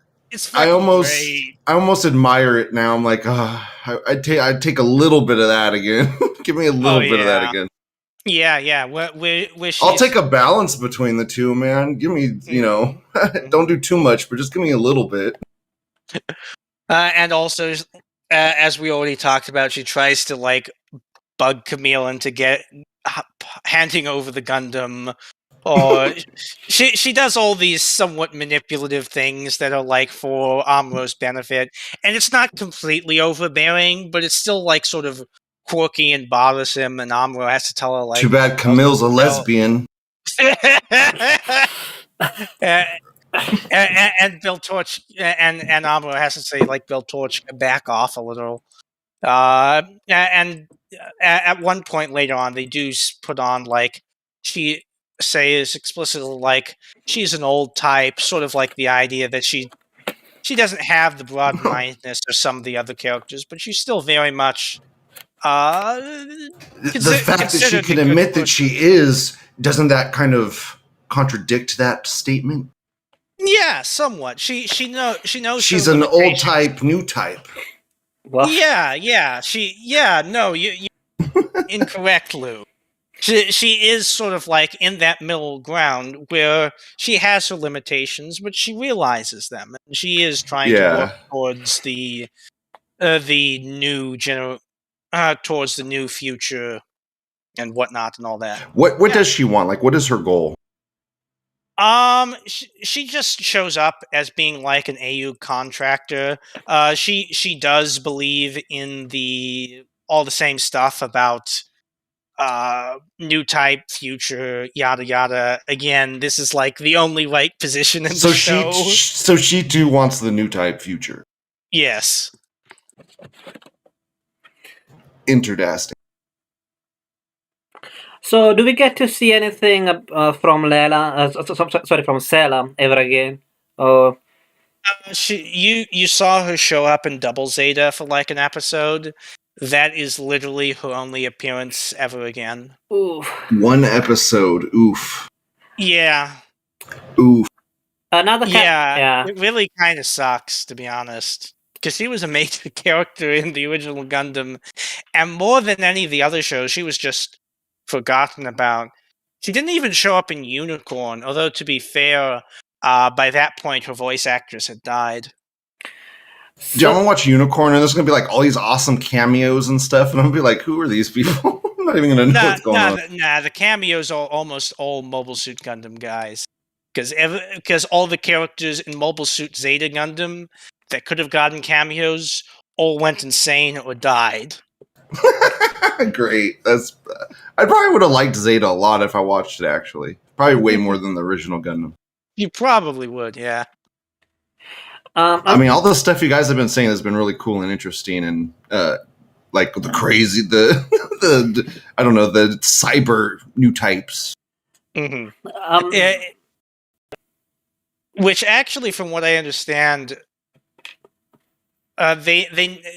I almost admire it now. I'm like, I'd take a little bit of that again. Give me a little bit of that again. Yeah. I'll take a balance between the two, man. Give me, don't do too much, but just give me a little bit. And also, as we already talked about, she tries to like bug Camille into handing over the Gundam. Or she does all these somewhat manipulative things that are like for Amuro's benefit, and it's not completely overbearing, but it's still like sort of quirky and bothersome. And Amuro has to tell her like, "Too bad Camille's a lesbian." And Bill Torch and Amuro has to say like, Bill Torch, back off a little. And at one point later on, they do put on like she says explicitly like she's an old type, sort of like the idea that she doesn't have the broad-mindedness of some of the other characters, but she's still very much the fact that she can admit that she is, doesn't that kind of contradict that statement? Yeah, somewhat. She knows she's an old type, new type. What? Yeah. No, you incorrect, Lou. She is sort of like in that middle ground where she has her limitations, but she realizes them, and she is trying to work towards the new towards the new future and whatnot and all that. What does she want? Like, what is her goal? She just shows up as being like an AU contractor. She does believe in all the same stuff about new type, future, yada yada. Again, this is like the only right position in the show. So she too wants the new type future. Yes. Interesting. So, do we get to see anything from Layla? Sorry, from Sela ever again? Or You saw her show up in Double Zeta for like an episode. That is literally her only appearance ever again. oof. One episode. Oof. Yeah. Oof. Another Yeah. It really kind of sucks, to be honest, because she was a major character in the original Gundam, and more than any of the other shows, she was just forgotten about. She didn't even show up in Unicorn, although to be fair, by that point her voice actress had died. Dude, I'm gonna watch Unicorn, and there's gonna be like all these awesome cameos and stuff, and I'm gonna be like, "Who are these people?" I'm not even gonna know what's going on. The cameos are almost all Mobile Suit Gundam guys, because all the characters in Mobile Suit Zeta Gundam that could have gotten cameos all went insane or died. Great. I probably would have liked Zeta a lot if I watched it. Actually, probably way more than the original Gundam. You probably would, yeah. I mean, all the stuff you guys have been saying has been really cool and interesting, and like the crazy, the I don't know, the cyber new types. Mm-hmm. Which actually, from what I understand, they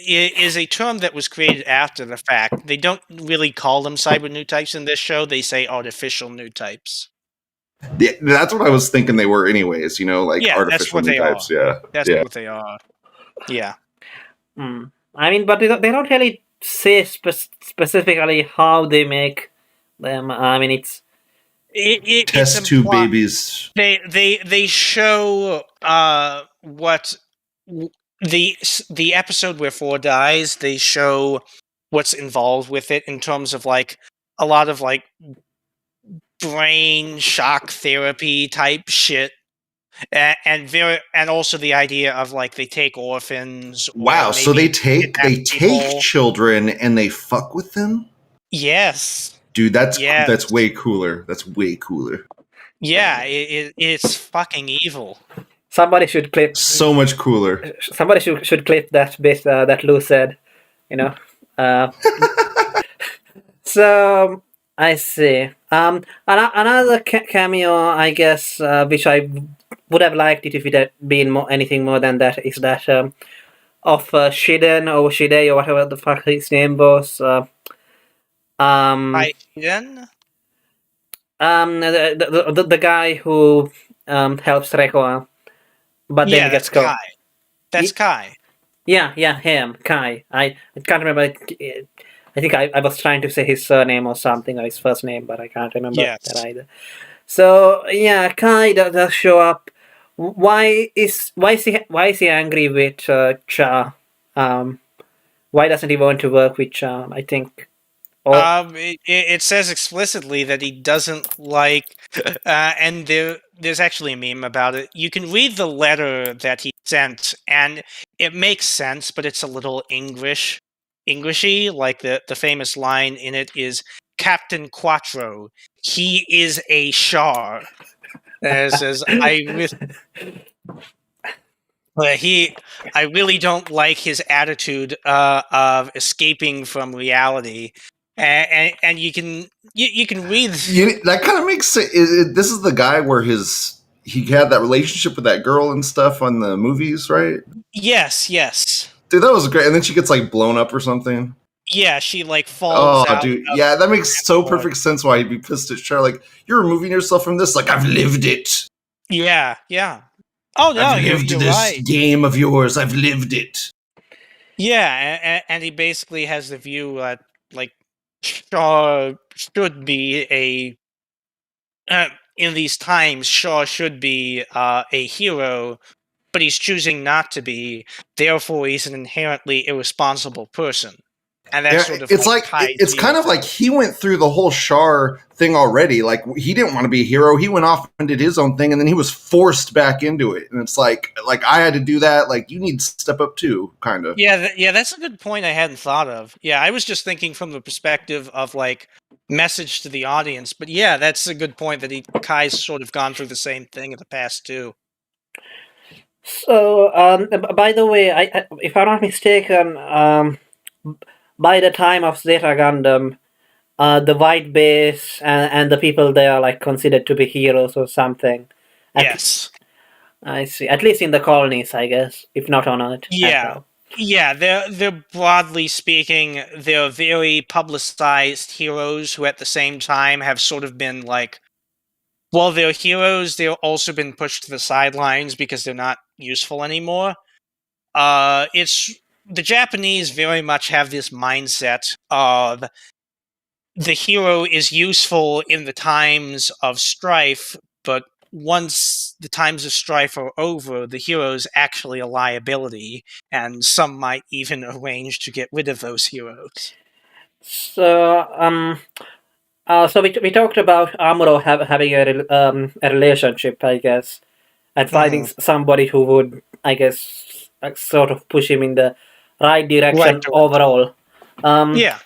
is a term that was created after the fact. They don't really call them cyber new types in this show. They say artificial new types. Yeah, that's what I was thinking they were, anyways. You know, like artificial new types. Yeah, that's what they are. Yeah. I mean, but they don't really say specifically how they make them. I mean, it's test tube babies. They show what the episode where 4 dies. They show what's involved with it in terms of like a lot of like brain shock therapy type shit, and also the idea of like they take orphans. Wow, so they take children and they fuck with them. Yes, dude, that's way cooler. That's way cooler. Yeah, it's fucking evil. Somebody should clip. So much cooler. Somebody should clip that bit that Lou said. You know. So. I see. Another cameo, I guess, which I would have liked it if it had been anything more than that, is that of Shiden or Shide or whatever the fuck his name was. Shiden? The guy who helps Rekoa, but then he gets caught. Kai. That's Kai. Yeah, him, Kai. I can't remember. I think I was trying to say his surname or something, or his first name, but I can't remember that either. So yeah, Kai does show up. Why is he angry with Cha? Why doesn't he want to work with Cha? I think. It says explicitly that he doesn't like, and there's actually a meme about it. You can read the letter that he sent, and it makes sense, but it's a little Englishy, like the famous line in it is Captain Quattro. He is a Char. And it says, I really don't like his attitude of escaping from reality. And you can read that kind of makes sense. This is the guy where he had that relationship with that girl and stuff on the movies, right? Yes. Dude, that was great. And then she gets like blown up or something. Yeah, she like falls out. Oh, dude. Yeah, that makes so perfect sense why he'd be pissed at Cher. Like, you're removing yourself from this. Like, I've lived it. Yeah. Oh, no, I've lived you're this right. game of yours. I've lived it. Yeah, and he basically has the view that, like, Shaw should be in these times, Shaw should be a hero, but he's choosing not to be. Therefore, he's an inherently irresponsible person. And that's sort of it's kind of like he went through the whole Char thing already. Like he didn't want to be a hero. He went off and did his own thing, and then he was forced back into it. And it's like I had to do that. Like you need to step up too, kind of. Yeah, that's a good point I hadn't thought of. Yeah, I was just thinking from the perspective of like message to the audience. But yeah, that's a good point that Kai's sort of gone through the same thing in the past too. So, by the way, if I'm not mistaken, by the time of Zeta Gundam, the white base and the people there are like considered to be heroes or something. Yes. I see. At least in the colonies, I guess, if not on Earth. Yeah. Yeah, they're broadly speaking, they're very publicized heroes who at the same time have sort of been like, while they're heroes, they've also been pushed to the sidelines because they're not useful anymore. It's the Japanese very much have this mindset of the hero is useful in the times of strife, but once the times of strife are over, the hero is actually a liability, and some might even arrange to get rid of those heroes. So, so we talked about Amuro having a relationship, I guess, and finding somebody who would, I guess, sort of push him in the right direction overall. Yeah.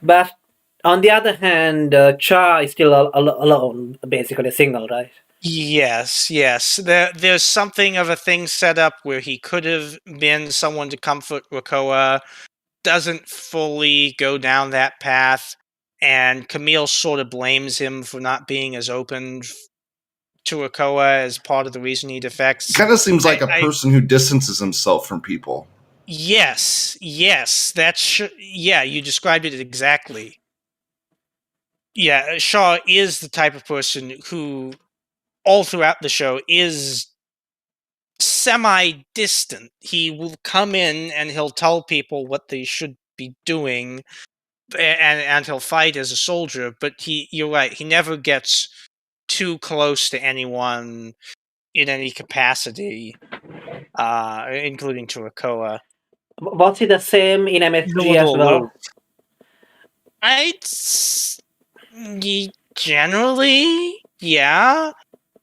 But on the other hand, Cha is still alone, basically single, right? Yes. There's something of a thing set up where he could have been someone to comfort Rakoa, doesn't fully go down that path, and Camille sort of blames him for not being as open to Rakoa as part of the reason he defects. Kind of seems like a person who distances himself from people. Yes, yeah, you described it exactly. Yeah, Shaw is the type of person who, all throughout the show, is semi-distant. He will come in and he'll tell people what they should be doing, and he'll fight as a soldier, but you're right, he never gets too close to anyone in any capacity, including to Rakoa. Was he the same in MSG as well? Generally, yeah.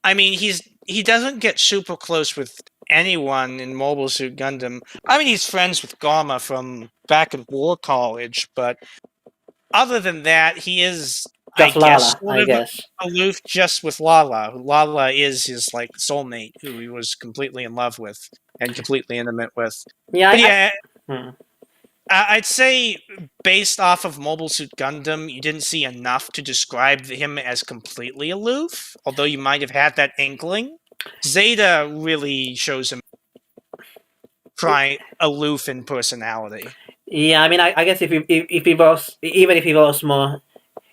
I mean, he doesn't get super close with anyone in Mobile Suit Gundam. I mean, he's friends with Garma from back at War College, but other than that, he is just I guess aloof just with Lala. Lala is his like soulmate, who he was completely in love with and completely intimate with. Yeah, I'd say based off of Mobile Suit Gundam, you didn't see enough to describe him as completely aloof, although you might have had that inkling. Zeta really shows him aloof in personality. Yeah, I mean, I guess if he was, even if he was more,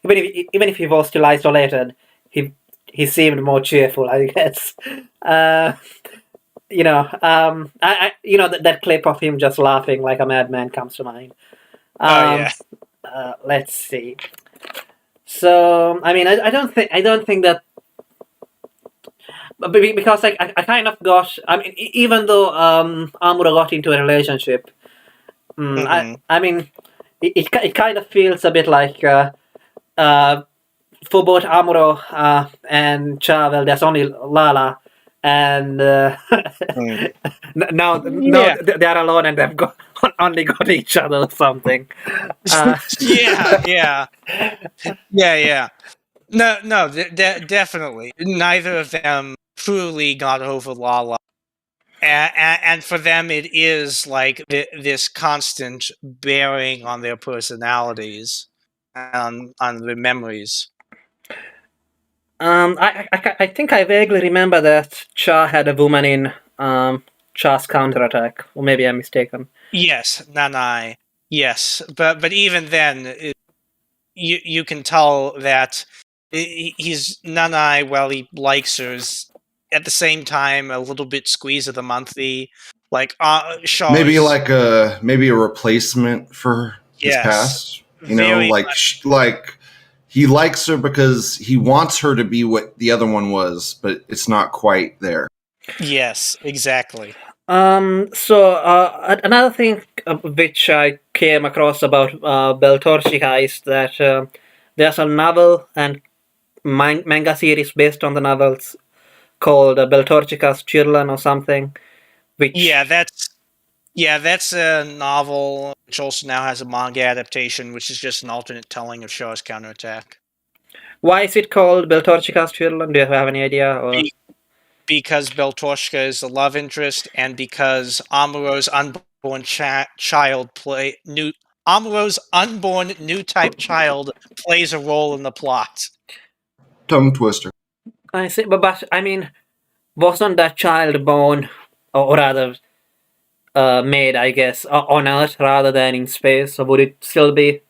even if he was still isolated, he seemed more cheerful, I guess. You know, that clip of him just laughing like a madman comes to mind. Let's see. So, I mean, I don't think that, because like I kind of got. I mean, even though Amuro got into a relationship, I mean, it kind of feels a bit like for both Amuro and Cha. Well, there's only Lala. And now they are alone and they've only got each other or something. Yeah. No, definitely. Neither of them truly got over Lala. And for them, it is like this constant bearing on their personalities, on their memories. I think I vaguely remember that Cha had a woman in Cha's counterattack, or maybe I'm mistaken. Yes, Nanai. Yes, but even then, you can tell that he's Nanai. Well, he likes her. Is at the same time a little bit squeeze of the monthly, like Shaw. Maybe like a replacement for his past. You know, like. He likes her because he wants her to be what the other one was, but it's not quite there. Yes, exactly. Another thing which I came across about Beltorchika is that there's a novel and manga series based on the novels called Beltorchika's Children or something, which that's a novel which also now has a manga adaptation, which is just an alternate telling of Showa's Counterattack. why is it called Beltorchika's Children? Do you have any idea? Or because Beltorchka is the love interest, and because Amuro's unborn child Amuro's unborn new type child plays a role in the plot. Tongue twister. I see, but I mean, wasn't that child born, or rather, made, I guess, on Earth rather than in space? So would it still be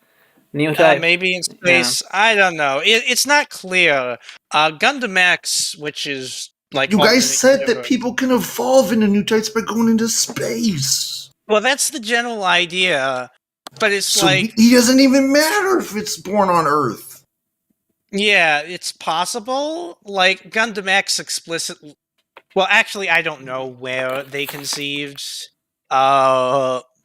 new type? Maybe in space. Yeah. I don't know. It's not clear. Gundam X, which is like you guys said that people can evolve into new types by going into space. Well, that's the general idea, but it's so he doesn't even matter if it's born on Earth. Yeah, it's possible. Like Gundam X explicitly. Well, actually, I don't know where they conceived.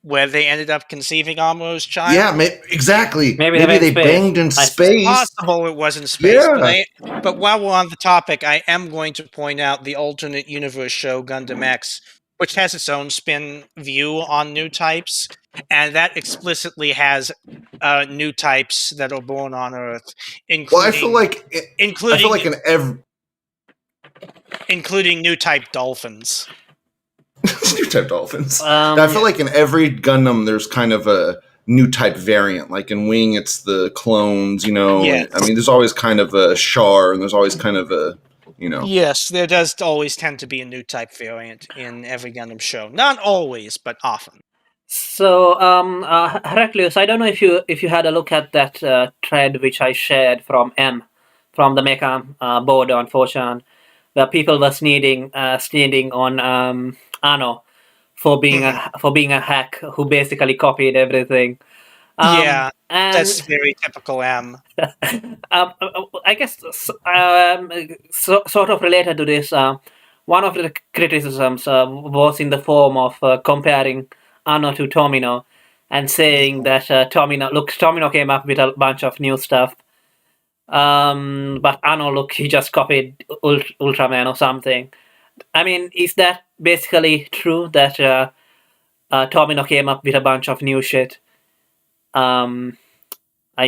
Where they ended up conceiving Amuro's child. Yeah, exactly. Maybe they banged in space. It's possible it was in space. Yeah. But while we're on the topic, I am going to point out the alternate universe show Gundam X, which has its own spin view on new types, and that explicitly has new types that are born on Earth, including new type dolphins. New type dolphins. I feel like in every Gundam there's kind of a new type variant. Like in Wing, it's the clones, Yes. I mean, there's always kind of a Char, and there's always kind of a, Yes, there does always tend to be a new type variant in every Gundam show. Not always, but often. So, Heraclius, I don't know if you had a look at that thread which I shared from the Mecha board on 4chan, where people were sneering on Anno for being a hack who basically copied everything. And that's very typical M. I guess sort of related to this. One of the criticisms was in the form of comparing Anno to Tomino and saying that Tomino came up with a bunch of new stuff. But Anno, he just copied Ultraman or something. I mean, is that basically true that Tomino came up with a bunch of new shit? I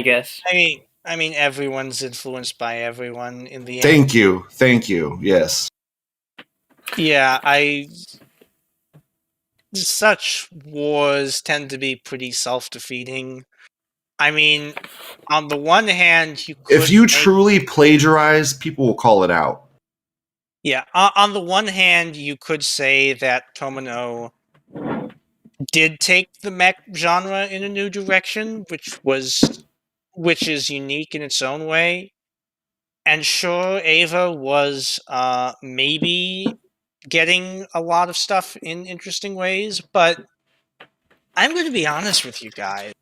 guess. I mean, everyone's influenced by everyone in the end. Thank you. Yes. Yeah, such wars tend to be pretty self-defeating. I mean, on the one hand, if you truly plagiarize, people will call it out. Yeah, on the one hand, you could say that Tomino did take the mech genre in a new direction, which is unique in its own way. And sure, Eva was maybe getting a lot of stuff in interesting ways, but I'm going to be honest with you guys.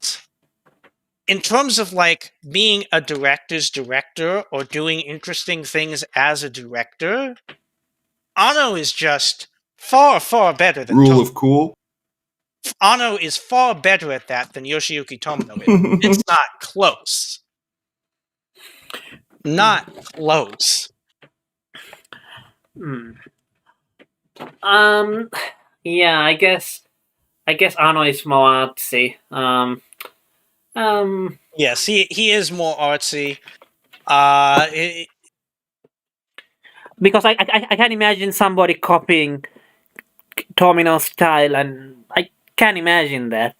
In terms of like being a director's director or doing interesting things as a director, Anno is just far, far better than Rule of Cool. Anno is far better at that than Yoshiyuki Tomino is. It's not close. Not close. Yeah, I guess Anno is more artsy. Yes, he is more artsy. Because I can imagine somebody copying Tomino's style, and I can imagine that.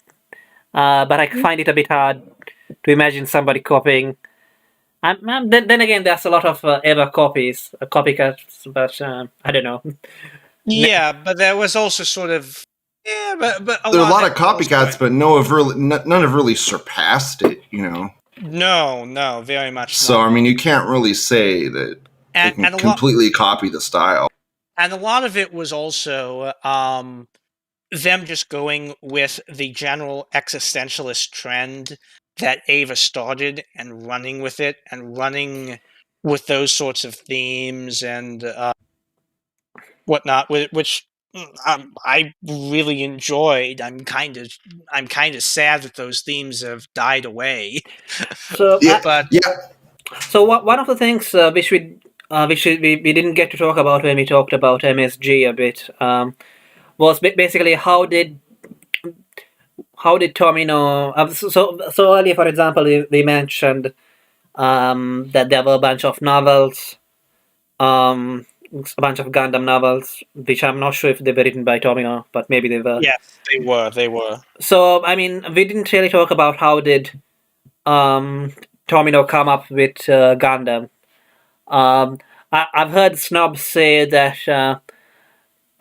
But I find it a bit hard to imagine somebody copying. Then again, there's a lot of copycats, but I don't know. Yeah, but there was also sort of but there are a lot of copycats, but none have really surpassed it. No, very much. So not. I mean, you can't really say that they can completely copy the style. And a lot of it was also them just going with the general existentialist trend that Eva started and running with it and running with those sorts of themes and whatnot, which I really enjoyed. I'm kind of sad that those themes have died away. So, but so one of the things which we didn't get to talk about when we talked about MSG a bit was basically how did Tomino so earlier, for example, we mentioned that there were a bunch of novels, a bunch of Gundam novels, which I'm not sure if they were written by Tomino, but maybe they were. Yes, they were. They were. So, I mean, we didn't really talk about how did Tomino come up with Gundam. I've heard snobs say that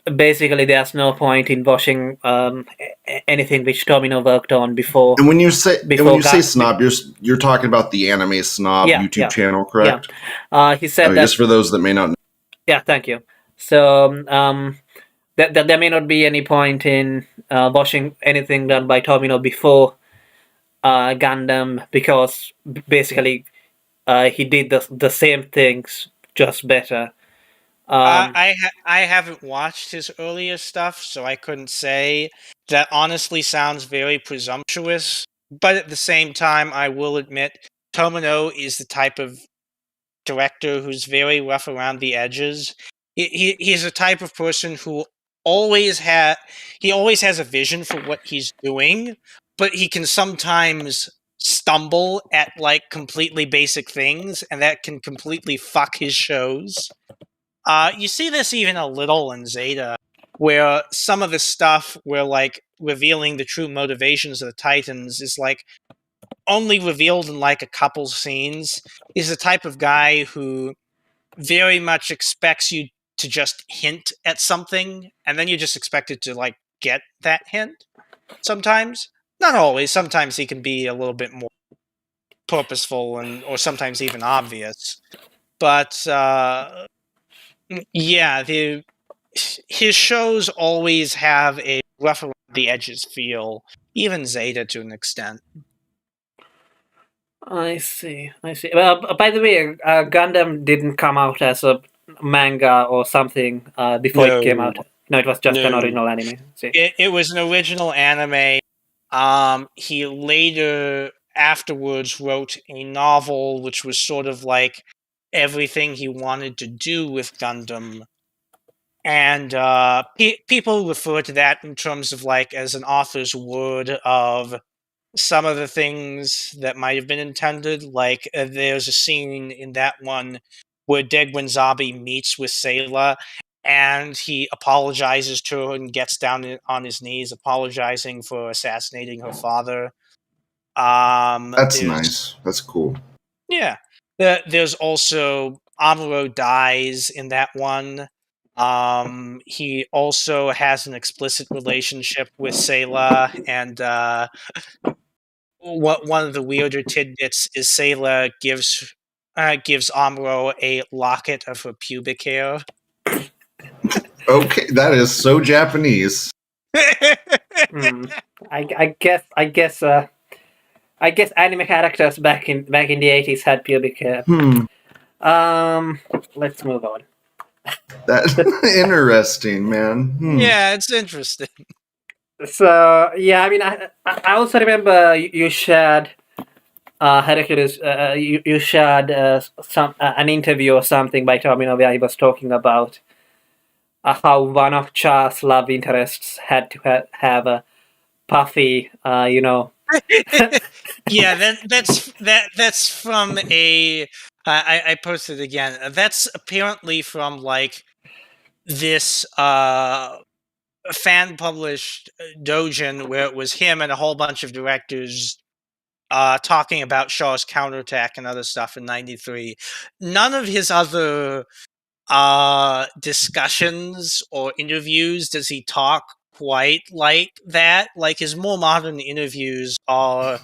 basically there's no point in watching anything which Tomino worked on before. And when you say snob, you're talking about the Anime Snob YouTube channel, correct? Yeah. He said that, just for those that may not know. Yeah, thank you. So that there may not be any point in watching anything done by Tomino before Gundam, because basically he did the same things, just better. I haven't watched his earlier stuff, so I couldn't say. That honestly sounds very presumptuous, but at the same time, I will admit Tomino is the type of director who's very rough around the edges. He's a type of person who always has a vision for what he's doing, but he can sometimes stumble at like completely basic things, and that can completely fuck his shows. You see this even a little in Zeta, where some of the stuff where like revealing the true motivations of the Titans is like only revealed in like a couple scenes. He's the type of guy who very much expects you to just hint at something, and then you just expect it to like get that hint. Sometimes, not always. Sometimes he can be a little bit more purposeful or sometimes even obvious. But yeah, his shows always have a rough around the edges feel. Even Zeta to an extent. I see. Well, by the way, Gundam didn't come out as a manga or something before it came out. No, it was just an original anime. It was an original anime. He later, afterwards, wrote a novel which was sort of like everything he wanted to do with Gundam. And people refer to that in terms of like as an author's word of some of the things that might have been intended. Like there's a scene in that one where Degwen Zabi meets with Sayla, and he apologizes to her and gets down on his knees, apologizing for assassinating her father. That's nice. That's cool. Yeah. There's also Amuro dies in that one. He also has an explicit relationship with Sayla, and one of the weirder tidbits is Sayla gives Amuro a locket of her pubic hair. Okay, that is so Japanese. I guess anime characters back in the 80s had pubic hair. Let's move on. That's interesting, man. Yeah, it's interesting. So yeah, I mean, I also remember you shared Hercules. You shared an interview or something by Tomino where he was talking about how one of Char's love interests had to have a puffy, Yeah, that's from a. I posted it again. That's apparently from like this fan published doujin where it was him and a whole bunch of directors talking about Shaw's counterattack and other stuff in '93. None of his other discussions or interviews does he talk quite like that. Like his more modern interviews are.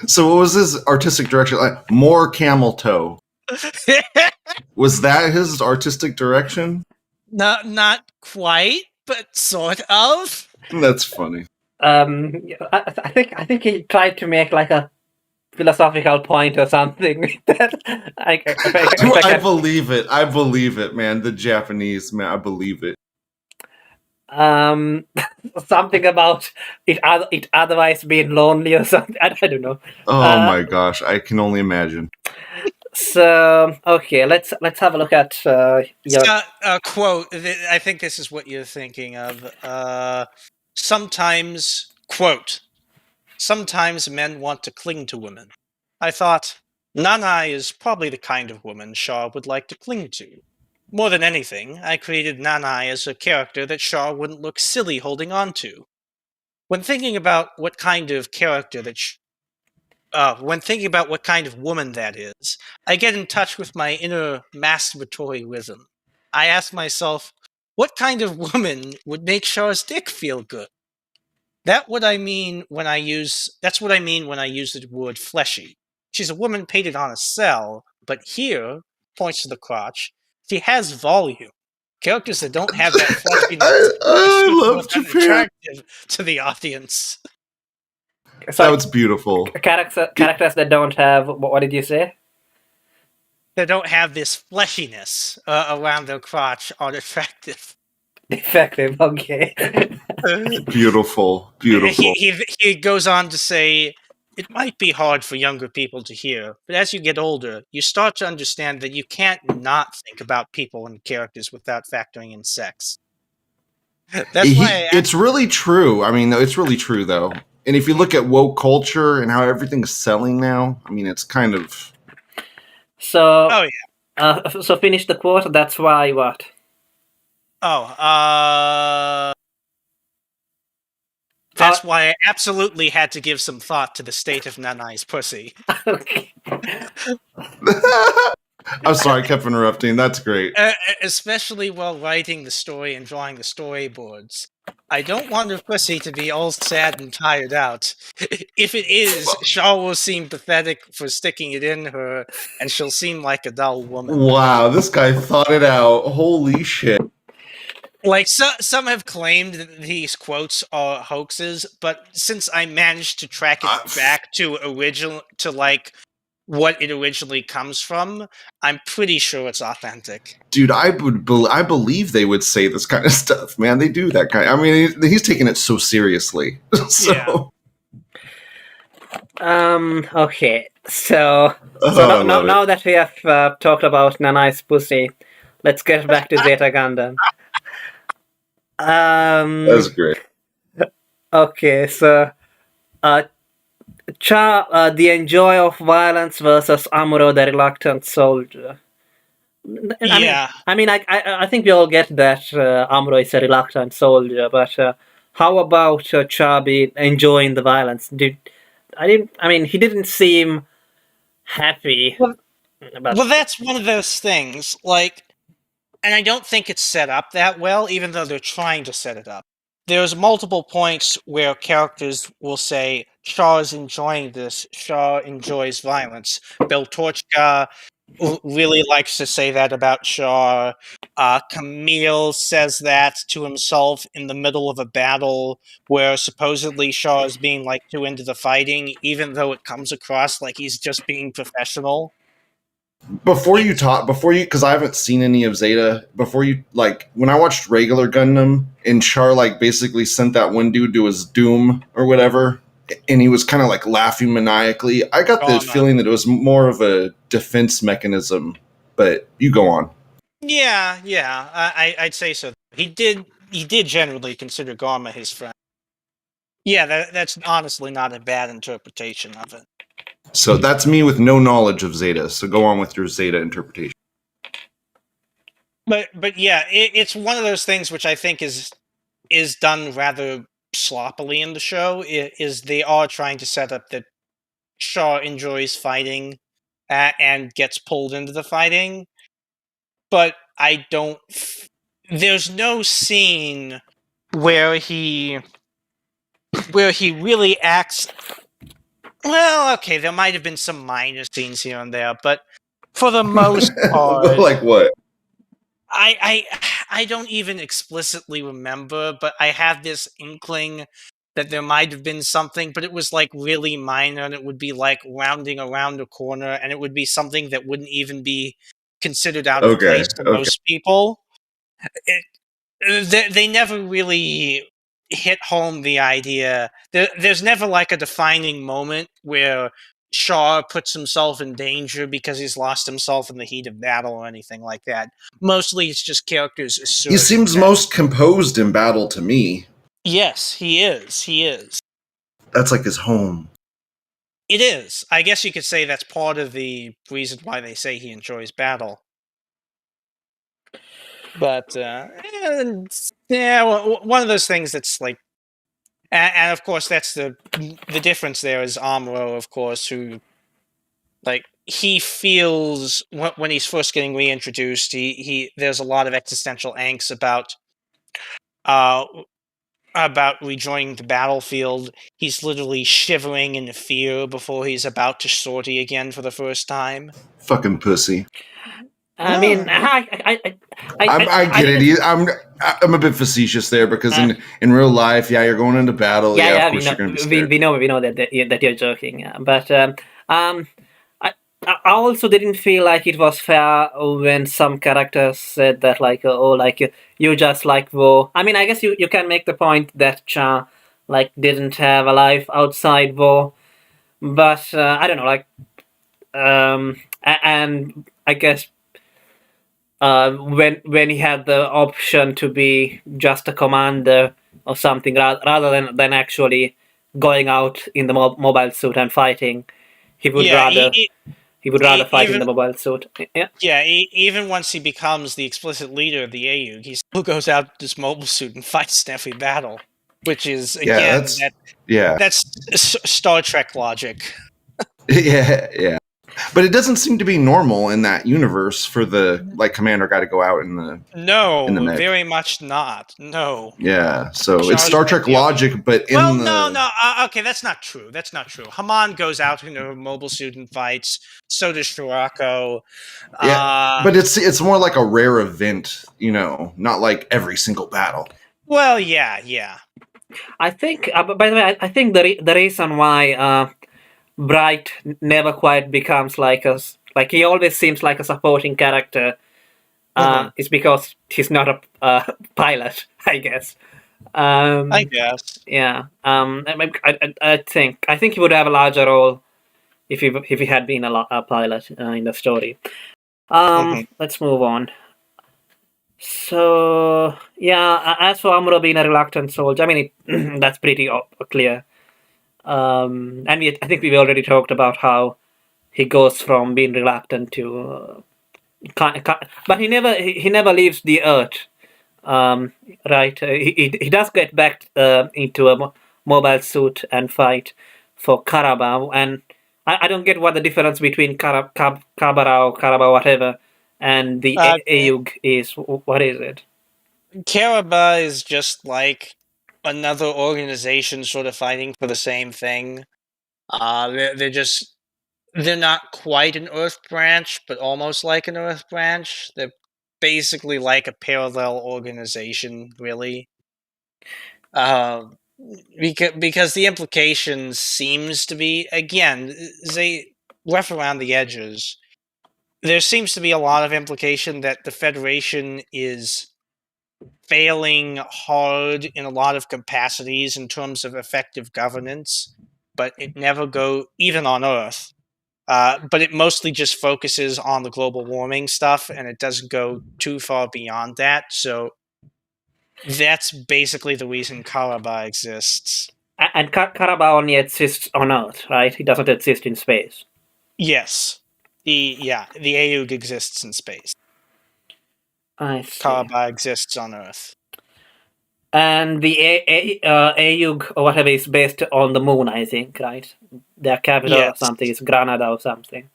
So what was his artistic direction? Like more camel toe. Was that his artistic direction? Not quite, but sort of. That's funny. I think he tried to make like a philosophical point or something. I believe it. I believe it, man. The Japanese, man. I believe it. something about it otherwise being lonely or something. I don't know. Oh my gosh, I can only imagine. So okay, let's have a look at your quote. I think this is what you're thinking of. Sometimes, quote, sometimes men want to cling to women. I thought, Nanai is probably the kind of woman Shaw would like to cling to. More than anything, I created Nanai as a character that Shaw wouldn't look silly holding on to. When thinking about what kind of character that when thinking about what kind of woman that is, I get in touch with my inner masturbatory rhythm. I ask myself, what kind of woman would make Shaw's dick feel good? That's what I mean when I use the word fleshy. She's a woman painted on a cell, but here, points to the crotch, she has volume. Characters that don't have that fleshiness I are love Japan. unattractive to the audience. That was beautiful. Characters that don't have what did you say? They don't have this fleshiness around their crotch are attractive. Effective, okay. Beautiful. He goes on to say, it might be hard for younger people to hear, but as you get older, you start to understand that you can't not think about people and characters without factoring in sex. It's really true. I mean, it's really true, though. And if you look at woke culture and how everything's selling now, I mean, it's kind of... So, oh, yeah. So finish the quote, that's why what? That's why I absolutely had to give some thought to the state of Nanai's pussy. Okay. I'm sorry, I kept interrupting. That's great. Especially while writing the story and drawing the storyboards. I don't want her pussy to be all sad and tired out. If it is, Shaw will seem pathetic for sticking it in her, and she'll seem like a dull woman. Wow, this guy thought it out. Holy shit. Like, some have claimed that these quotes are hoaxes, but since I managed to track it back to what it originally comes from, I'm pretty sure it's authentic. Dude, I believe they would say this kind of stuff, man. They do that kind. I mean, he's taking it so seriously. So. Yeah. Okay. So now that we have talked about Nanai's pussy, let's get back to Zeta Gundam. That's great. Okay, so Cha, the enjoyer of violence versus Amuro, the reluctant soldier. I think we all get that Amuro is a reluctant soldier, but how about Cha enjoying the violence? He didn't seem happy. Well, that's one of those things, like, and I don't think it's set up that well, even though they're trying to set it up. There's multiple points where characters will say, Shaw is enjoying this, Shaw enjoys violence. Bill Torchka really likes to say that about Shaw. Camille says that to himself in the middle of a battle where supposedly Shaw is being like too into the fighting, even though it comes across like he's just being professional. Because I haven't seen any of Zeta, when I watched regular Gundam and Char basically sent that one dude to his doom or whatever, and he was kind of laughing maniacally, I got the feeling that it was more of a defense mechanism, but you go on. Yeah, I'd say so. He did generally consider Garma his friend. Yeah, that's honestly not a bad interpretation of it. So that's me with no knowledge of Zeta. So go on with your Zeta interpretation. But yeah, it's one of those things which I think is done rather sloppily in the show. Is they are trying to set up that Shaw enjoys fighting and gets pulled into the fighting, but I don't. There's no scene where he really acts. Well, okay, there might have been some minor scenes here and there, but for the most part... Like what? I don't even explicitly remember, but I have this inkling that there might have been something, but it was really minor, and it would be rounding around a corner, and it would be something that wouldn't even be considered out of place to most people. they never really hit home the idea. There's never like a defining moment where Shaw puts himself in danger because he's lost himself in the heat of battle or anything like that. Mostly it's just characters asserting. He seems most composed in battle to me. Yes, he is. He is. That's like his home. It is. I guess you could say that's part of the reason why they say he enjoys battle. But yeah, one of those things that's like, and of course that's the difference. There is Amuro, of course, who like he feels when he's first getting reintroduced. He there's a lot of existential angst about rejoining the battlefield. He's literally shivering in fear before he's about to sortie again for the first time. Fucking pussy. I mean, I get it. I'm a bit facetious there because in real life, yeah, you're going into battle. Yeah, of course you're going to be scared. We know that you're joking. Yeah. But I also didn't feel like it was fair when some characters said that like you just like war. I mean, I guess you can make the point that Cha like didn't have a life outside war, but I don't know, like and I guess when he had the option to be just a commander or something rather than actually going out in the mobile suit and fighting, he would rather fight in the mobile suit. Yeah. Yeah, even once he becomes the explicit leader of the AU, he still goes out in this mobile suit and fights in every battle, which is again that's Star Trek logic. Yeah. But it doesn't seem to be normal in that universe for the like commander guy to go out in the mech. Very much not. No. Yeah, so it's Star Trek logic, but okay, that's not true. That's not true. Haman goes out in a mobile suit and fights. So does Shirako. Yeah, but it's more like a rare event, not like every single battle. Well, yeah. I think. By the way, I think the reason why Bright never quite becomes like he always seems like a supporting character is because he's not a pilot, I guess. I guess. Yeah. I think he would have a larger role if he had been a pilot in the story. Let's move on. So yeah, as for Amuro being a reluctant soldier, I mean that's pretty clear. And I think we've already talked about how he goes from being reluctant to, but he never leaves the Earth, right? He does get back into a mobile suit and fight for Carabao, and I don't get what the difference between Carabao, whatever, and the AUG is. What is it? Carabao is just like another organization sort of fighting for the same thing. They're not quite an Earth branch, but almost like an Earth branch. They're basically like a parallel organization, really. Because the implication seems to be, again, they rough around the edges. There seems to be a lot of implication that the Federation is failing hard in a lot of capacities in terms of effective governance, but it never go even on Earth. But it mostly just focuses on the global warming stuff, and it doesn't go too far beyond that. So that's basically the reason Carabao exists. And Carabao only exists on Earth, right? It doesn't exist in space. Yes. The AUG exists in space. I see. Carabao exists on Earth. And the AUG or whatever is based on the moon, I think, right? Their capital or something is Granada or something.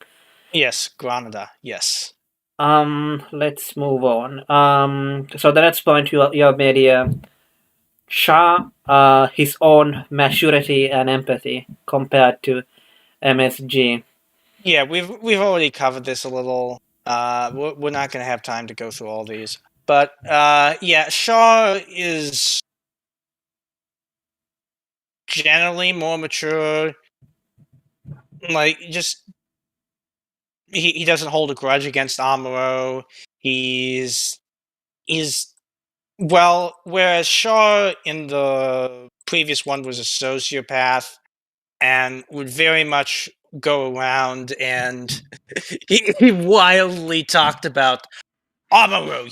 Yes, Granada, yes. Let's move on. So the next point you have made here, Shah, his own maturity and empathy compared to MSG. Yeah, we've already covered this a little. We're not going to have time to go through all these. But, yeah, Shaw is generally more mature. Like, just... He doesn't hold a grudge against Amuro. He's Well, whereas Shaw in the previous one was a sociopath and would very much go around and he wildly talked about Amuro,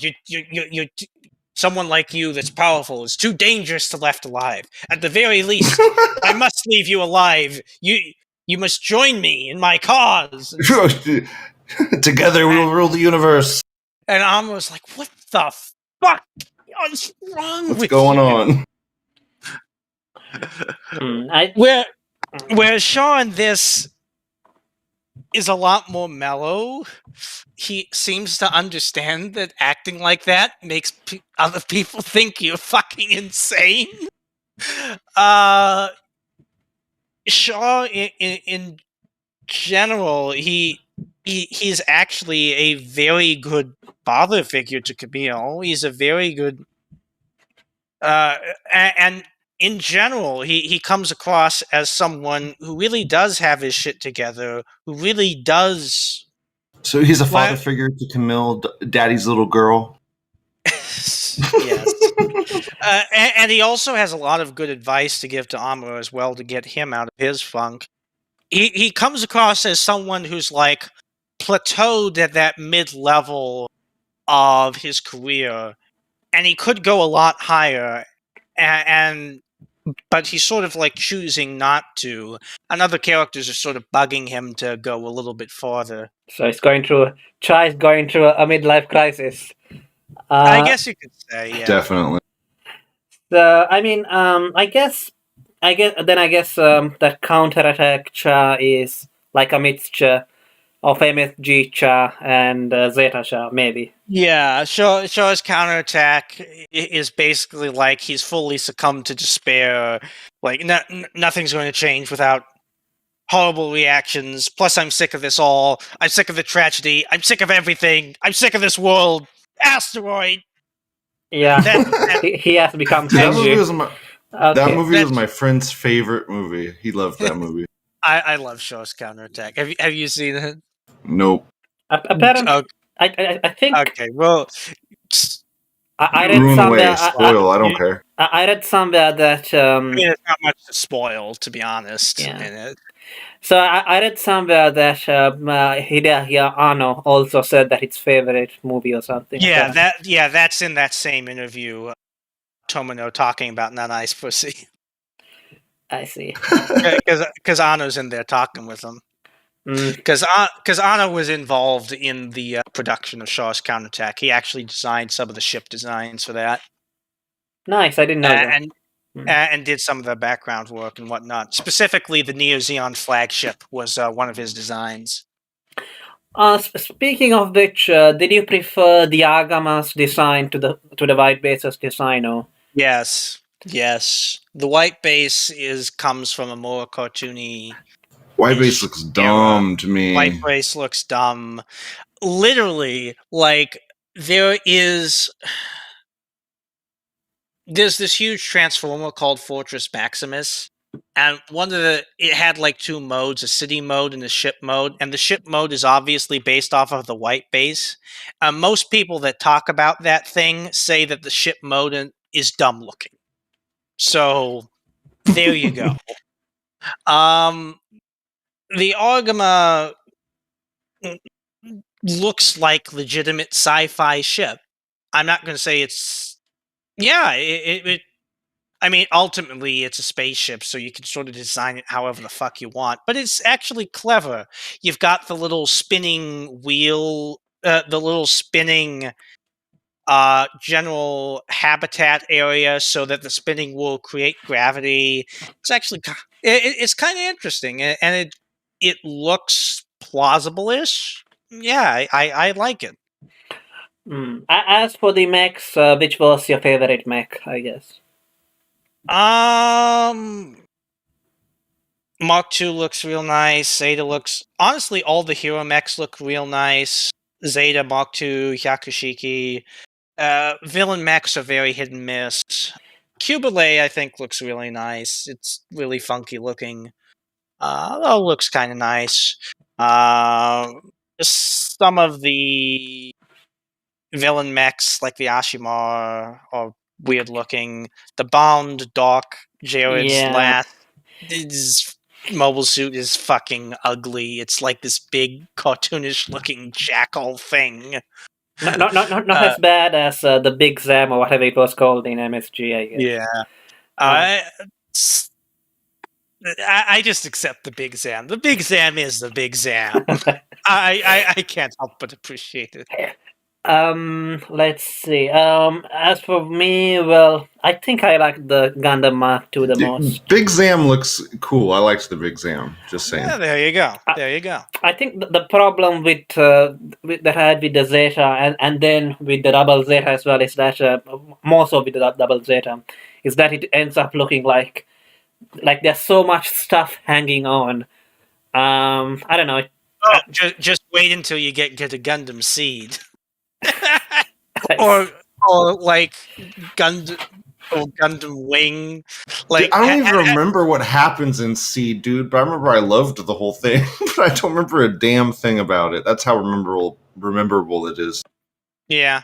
someone like you that's powerful is too dangerous to left alive. At the very least, I must leave you alive. You must join me in my cause. Together we will rule the universe. And Amuro's like, what the fuck? What's wrong What's with going you? on? Whereas Shaw in this is a lot more mellow. He seems to understand that acting like that makes other people think you're fucking insane. Shaw, in general, he's actually a very good father figure to Camille. He's a very good, and in general, he comes across as someone who really does have his shit together, who really does. So he's a father figure to Camille, Daddy's little girl. Yes. And he also has a lot of good advice to give to Amuro as well to get him out of his funk. He comes across as someone who's like plateaued at that mid-level of his career, and he could go a lot higher, but he's sort of like choosing not to, and other characters are sort of bugging him to go a little bit farther. So he's going through a midlife crisis. I guess you could say, yeah. Definitely. So I mean, I guess that counterattack Cha is like a mixture of MSG Cha and Zeta Cha, maybe. Yeah, Shaw's counterattack is basically like he's fully succumbed to despair. Like nothing's going to change without horrible reactions. Plus, I'm sick of this all. I'm sick of the tragedy. I'm sick of everything. I'm sick of this world. Asteroid. Yeah, he has become crazy. That movie was my friend's favorite movie. He loved that movie. I love Shaw's counterattack. Have you seen it? Nope. Apparently, okay. I think. Okay, well, I read somewhere. Spoil. I don't care. I read somewhere that. I mean, it's not much to spoil, to be honest. Yeah. In it. So I read somewhere that Hideaki Anno also said that it's favorite movie or something. Yeah, that's in that same interview. Tomino talking about Not Ice Pussy. I see. Because Anno's in there talking with him. Because Anno was involved in the production of Shaw's counterattack. He actually designed some of the ship designs for that. Nice, I didn't know that. And did some of the background work and whatnot. Specifically, the Neo Zeon flagship was one of his designs. Speaking of which, did you prefer the Agama's design to the White Base's design? Or? Yes. The White Base comes from a more cartoony. White Base looks dumb to me. White Base looks dumb. Literally, like there's this huge transformer called Fortress Maximus, and it had like two modes, a city mode and a ship mode, and the ship mode is obviously based off of the White Base. Most people that talk about that thing say that the ship mode is dumb looking. So there you go. The Argama looks like legitimate sci-fi ship. I'm not going to say it's. Yeah, I mean, ultimately, it's a spaceship, so you can sort of design it however the fuck you want. But it's actually clever. You've got the little spinning wheel, the little spinning general habitat area, so that the spinning will create gravity. It's actually it's kind of interesting, and it looks plausible-ish. Yeah, I like it. As for the mechs, which was your favorite mech, I guess? Mark II looks real nice. Zeta looks... Honestly, all the hero mechs look real nice. Zeta, Mark II, Yakushiki. Villain mechs are very hit and miss. Cubile, I think, looks really nice. It's really funky looking. It looks kind of nice. Some of the villain mechs, like the Ashimar, are weird looking. The bound Doc, Jared's Yeah. last, his mobile suit is fucking ugly. It's like this big cartoonish looking jackal thing. Not as bad as the Big Zam or whatever it was called in MSG, I guess. Yeah. I just accept the Big Zam. The Big Zam is the Big Zam. I can't help but appreciate it. Let's see. As for me, well, I think I like the Gundam Mark II the most. Big Zam looks cool. I liked the Big Zam. Just saying. Yeah, there you go. There you go. I think the problem with that I had with the Zeta and then with the double Zeta as well is that more so with the double Zeta is that it ends up looking like there's so much stuff hanging on. I don't know. Oh, just wait until you get a Gundam Seed. or like Gundam Wing. Like dude, I don't even remember what happens in Seed, dude. But I remember I loved the whole thing, but I don't remember a damn thing about it. That's how rememberable it is. Yeah.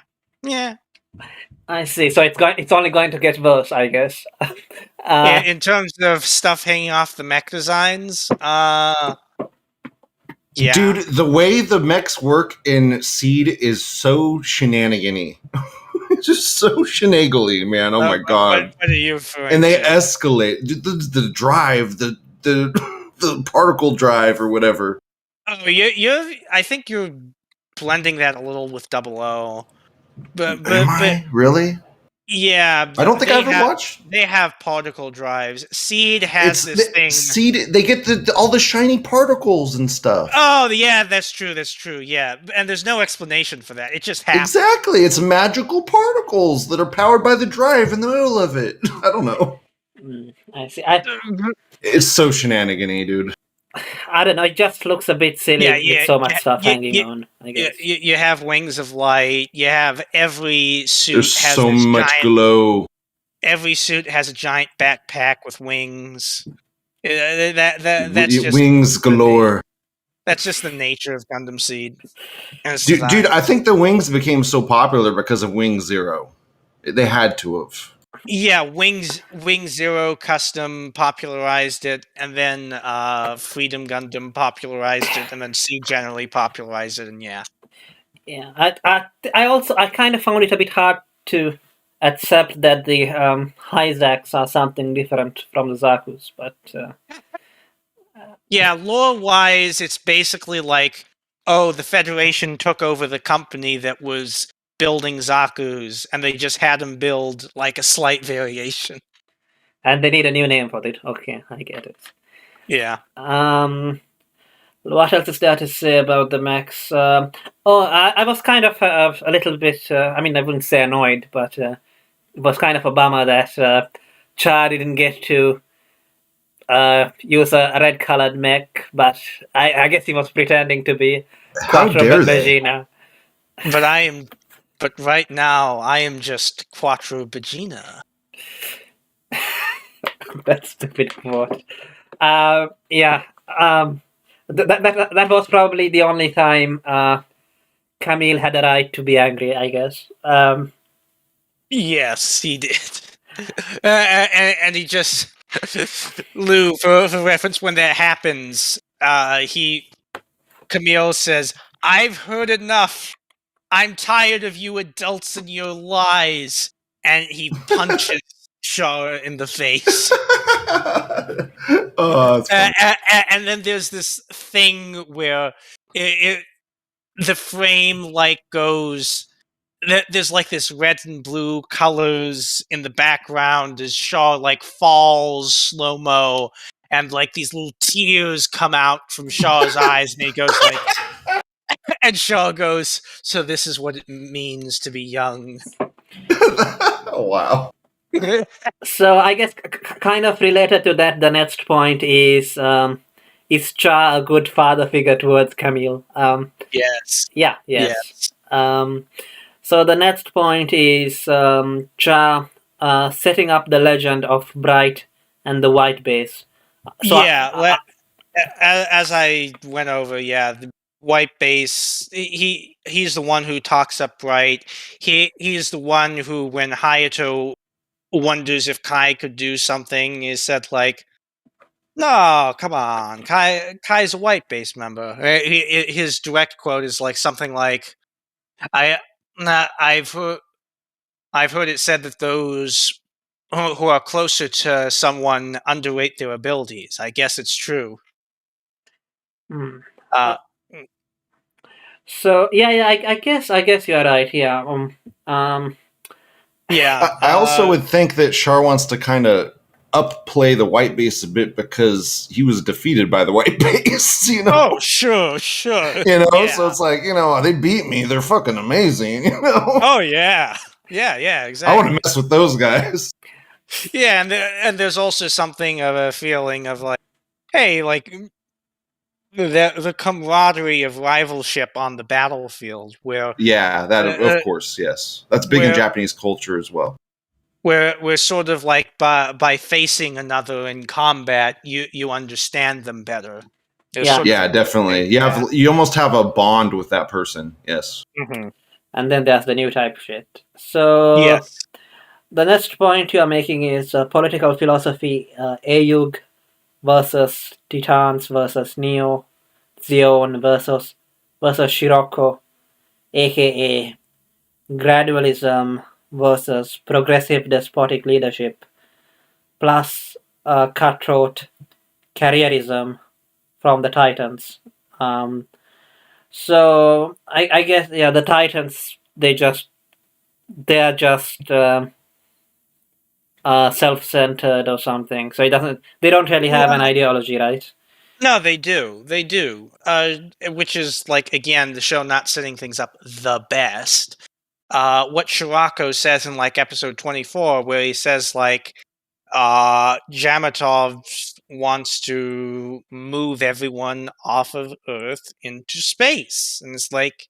I see. So it's only going to get worse, I guess. In terms of stuff hanging off the mech designs, yeah. Dude, the way the mechs work in Seed is so shenanigan-y. It's just so shenagly, man. Oh my god. What are you referring and they to? escalate. The drive, the particle drive or whatever. Oh, I think you're blending that a little with 00. But Am I? Really? Yeah, I don't think I ever watched. They have particle drives. Seed has this thing. Seed, they get all the shiny particles and stuff. Oh, yeah, that's true. Yeah, and there's no explanation for that. It just happens. Exactly, it's magical particles that are powered by the drive in the middle of it. I don't know. I see. It's so shenanigan-y, dude. I don't know. It just looks a bit silly with so much stuff hanging on. I guess. You have wings of light. You have every suit. There's has so much glow. Every suit has a giant backpack with wings. That's just wings galore. That's just the nature of Gundam Seed. Dude, I think the wings became so popular because of Wing Zero. They had to have. Yeah, Wing Zero Custom popularized it, and then Freedom Gundam popularized it, and then Seed generally popularized it, and yeah. Yeah, I kind of found it a bit hard to accept that the Hyzaks are something different from the Zakus, but yeah, lore-wise, it's basically like, oh, the Federation took over the company that was building Zaku's, and they just had them build like a slight variation. And they need a new name for it. Okay, I get it. Yeah. What else is there to say about the mechs? I was kind of a little bit, I mean, I wouldn't say annoyed, but it was kind of a bummer that Char didn't get to use a red-colored mech, but I guess he was pretending to be How dare they? Vegeta. But right now, I am just Quattro Vegeta. That's stupid quote. Yeah. That was probably the only time Camille had a right to be angry, I guess. Yes, he did. And he just... Lou, for reference, when that happens, Camille says, "I've heard enough. I'm tired of you adults and your lies." And he punches Shaw in the face. Oh, that's funny. And then there's this thing where the frame like goes. There's like this red and blue colors in the background as Shaw like falls slow-mo, and like these little tears come out from Shaw's eyes, and he goes like, and Shaw goes, "So this is what it means to be young." Wow. So I guess kind of related to that, the next point is Cha a good father figure towards Camille? Yes. Yeah. Yes. So the next point is Cha setting up the legend of Bright and the White Base. So as I went over, the White Base. He's the one who talks up Bright. He's the one who, when Hayato wonders if Kai could do something. He said like, "No, come on, Kai's a white base member." His direct quote is like something like, I've heard it said that those who are closer to someone underrate their abilities. I guess it's true." Hmm. Uh, So yeah, I guess you're right. Yeah. yeah. I also would think that Char wants to kind of upplay the white base a bit because he was defeated by the white base, you know? Oh, sure. You know, Yeah. so it's like, you know, they beat me. They're fucking amazing, you know? Oh, yeah. Yeah, exactly. I want to mess with those guys. Yeah, and there's also something of a feeling of like, hey, like the camaraderie of rivalship on the battlefield, where Yeah, that of course, yes. That's big in Japanese culture as well. Where we're sort of like by facing another in combat, you understand them better. Yeah, definitely. You almost have a bond with that person. Yes. Mm-hmm. And then there's the new type shit. So yes, the next point you are making is political philosophy, Ayug versus Titans versus Neo, Zeon versus Shiroko, aka gradualism versus progressive despotic leadership, plus cutthroat careerism from the Titans. So I guess the Titans they are just self-centered or something. So they don't really have an ideology, right? no, they do. Which is like again the show not setting things up the best. What Shirako says in like episode 24, where he says like, Jamatov wants to move everyone off of Earth into space, and it's like,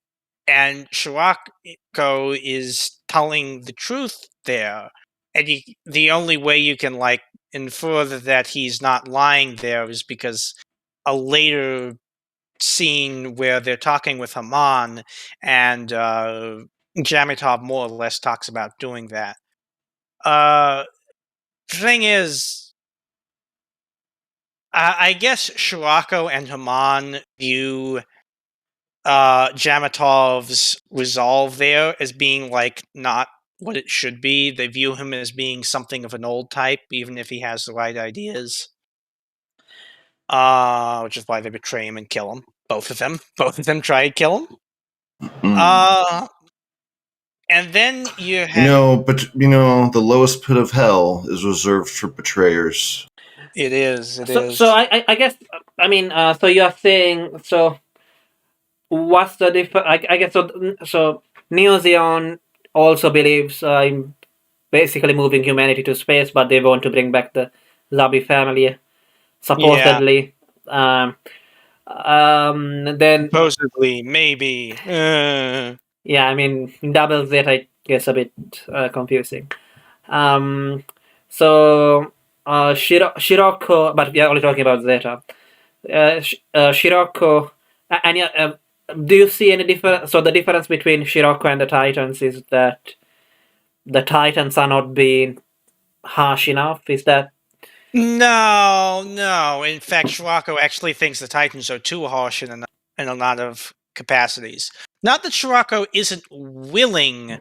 and Shirako is telling the truth there, and the only way you can like infer that he's not lying there is because a later scene where they're talking with Haman, and Jamatov more or less talks about doing that. Thing is, I guess Shirako and Haman view Jamatov's resolve there as being like not what it should be. They view him as being something of an old type, even if he has the right ideas. Which is why they betray him and kill him. Both of them try to kill him. And then you have... the lowest pit of hell is reserved for betrayers. It is. So I guess so you are saying so. What's the difference? I guess so. So Neo Zeon also believes in basically moving humanity to space, but they want to bring back the Zabi family, supposedly. Yeah. Then supposedly, maybe. Yeah, I mean, double Zeta I guess a bit confusing. So Shiroko, but we are only talking about Zeta. Shiroko, and do you see any difference? So the difference between Shiroko and the Titans is that the Titans are not being harsh enough. Is that? No. In fact, Shiroko actually thinks the Titans are too harsh in a lot of capacities. Not that Shiroko isn't willing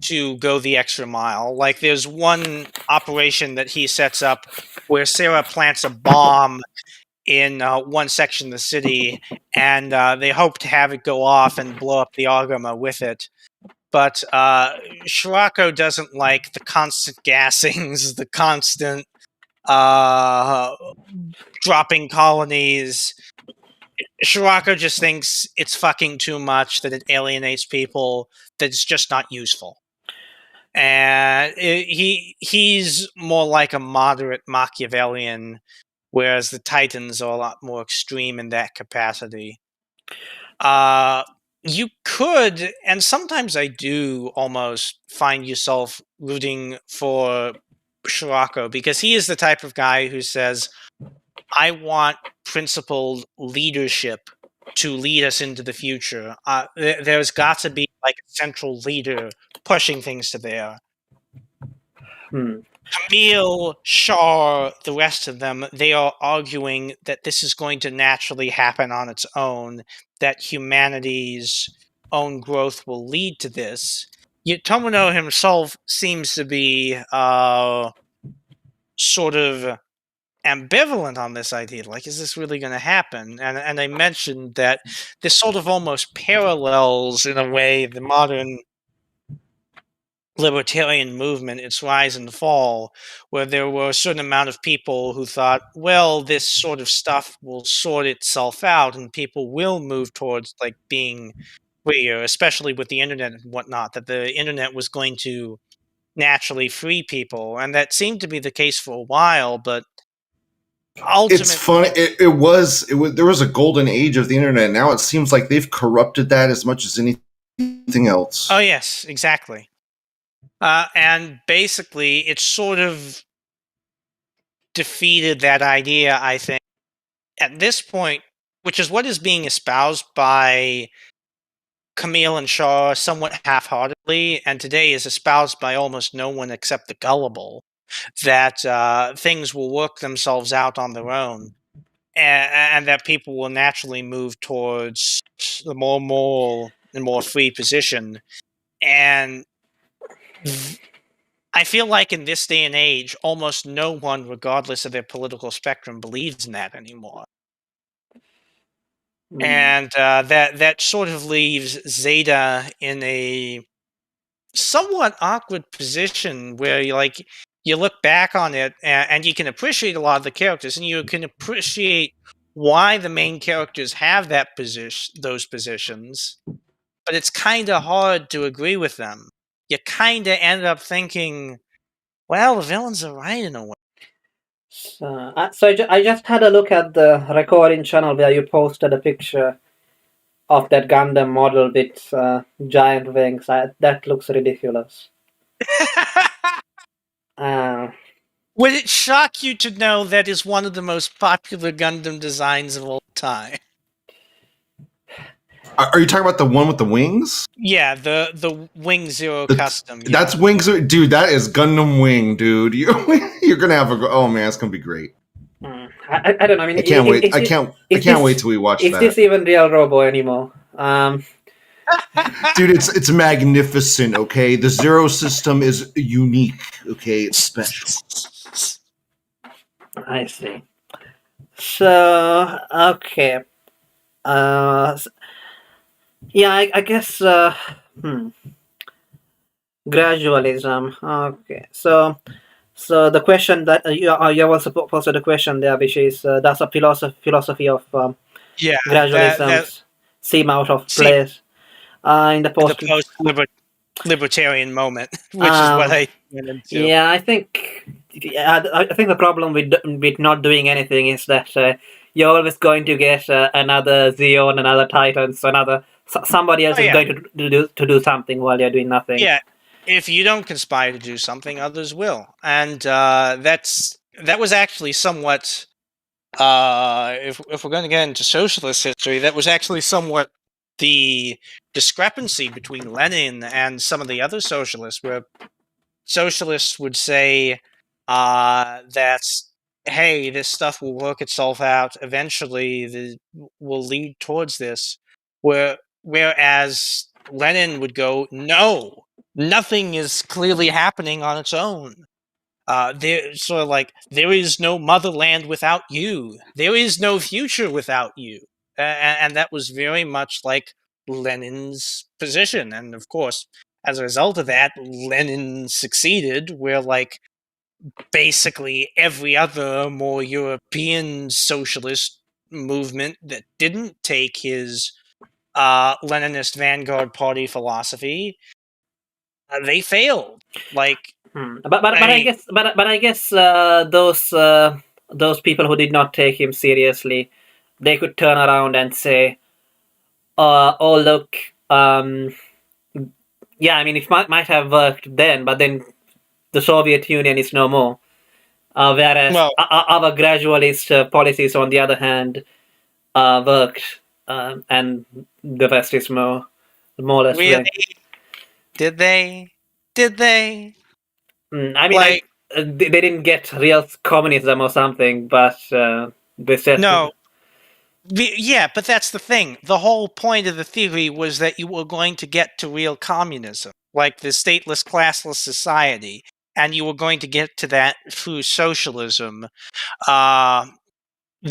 to go the extra mile. Like, there's one operation that he sets up where Sarah plants a bomb in one section of the city, and they hope to have it go off and blow up the Agama with it. But Shirako doesn't like the constant gassings, the constant dropping colonies. Shirako just thinks it's fucking too much, that it alienates people, that it's just not useful. And he's more like a moderate Machiavellian, whereas the Titans are a lot more extreme in that capacity. You could, and sometimes I do, almost find yourself rooting for Shirako, because he is the type of guy who says, I want principled leadership to lead us into the future. There's got to be like a central leader pushing things to there. Camille, Shaw, the rest of them, they are arguing that this is going to naturally happen on its own, that humanity's own growth will lead to this. Yet Tomino himself seems to be sort of ambivalent on this idea. Like, is this really going to happen? And I mentioned that this sort of almost parallels, in a way, the modern libertarian movement, its rise and fall, where there were a certain amount of people who thought, well, this sort of stuff will sort itself out and people will move towards like being freer, especially with the internet and whatnot, that the internet was going to naturally free people. And that seemed to be the case for a while, but ultimately, it's funny. It was. There was a golden age of the internet. Now it seems like they've corrupted that as much as anything else. Oh yes, exactly. And basically, it sort of defeated that idea, I think, at this point, which is what is being espoused by Camille and Shaw somewhat half-heartedly, and today is espoused by almost no one except the gullible, that things will work themselves out on their own, and that people will naturally move towards the more moral and more free position. And I feel like in this day and age, almost no one, regardless of their political spectrum, believes in that anymore. And that sort of leaves Zeta in a somewhat awkward position where you look back on it and you can appreciate a lot of the characters, and you can appreciate why the main characters have those positions, but it's kind of hard to agree with them. You kind of end up thinking, well, the villains are right in a way. So I just had a look at the recording channel where you posted a picture of that Gundam model with giant wings. That looks ridiculous. Would it shock you to know that is one of the most popular Gundam designs of all time? Are you talking about the one with the wings? Yeah, the Wing Zero custom. Yeah. That's Wings, dude. That is Gundam Wing, dude. You're gonna have oh man, it's gonna be great. I don't know. I mean, I can't wait. I can't wait till we watch that. Is this even real Robo anymore? Dude, it's magnificent. Okay, the Zero system is unique. Okay, it's special. I see. So okay. Yeah, I guess. Gradualism. Okay, so the question that you also posed the question there, which is, does a philosophy of gradualism seem out of place in the post-libertarian moment, which is what I went into. Yeah, I think the problem with not doing anything is that you're always going to get another Xeon, another Titans, somebody else is going to do something while you're doing nothing. Yeah, if you don't conspire to do something, others will, and that was actually somewhat. If we're going to get into socialist history, that was actually somewhat the discrepancy between Lenin and some of the other socialists, where socialists would say that, hey, this stuff will work itself out eventually, will lead towards this, whereas Lenin would go, no, nothing is clearly happening on its own. There is no motherland without you. There is no future without you. And that was very much like Lenin's position. And of course, as a result of that, Lenin succeeded, where basically every other more European socialist movement that didn't take his Leninist Vanguard Party philosophy, they failed. But I guess those people who did not take him seriously, they could turn around and say, "Oh look, yeah, I mean it might have worked then, but then the Soviet Union is no more. Whereas our gradualist policies, on the other hand, worked, and the rest is more or less." Really? Did they? I mean, they didn't get real communism or something, but they said No. Yeah, but that's the thing. The whole point of the theory was that you were going to get to real communism, like the stateless, classless society, and you were going to get to that through socialism. The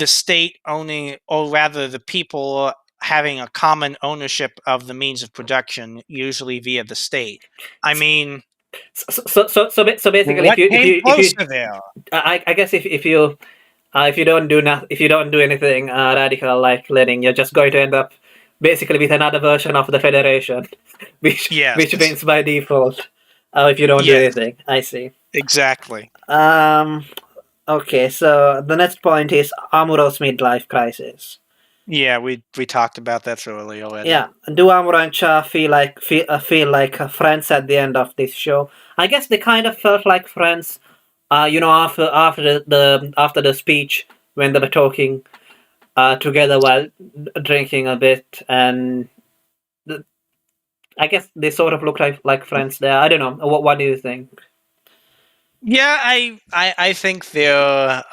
state owning, or rather, the people having a common ownership of the means of production, usually via the state. I mean, so basically, what came closer there? I guess if you don't do if you don't do anything radical like Lenin, you're just going to end up basically with another version of the Federation, which Yes. wins by default. If you don't do Yes. anything, I see. Exactly. Okay, so the next point is Amuro's midlife crisis. Yeah, we talked about that thoroughly already. Yeah, do Amuro and Cha feel like friends at the end of this show? I guess they kind of felt like friends. After the speech when they were talking together while drinking a bit, and I guess they sort of look like friends there. I don't know. What do you think? Yeah, I think they're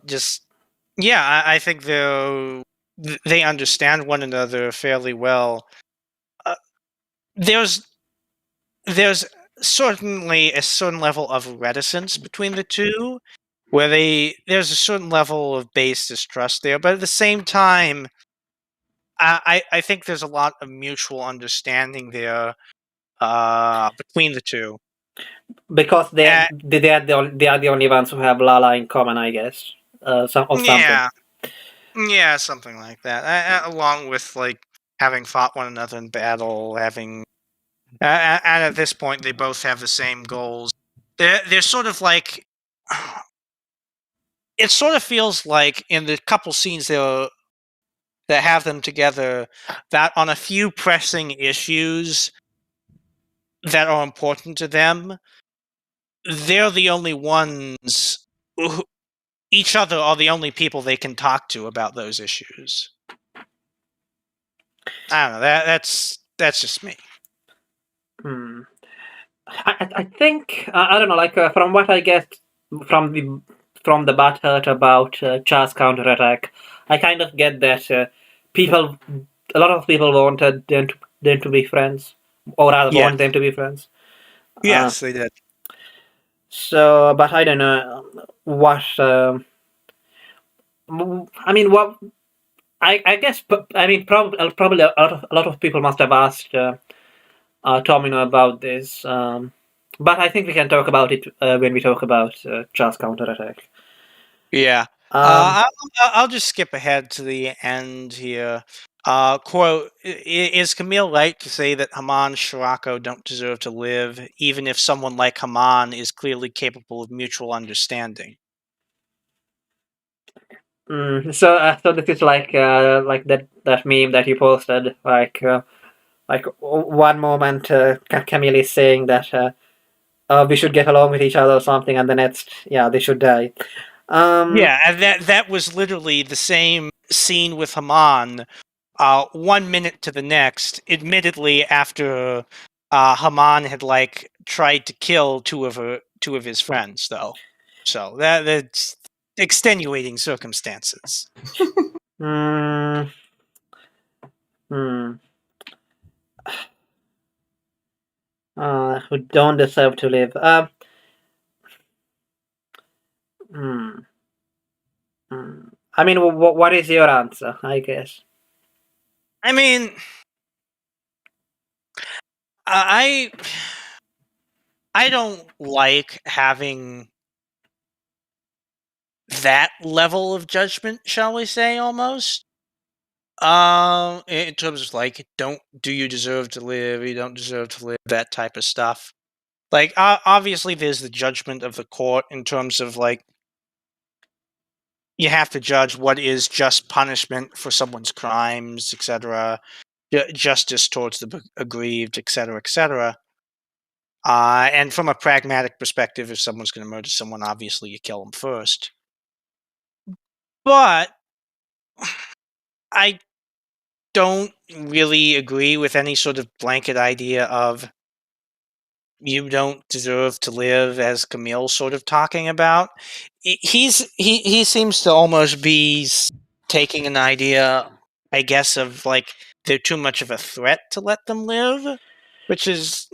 just I think they understand one another fairly well. There's certainly a certain level of reticence between the two, where there's a certain level of base distrust there, but at the same time, I think there's a lot of mutual understanding there between the two. Because they are the only ones who have Lala in common, I guess. Something. Yeah, something like that. Along with like having fought one another in battle, having and at this point they both have the same goals. They're sort of like it sort of feels like in the couple scenes that have them together, that on a few pressing issues that are important to them, they're the only ones who, each other are the only people they can talk to about those issues. I don't know. That's just me. I think I don't know. Like from what I get from the butthurt about Char's counterattack, I kind of get that a lot of people wanted them to be friends, or rather want them to be friends. Yes, they did. So, but I don't know what. I mean, what I guess. I mean, probably a lot of people must have asked Tomino about this. But I think we can talk about it when we talk about Char's counterattack. Yeah. I'll just skip ahead to the end here. Quote, is Camille right to say that Haman and Shirako don't deserve to live, even if someone like Haman is clearly capable of mutual understanding? So this is like that meme that you posted, like one moment Camille is saying that we should get along with each other or something, and the next, they should die. Yeah, and that was literally the same scene with Haman. 1 minute to the next, admittedly after Haman had like tried to kill two of his friends, though. So that's extenuating circumstances. Hmm. Who don't deserve to live. I mean, what is your answer? I guess. I mean, I don't like having that level of judgment, shall we say, almost. In terms of like, do you deserve to live? You don't deserve to live. That type of stuff. Like, obviously, there's the judgment of the court in terms of like, you have to judge what is just punishment for someone's crimes, etc. Justice towards the aggrieved, etc., etc. And from a pragmatic perspective, if someone's going to murder someone, obviously you kill them first. But I don't really agree with any sort of blanket idea of you don't deserve to live, as Camille's sort of talking about. He seems to almost be taking an idea, I guess, of like they're too much of a threat to let them live, which is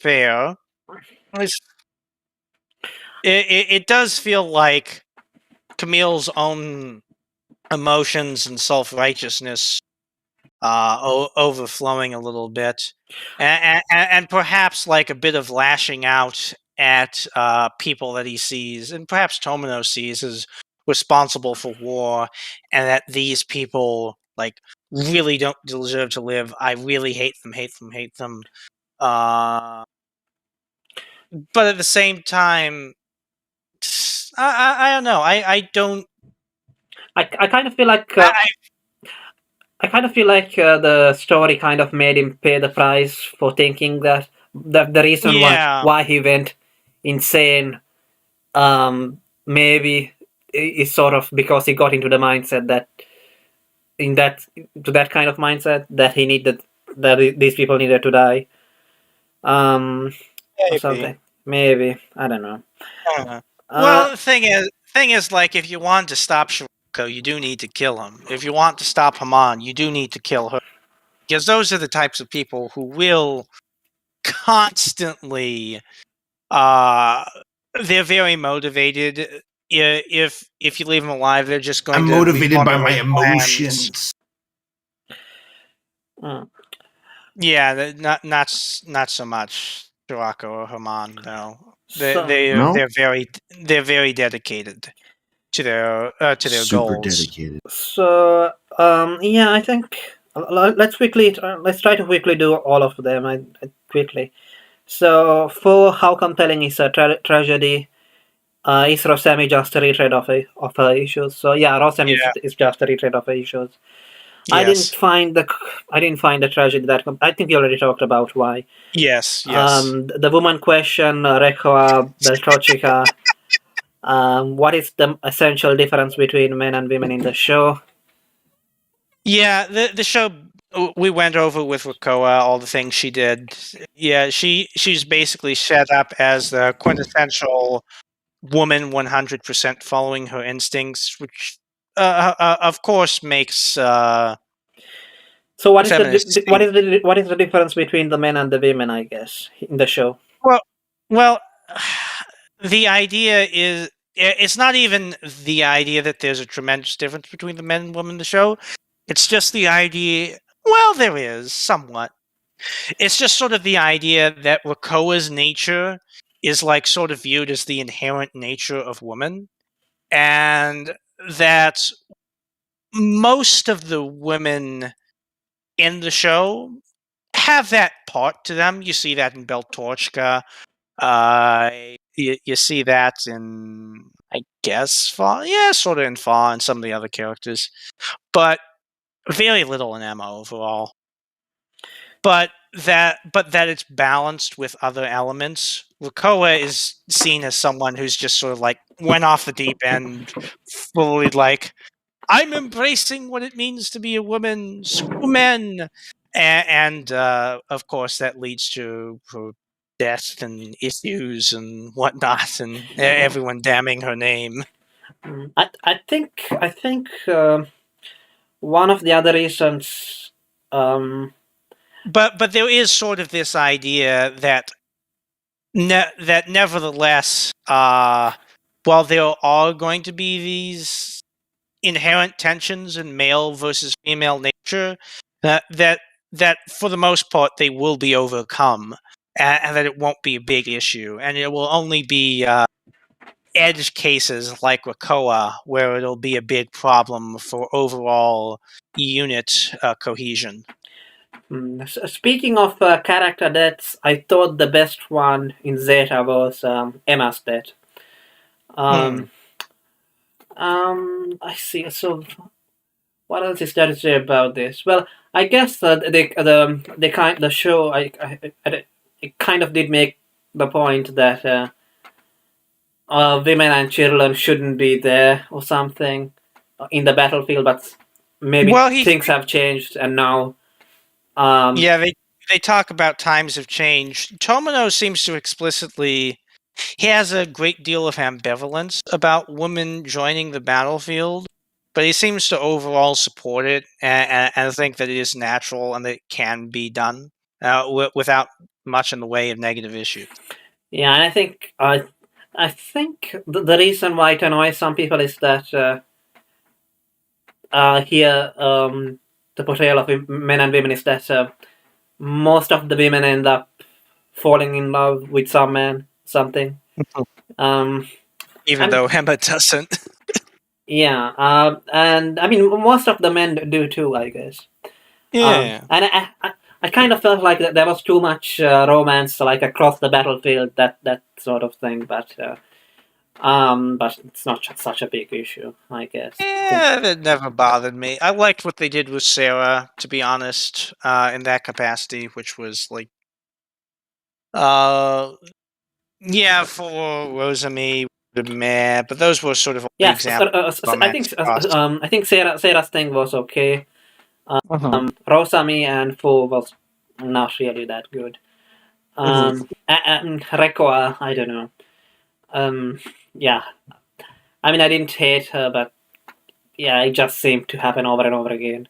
fair. It does feel like Camille's own emotions and self-righteousness overflowing a little bit, and perhaps like a bit of lashing out at people that he sees, and perhaps Tomino sees as responsible for war, and that these people like really don't deserve to live. I really hate them, hate them, hate them. But at the same time, I don't know. I don't. I kind of feel like the story kind of made him pay the price for thinking that the reason why he went insane, maybe is sort of because he got into the mindset that that kind of mindset that he needed, that these people needed to die, or something. Maybe, I don't know. Well, the thing is, like, if you want to stop Shiroko, you do need to kill him. If you want to stop Haman, you do need to kill her, because those are the types of people who will constantly. They're very motivated. If you leave them alive, they're just going I'm to. motivated by my emotions. Yeah, not so much Shirako or Haman, though. They're very dedicated to their super goals. Dedicated. So yeah, I think let's try to quickly do all of them. Quickly. So for how compelling is a tragedy, is Rosemi just a retread of her issues? So yeah, Rosemi is just a retread of her issues. Yes. I didn't find the tragedy that. I think you already talked about why. Yes. The woman question, Rekoa, Torchka. What is the essential difference between men and women in the show? Yeah, the show we went over with Rekoa, all the things she did. Yeah, she's basically set up as the quintessential woman, 100% following her instincts, which of course makes. So what is the difference between the men and the women, I guess, in the show? Well, the idea is, it's not even the idea that there's a tremendous difference between the men and women in the show. It's just the idea. Well, there is somewhat. It's just sort of the idea that Rekoa's nature is like sort of viewed as the inherent nature of woman, and that most of the women in the show have that part to them. You see that in Torchka. You see that in, I guess, Fa. Yeah, sort of in Fa and some of the other characters, but very little in Emma overall. But that it's balanced with other elements. Rekoa is seen as someone who's just sort of like went off the deep end, fully like, I'm embracing what it means to be a woman, Superman, and of course that leads to her death and issues and whatnot, and everyone damning her name. I think one of the other reasons. But there is sort of this idea that that nevertheless, while there are going to be these inherent tensions in male versus female nature, that for the most part they will be overcome, and that it won't be a big issue, and it will only be edge cases like Rekoa where it'll be a big problem for overall unit cohesion. Speaking of character deaths, I thought the best one in Zeta was Emma's death. I see. So, what else is there to say about this? Well, I guess the show it kind of did make the point that women and children shouldn't be there or something in the battlefield, but maybe things have changed and now. they talk about times have changed. Tomino seems to explicitly. He has a great deal of ambivalence about women joining the battlefield, but he seems to overall support it and think that it is natural and that it can be done without much in the way of negative issues. Yeah, and I think the reason why it annoys some people is that here the portrayal of men and women is that most of the women end up falling in love with some man, something. Even though Emma doesn't. Yeah, and I mean most of the men do too, I guess. Yeah. And I kind of felt like that there was too much romance, like across the battlefield, that sort of thing. But it's not such a big issue, I guess. Yeah, it never bothered me. I liked what they did with Sarah, to be honest, in that capacity, which was like, yeah, for Rosami, meh, but those were sort of all the Yes, examples. I think Sarah's thing was okay. Mhm. Rosami and Fu was not really that good. And Rekoa, I don't know. Yeah, I mean I didn't hate her, but yeah, it just seemed to happen over and over again.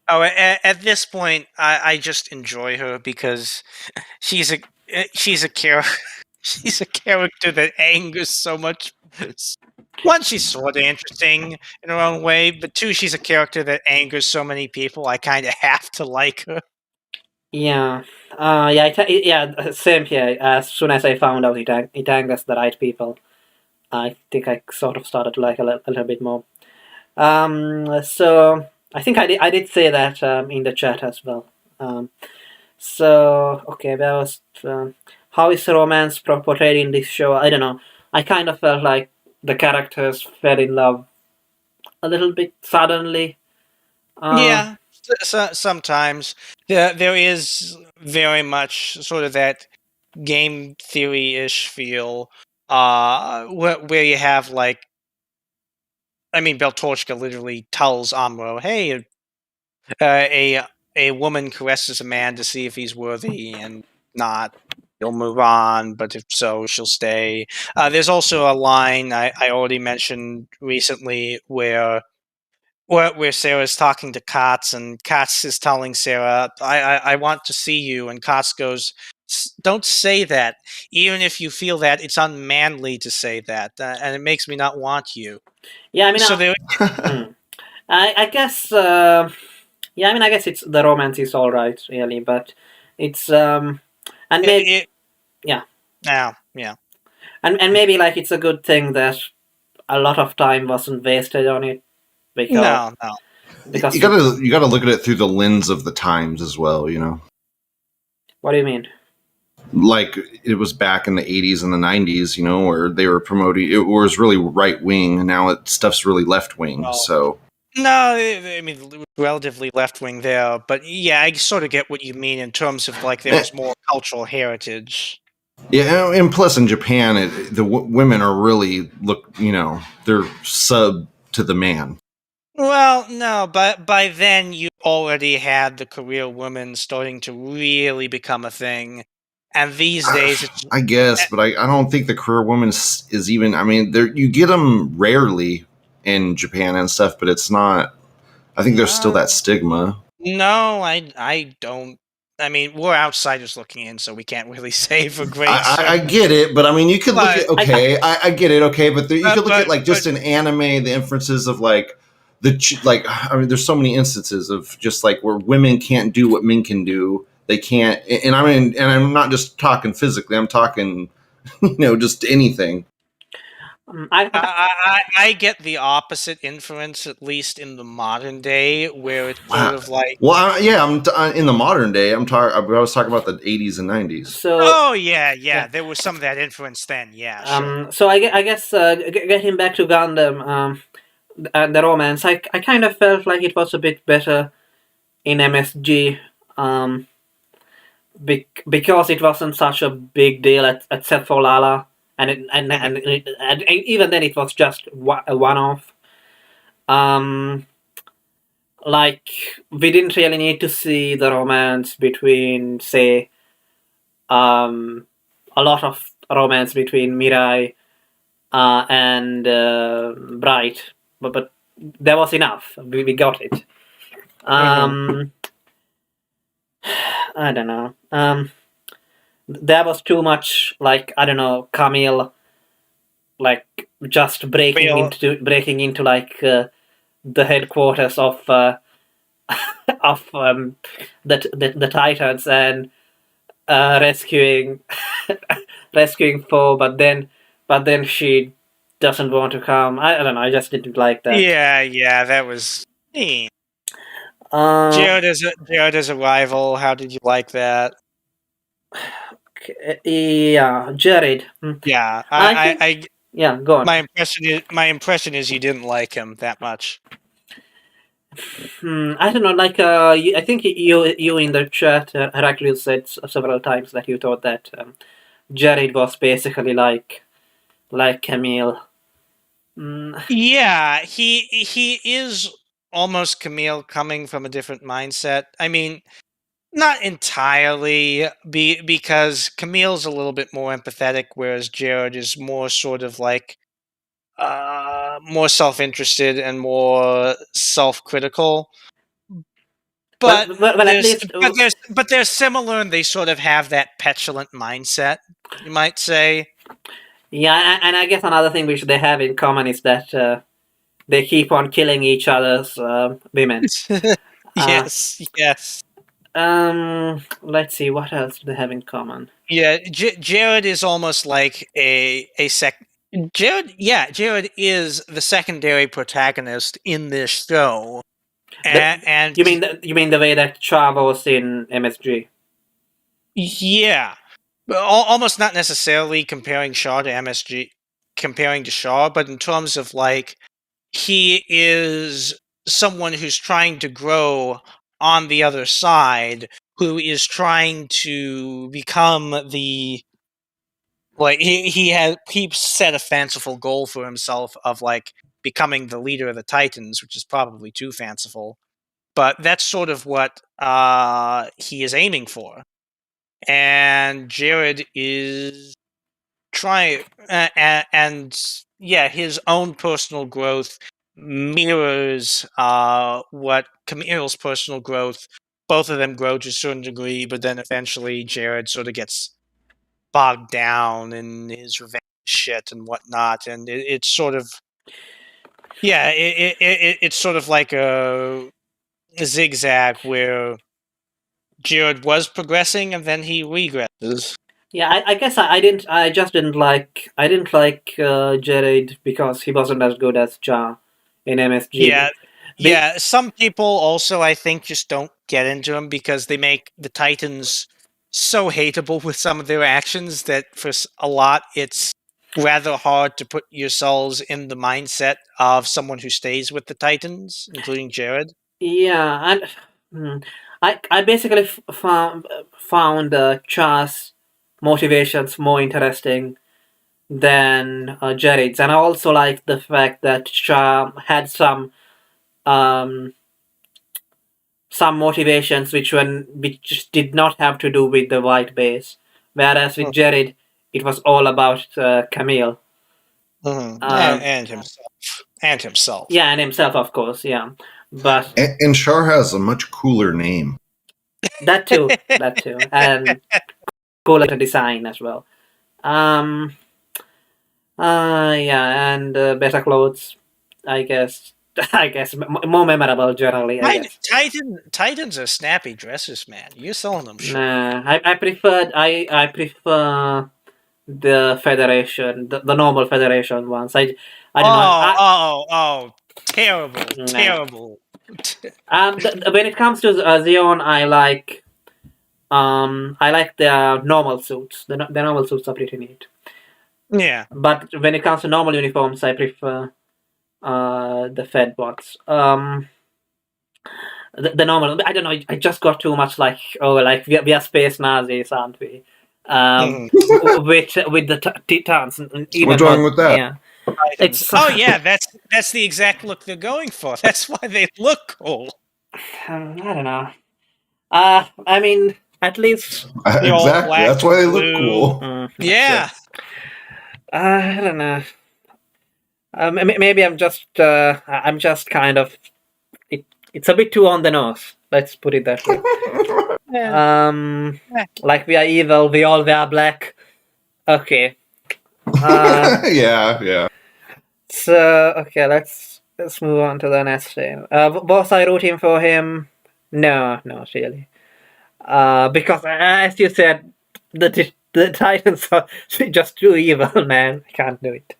Oh, at this point, I just enjoy her because she's a character. She's a character that angers so much. One, she's sort of interesting in her own way, but two, she's a character that angers so many people. I kind of have to like her. Yeah, yeah, same here. As soon as I found out it angers the right people, I think I sort of started to like a little bit more. So I think I did say that in the chat as well. So okay, that was how is romance portrayed in this show? I don't know. I kind of felt like the characters fell in love a little bit suddenly. Yeah, sometimes there is very much sort of that game theory-ish feel, where you have like, I mean, Torchka literally tells Amuro, "Hey, a woman caresses a man to see if he's worthy, and not, he'll move on. But if so, she'll stay." There's also a line I already mentioned recently where Sarah's talking to Katz, and Katz is telling Sarah, I want to see you," and Katz goes, "Don't say that. Even if you feel that, it's unmanly to say that, and it makes me not want you." Yeah, I mean, So there, I guess. Yeah, I mean, I guess it's the romance is all right, really, but it's and maybe yeah, yeah. and maybe like it's a good thing that a lot of time wasn't wasted on it because No. You gotta look at it through the lens of the times as well. You know, what do you mean? like it was back in the 80s and the 90s, you know, where they were promoting it was really right wing, and now stuff's really left wing. So No, I mean, it was relatively left wing there, but yeah, I sort of get what you mean in terms of like there was more cultural heritage. yeah, and plus in Japan, women are really they're sub to the man. Well, no, but by then you already had the career women starting to really become a thing, and these days it's I guess, but I don't think the career woman is even. I mean, there you get them rarely in Japan and stuff, but it's not. I think there's still that stigma. No, I don't. I mean, we're outsiders looking in, so we can't really say for great. I get it, but I mean, you could look at I get it, okay, but you could look at like just in anime, the inferences of like I mean, there's so many instances of just like where women can't do what men can do. They can't, and I mean, and I'm not just talking physically. I'm talking, just anything. I get the opposite inference, at least in the modern day, where it's sort of like. Well, I'm in the modern day. I was talking about the 80s and 90s. So, yeah, there was some of that inference then. Yeah, sure. So I guess getting back to Gundam and the romance, I kind of felt like it was a bit better in MSG. Because it wasn't such a big deal except for Lala, and even then it was just a one-off. like we didn't really need to see the romance between, say, a lot of romance between Mirai and Bright, but there was enough. We got it. I don't know. There was too much, like, I don't know, Camille, like just breaking into like the headquarters of of the Titans and rescuing rescuing Foe, but then she doesn't want to come. I don't know. I just didn't like that. Yeah, that was mean. Jared as a rival. How did you like that? Yeah, Jared. Yeah, yeah, go on. My impression is you didn't like him that much. I don't know. Like, I think you in the chat, Heraclius said several times that you thought that Jared was basically like Camille. Yeah, he is almost Camille coming from a different mindset. I mean, not entirely, because Camille's a little bit more empathetic, whereas Jared is more sort of like more self-interested and more self-critical. But they're similar, and they sort of have that petulant mindset, you might say. Yeah, and I guess another thing which they have in common is that they keep on killing each other's women. Yes. Let's see, what else do they have in common? Yeah, Jared is almost like Jared is the secondary protagonist in this show. And you mean the way that Char was in MSG? Yeah, almost not necessarily comparing Shaw to MSG, comparing to Shaw, but in terms of like he is someone who's trying to grow on the other side, who is trying to become the he set a fanciful goal for himself of like becoming the leader of the Titans, which is probably too fanciful, but that's sort of what he is aiming for. And Jared is trying, and yeah, his own personal growth mirrors what Camille's personal growth. Both of them grow to a certain degree, but then eventually Jared sort of gets bogged down in his revenge shit and whatnot, and it's sort of it's sort of like a zigzag where Jared was progressing and then he regresses. Yeah, I guess I didn't like Jared because he wasn't as good as Ja in MSG. Yeah. Some people also, I think, just don't get into him because they make the Titans so hateable with some of their actions that for a lot it's rather hard to put yourselves in the mindset of someone who stays with the Titans, including Jared. Yeah, and I basically found Char's motivations more interesting than Jared's, and I also like the fact that Char had some motivations which did not have to do with the white base, whereas with Jared it was all about Camille. And himself. Yeah, and himself, of course. Yeah, but and Char has a much cooler name. That too, and cooler design as well. Yeah, and better clothes, I guess. More memorable generally. Titans are snappy dresses, man. You're selling them short. Nah, I prefer the Federation, the normal Federation ones. I don't know. Terrible. When it comes to Xeon, I like their normal suits. The normal suits are pretty neat. Yeah. But when it comes to normal uniforms, I prefer the Fed ones. The normal. I don't know. I just got too much like we are space Nazis, aren't we? With the Titans. What's wrong with that? Yeah. That's the exact look they're going for. That's why they look cool. I don't know. I mean, at least The old Exactly. black That's why they look blue. cool. Yeah. I don't know. Maybe I'm just kind of. It's a bit too on the nose. Let's put it that way. Like we are evil. We all wear black. Okay. Yeah. So okay, let's move on to the next thing. Was I rooting for him? No, not really. Because as you said, the Titans are just too evil, man. I can't do it.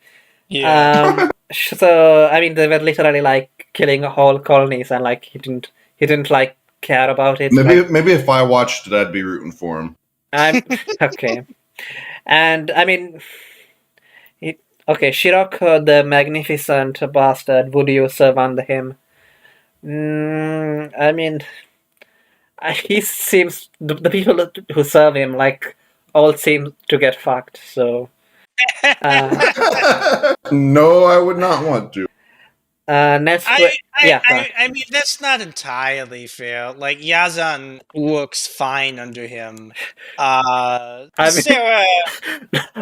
Yeah. So I mean, they were literally like killing whole colonies, and like he didn't like care about it. Maybe if I watched it, I'd be rooting for him. I'm okay, and I mean, Shirok, the magnificent bastard. Would you serve under him? I mean, he seems the people who serve him like all seem to get fucked. So no, I would not want to. next, I mean, that's not entirely fair. Like, Yazan looks fine under him. Sarah...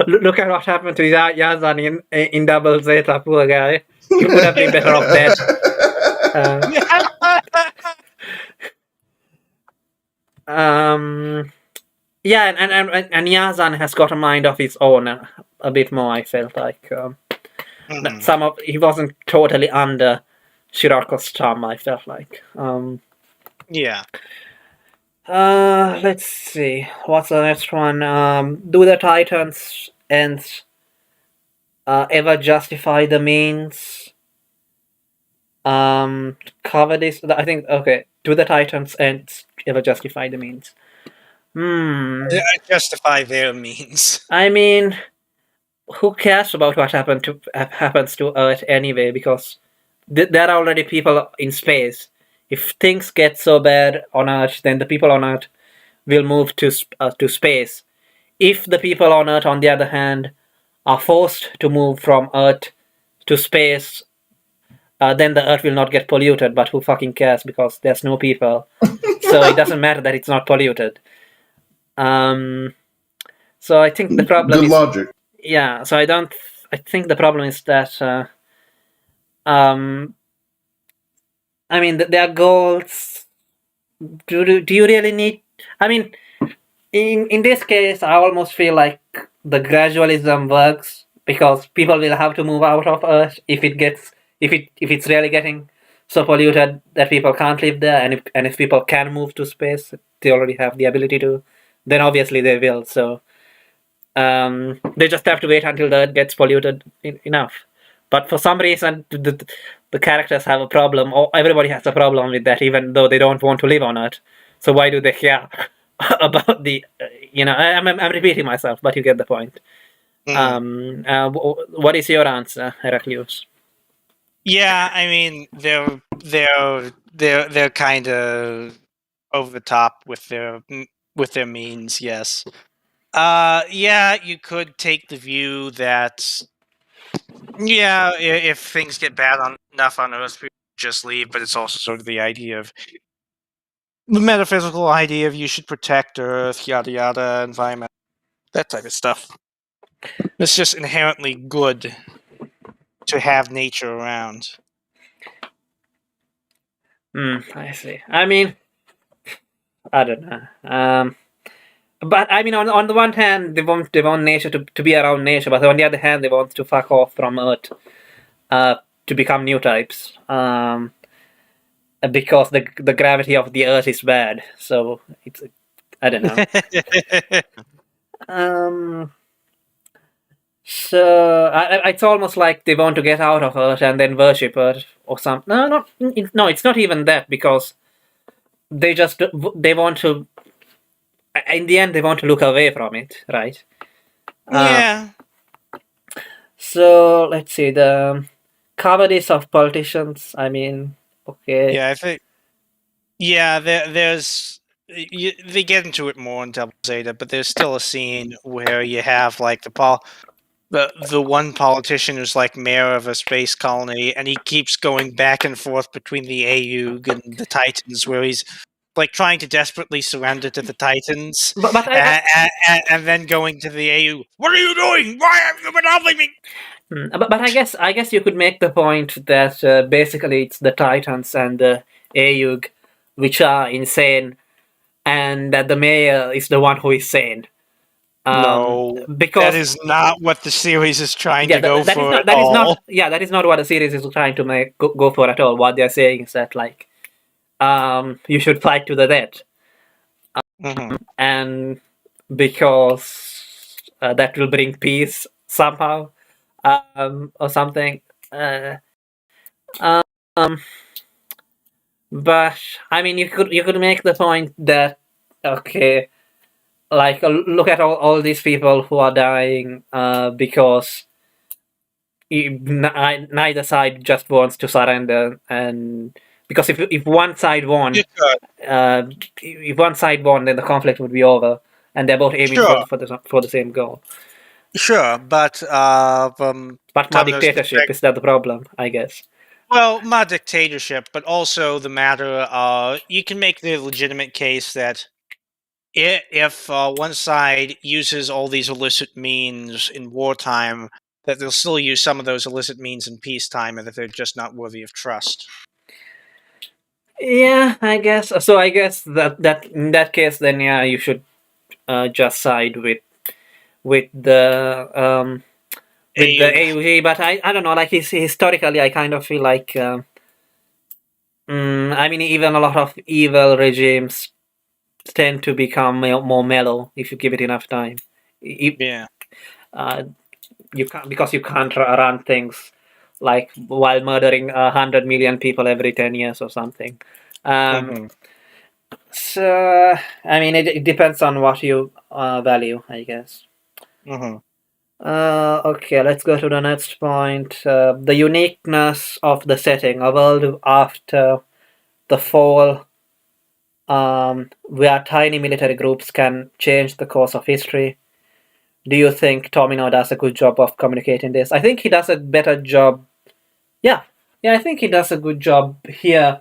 look at what happened to Yazan in Double Zeta, poor guy. He would have been better off dead. Yeah, and Yazan has got a mind of his own a bit more. I felt like he wasn't totally under Shiroko's thumb. I felt like. Yeah. Let's see. What's the next one? Do the Titans ends ever justify the means? Cover this. I think okay. Do the Titans ends ever justify the means? Justify their means. I mean, who cares about what happens to Earth anyway? Because there are already people in space. If things get so bad on Earth, then the people on Earth will move to space. If the people on Earth, on the other hand, are forced to move from Earth to space, then the Earth will not get polluted. But who fucking cares? Because there's no people, so it doesn't matter that it's not polluted. So I think the problem Good is logic. Yeah. So I think the problem is that I mean their goals. Do you really need? I mean, in this case, I almost feel like the gradualism works because people will have to move out of Earth if it's really getting so polluted that people can't live there, and if people can move to space, they already have the ability to. Then obviously they will. So they just have to wait until the Earth gets polluted enough. But for some reason, the characters have a problem, or everybody has a problem with that, even though they don't want to live on Earth. So why do they care about the? I'm repeating myself, but you get the point. What is your answer, Heraclius? Yeah, I mean they're kind of over the top with their means. Yes. Yeah, you could take the view that if things get bad enough on Earth, we just leave. But it's also sort of the metaphysical idea of you should protect Earth, yada yada, environment, that type of stuff. It's just inherently good to have nature around. I see. I mean, I don't know. But I mean, on the one hand, they want nature to be around nature, but on the other hand, they want to fuck off from Earth to become new types. Because the gravity of the Earth is bad, so it's I don't know. So it's almost like they want to get out of Earth and then worship Earth or something. No, it's not even that, because they want to. In the end, they want to look away from it, right? Yeah. So let's see the cowardice of politicians. I mean, okay. Yeah, I think. Yeah, there's. They get into it more in Double Zeta, but there's still a scene where you have like the one politician who's like mayor of a space colony, and he keeps going back and forth between the AUG and the Titans, where he's like trying to desperately surrender to the Titans, But and then going to the AU. What are you doing? Why have you been helping me? but I guess you could make the point that basically it's the Titans and the AUG which are insane, and that the mayor is the one who is sane. No, because that is not what the series is trying to go that for is at not, all. that is not what the series is trying to go for at all. What they're saying is that like you should fight to the death, and because that will bring peace somehow, or something. But I mean, you could make the point that okay, like look at all these people who are dying because neither side just wants to surrender, and because if one side won, if one side won, then the conflict would be over, and they're both aiming for the same goal. Sure, but more dictatorship is that the problem? I guess. Well, not dictatorship, but also the matter. You can make the legitimate case that if one side uses all these illicit means in wartime, that they'll still use some of those illicit means in peacetime, and that they're just not worthy of trust. Yeah, I guess. So I guess that in that case, then yeah, you should just side with the AUG. But I don't know. Like historically, I kind of feel like I mean, even a lot of evil regimes tend to become more mellow if you give it enough time. Yeah. You can't, because you can't run things like while murdering 100 million people every 10 years or something. So I mean, it depends on what you value, I guess. Okay, let's go to the next point. The uniqueness of the setting, a world after the fall, where tiny military groups can change the course of history. Do you think Tomino does a good job of communicating this? I think he does a better job. Yeah, I think he does a good job here,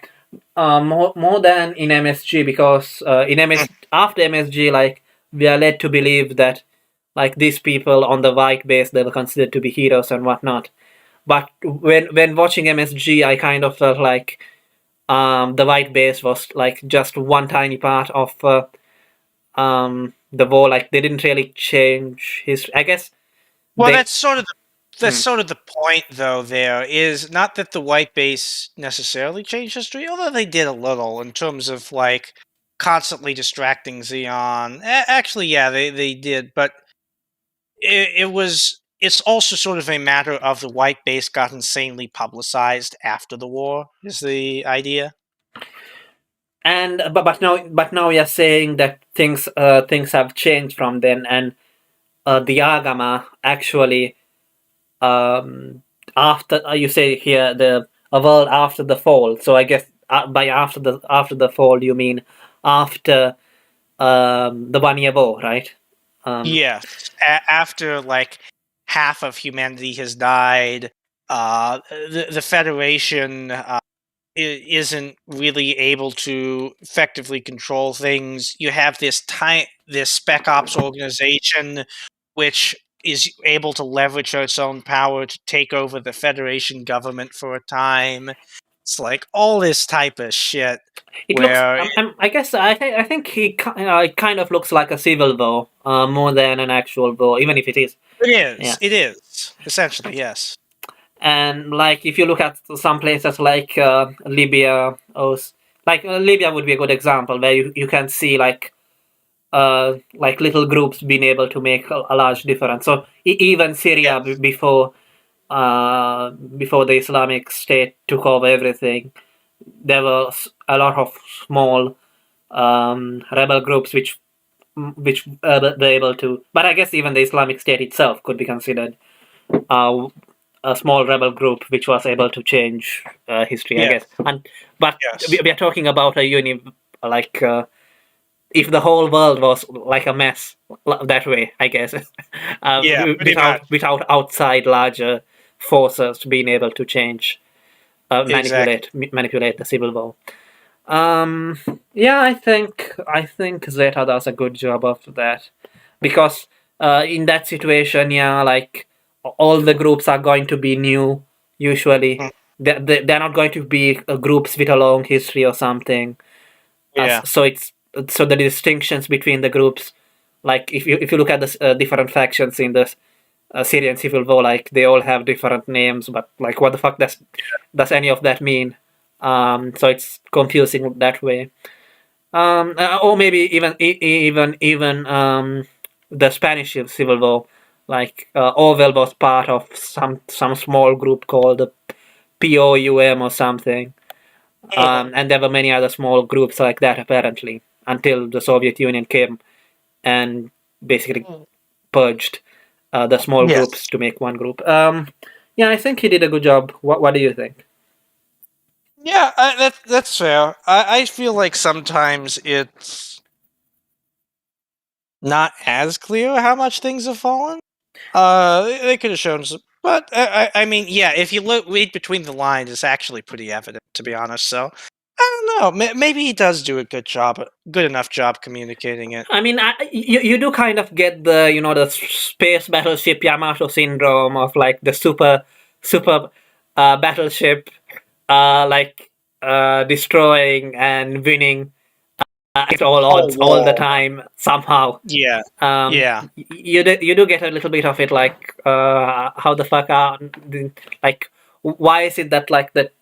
more than in MSG, because after MSG, like we are led to believe that like these people on the white base, they were considered to be heroes and whatnot. But when watching MSG, I kind of felt like the white base was like just one tiny part of the war. Like they didn't really change his. I guess. Well, that's sort of the point, though. There is not that the white base necessarily changed history, although they did a little in terms of like constantly distracting Xeon. Actually, yeah, they did, but it's also sort of a matter of the white base got insanely publicized after the war, is the idea. And but now you're saying that things have changed from then, and the Agama actually after you say here a world after the fall. So I guess by after the fall you mean after the 1 year war, right? Yes, after like half of humanity has died, the Federation isn't really able to effectively control things. You have this Spec Ops organization, which is able to leverage its own power to take over the Federation government for a time. It's like all this type of shit. I guess I think he kind of looks like a civil war more than an actual war, even if it is. It is. Yeah. It is essentially, yes. And like if you look at some places like Libya, Libya would be a good example where you can see like little groups being able to make a large difference. So even Syria, before the Islamic State took over everything, there was a lot of small rebel groups which were able to. But I guess even the Islamic State itself could be considered a small rebel group which was able to change history, I guess. But we are talking about a if the whole world was like a mess that way, I guess. Without outside larger forces being able to change, manipulate the civil war. Yeah, I think Zeta does a good job of that, because in that situation, yeah, like all the groups are going to be new. Usually, they're not going to be groups with a long history or something. Yeah. So the distinctions between the groups, like if you look at the different factions in the Syrian civil war, like they all have different names, but like what the fuck does any of that mean? So it's confusing that way. Or maybe even the Spanish Civil War, like Orwell was part of some small group called the POUM or something, and there were many other small groups like that apparently until the Soviet Union came and basically purged the small groups to make one group. Yeah, I think he did a good job. What do you think? Yeah, that's fair. I feel like sometimes it's not as clear how much things have fallen. They could have shown some, but I mean, yeah, if you read between the lines, it's actually pretty evident, to be honest. So I don't know. Maybe he does do a good enough job communicating it. I mean, you do kind of get the the space battleship Yamato syndrome of like the super battleship like destroying and winning against all odds all the time somehow. Yeah. You do get a little bit of it, like how the fuck are like why is it that like that,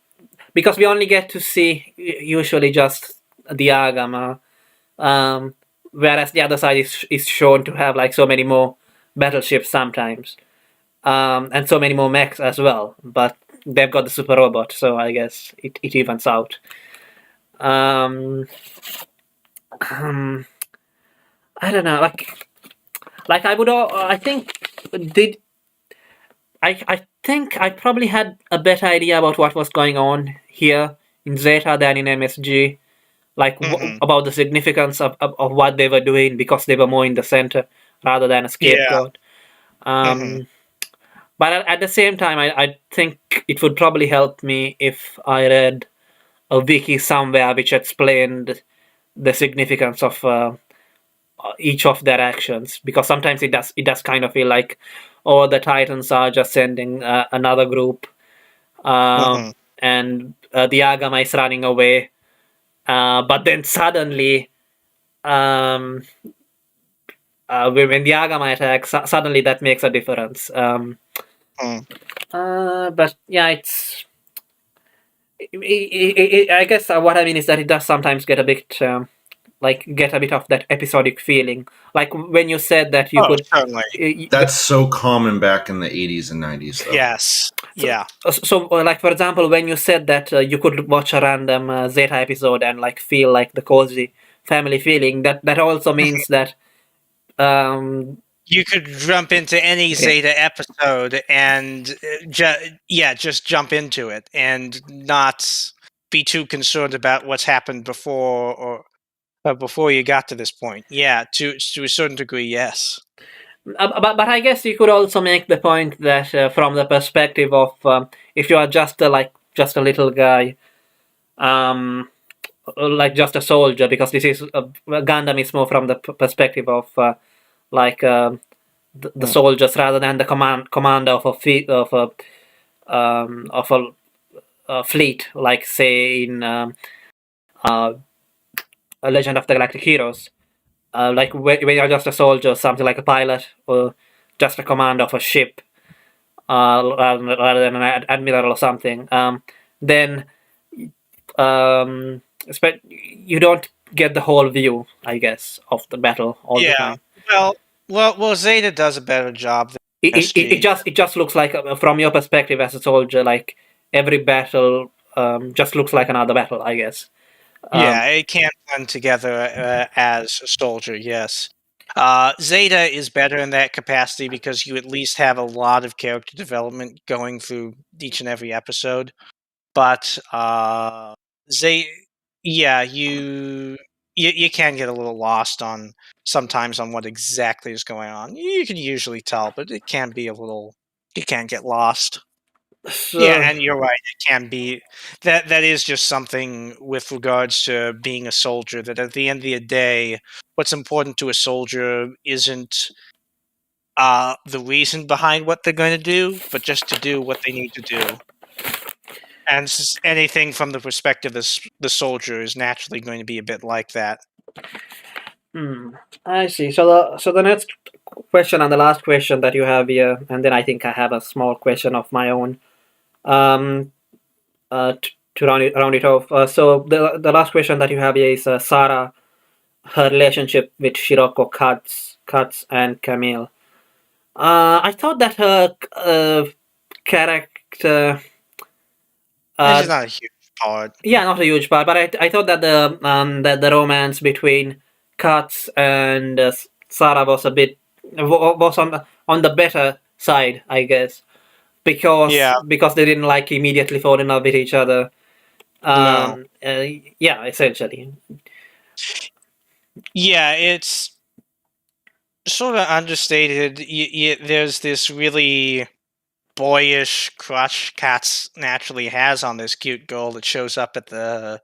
because we only get to see usually just the Agama, whereas the other side is shown to have like so many more battleships sometimes, and so many more mechs as well, but they've got the super robot, so I guess it evens out. I don't know, like I think I think I probably had a better idea about what was going on here in Zeta than in MSG, like about the significance of what they were doing, because they were more in the center rather than a scapegoat. But at the same time, I think it would probably help me if I read a wiki somewhere which explained the significance of each of their actions, because sometimes it does kind of feel like, oh, the Titans are just sending another group, and the Agama is running away, but then suddenly, when the Agama attacks, suddenly that makes a difference. But yeah, I guess what I mean is that it does sometimes get a bit of that episodic feeling, like when you said that you could. That's so common back in the 80s and 90s, though. Yes. So like for example, when you said that you could watch a random Zeta episode and like feel like the cozy family feeling, that also means that you could jump into any Zeta episode and just jump into it and not be too concerned about what's happened before or before you got to this point. Yeah, to a certain degree, yes. But I guess you could also make the point that from the perspective of if you are just a little guy, like just a soldier, because this is Gundam is more from the perspective of the soldiers rather than the commander of a fleet, like say in A Legend of the Galactic Heroes. Like when you're just a soldier, something like a pilot or just a commander of a ship, rather than an admiral or something, then you don't get the whole view, I guess, of the battle all the time. Well, Zeta does a better job than it just looks like, from your perspective as a soldier, like every battle just looks like another battle, I guess. Yeah, it can't run together as a soldier, yes. Zeta is better in that capacity because you at least have a lot of character development going through each and every episode. But you you can get a little lost on sometimes on what exactly is going on. You can usually tell, but it can be a little. You can get lost. So, Yeah, and you're right. It can be that is just something with regards to being a soldier. That at the end of the day, what's important to a soldier isn't the reason behind what they're going to do, but just to do what they need to do. And anything from the perspective of the soldier is naturally going to be a bit like that. I see. So the next question and the last question that you have here, and then I think I have a small question of my own. Um, to round it off. So the last question that you have here is Sarah, her relationship with Shiroko, Katz, and Camille. I thought that her character. This is not a huge part. Yeah, not a huge part, but I thought that the romance between Katz and Sarah was a bit was on the better side, I guess, because they didn't like immediately fall in love with each other. No. Yeah, essentially. Yeah, it's sort of understated. There's this really boyish crush Katz naturally has on this cute girl that shows up at the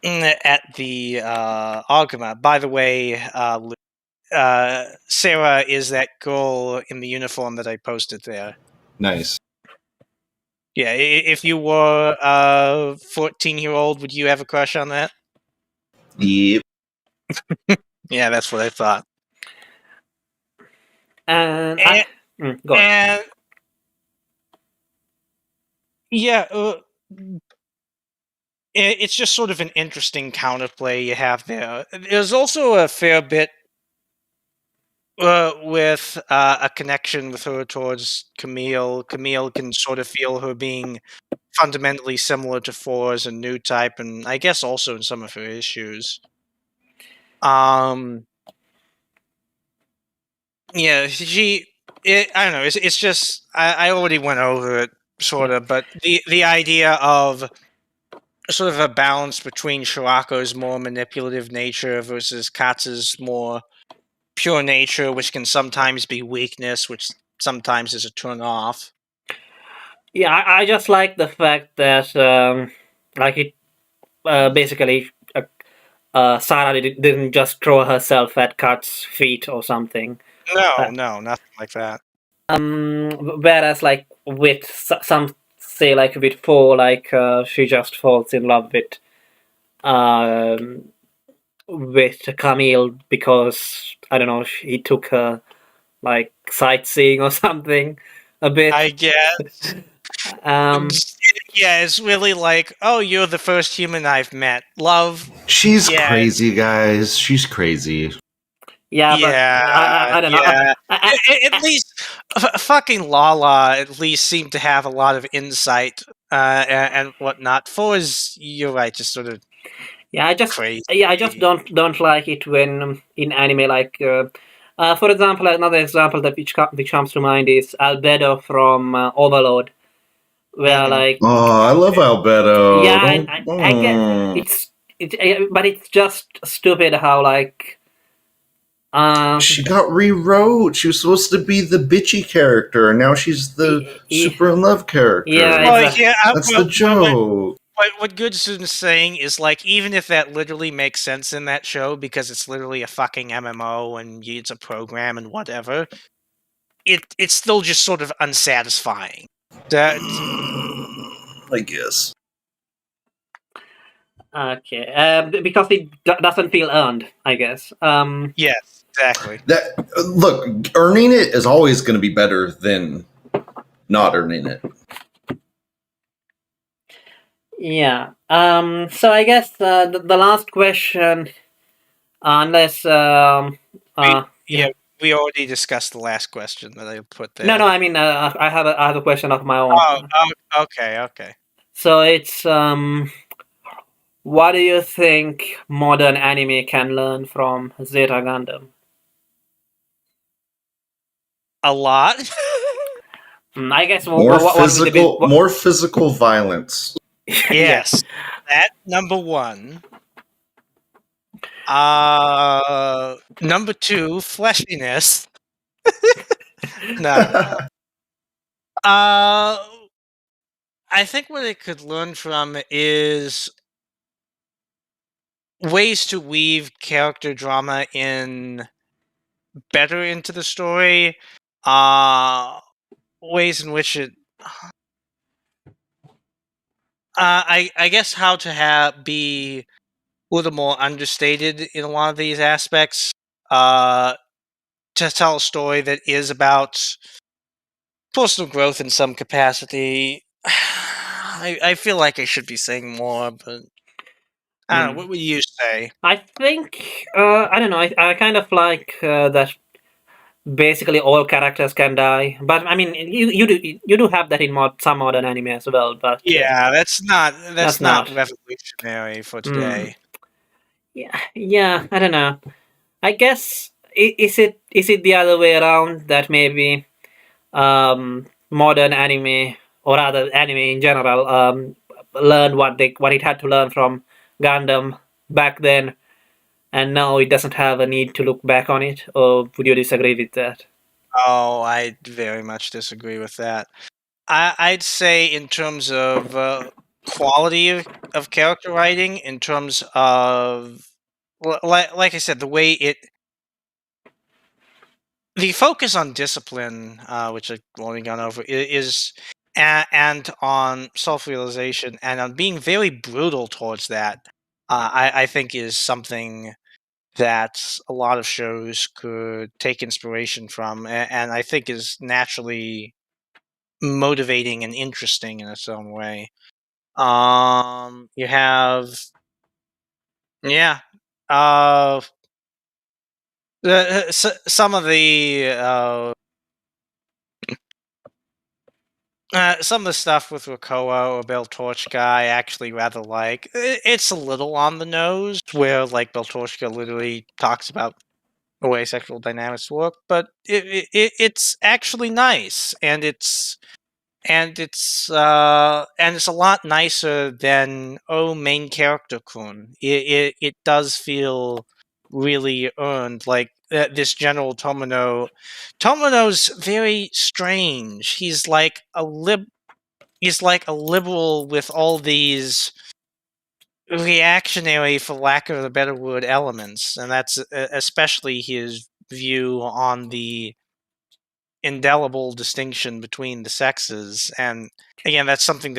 Agama. By the way, Sarah is that girl in the uniform that I posted there. Nice. Yeah, if you were a 14-year-old, would you have a crush on that? Yep. Yeah, that's what I thought. And go on. And yeah, it's just sort of an interesting counterplay you have there. There's also a fair bit with a connection with her towards Camille. Camille can sort of feel her being fundamentally similar to Four as a new type, and I guess also in some of her issues. Yeah, I don't know. It's just I already went over it sort of, but the idea of sort of a balance between Shirako's more manipulative nature versus Katz's more pure nature, which can sometimes be weakness, which sometimes is a turn off. Yeah, I just like the fact that like it basically Sarah didn't just throw herself at Katz's feet or something. No, nothing like that. Whereas like with some say like with Four, like she just falls in love with Camille because I don't know he took her like sightseeing or something a bit. I guess. Yeah, it's really like, oh, you're the first human I've met. Love. She's crazy, guys. She's crazy. Yeah, but I don't know. At least fucking Lala at least seemed to have a lot of insight and whatnot. Four is, you're right, just sort of crazy. I just don't like it when in anime like for example, another example that which comes to mind is Albedo from Overlord, where like I love Albedo. Yeah, I get but it's just stupid how like she got rewrote. She was supposed to be the bitchy character, and now she's the super in love character. Yeah, exactly. That's the joke. What Goodsun's saying is like, even if that literally makes sense in that show because it's literally a fucking MMO and it's a program and whatever, it's still just sort of unsatisfying. I guess. Okay, because it doesn't feel earned, I guess. Yes, exactly. Look, earning it is always going to be better than not earning it. Yeah. So I guess the last question, unless we already discussed the last question that I put there. No, I mean I have a question of my own. Oh, okay. So it's what do you think modern anime can learn from Zeta Gundam? A lot. I guess more physical violence. Yes, that number one. Number 2, fleshiness. No. I think what it could learn from is ways to weave character drama better into the story. Ways in which it. I guess how to be a little more understated in a lot of these aspects. To tell a story that is about personal growth in some capacity. I feel like I should be saying more, but I don't know. What would you say? I think I don't know. I kind of like that. Basically, all characters can die, but I mean, you do have that in some modern anime as well. But Yeah, that's not not revolutionary for today. Yeah. I don't know. I guess is it the other way around that maybe modern anime or rather anime in general learned what it had to learn from Gundam back then, and now it doesn't have a need to look back on it, or would you disagree with that? Oh, I very much disagrei with that. I'd say in terms of quality of character writing, in terms of like I said, the way the focus on discipline, which I've only gone over, is and on self-realization and on being very brutal towards that. I think is something that a lot of shows could take inspiration from, and I think is naturally motivating and interesting in its own way. You have, yeah, uh, some of the stuff with Rakoa or Torchka, I actually rather like. It's a little on the nose, where like Torchka literally talks about the way sexual dynamics work, but it's actually nice, and it's a lot nicer than main character kun. It does feel really earned. Like this General Tomino's very strange. He's like a liberal with all these reactionary, for lack of a better word, elements, and that's especially his view on the indelible distinction between the sexes. And again, that's something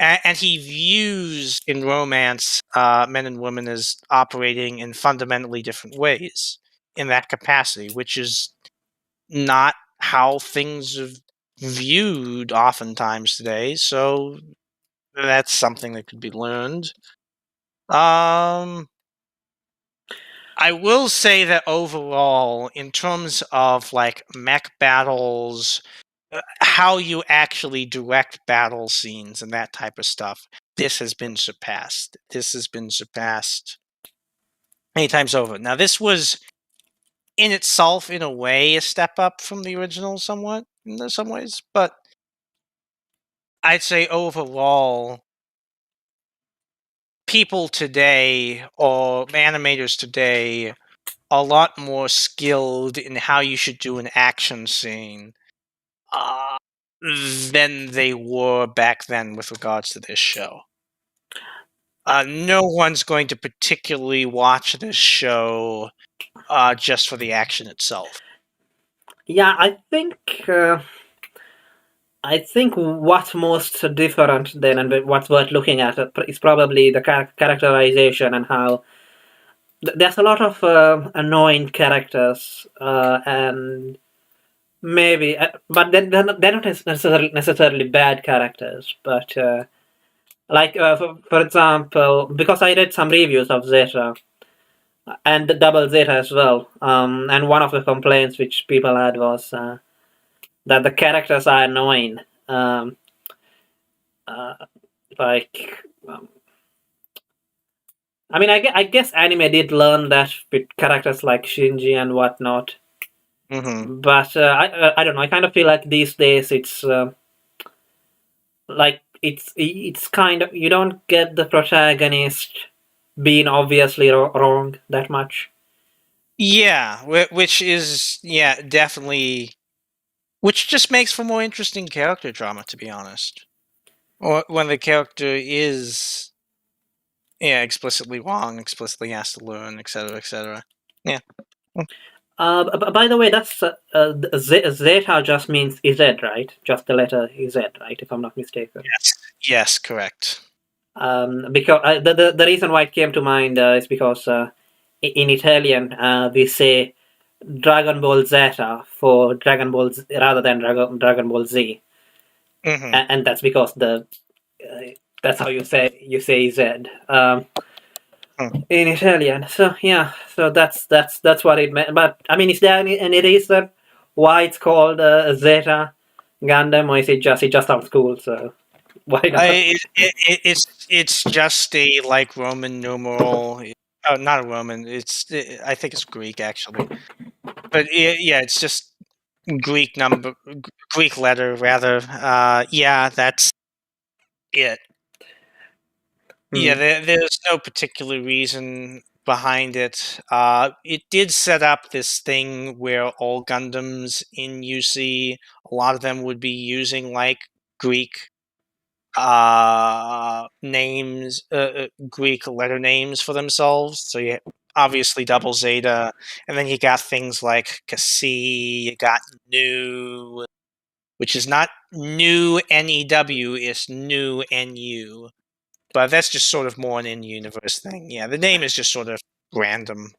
and he views in romance men and women as operating in fundamentally different ways in that capacity, which is not how things are viewed oftentimes today. So that's something that could be learned. I will say that overall, in terms of like mech battles, how you actually direct battle scenes and that type of stuff, this has been surpassed. This has been surpassed many times over. Now, this was in itself, in a way, a step up from the original somewhat, in some ways, but I'd say overall, people today, or animators today, are a lot more skilled in how you should do an action scene uh, than they were back then with regards to this show. No one's going to particularly watch this show just for the action itself. Yeah, I think what's most different then and what's worth looking at is probably the characterization and how there's a lot of annoying characters and maybe, but they're not necessarily bad characters. But for example, because I read some reviews of Zeta and the Double Zeta as well, and one of the complaints which people had was that the characters are annoying. Uh, like, I mean, I guess anime did learn that with characters like Shinji and whatnot. Mm-hmm. But I don't know. I kind of feel like these days it's like it's kind of, you don't get the protagonist been obviously wrong that much. Yeah, which is definitely, which just makes for more interesting character drama, to be honest. Or when the character is explicitly wrong, explicitly has to learn, etc., etc. Yeah. By the way, that's Zeta just means Z, right? Just the letter Z, right? If I'm not mistaken. Yes, correct. Because the reason why it came to mind is because in Italian we say Dragon Ball Zeta for Dragon Ball Z, rather than Dragon Ball Z, and that's because that's how you say Z in Italian. So yeah, so that's what it meant. But I mean, is there any reason why it's called Zeta Gundam, or is it just sounds cool? So why not? It's just a like Roman numeral. Oh, not a Roman. I think it's Greek actually. But yeah, it's just Greek letter rather. Yeah, that's it. Yeah, there's no particular reason behind it. It did set up this thing where all Gundams in UC, a lot of them would be using like Greek names, Greek letter names for themselves. So you obviously double Zeta, and then you got things like Cassie, you got New, which is not New NEW, it's New NU. But that's just sort of more an in-universe thing. Yeah, the name is just sort of random.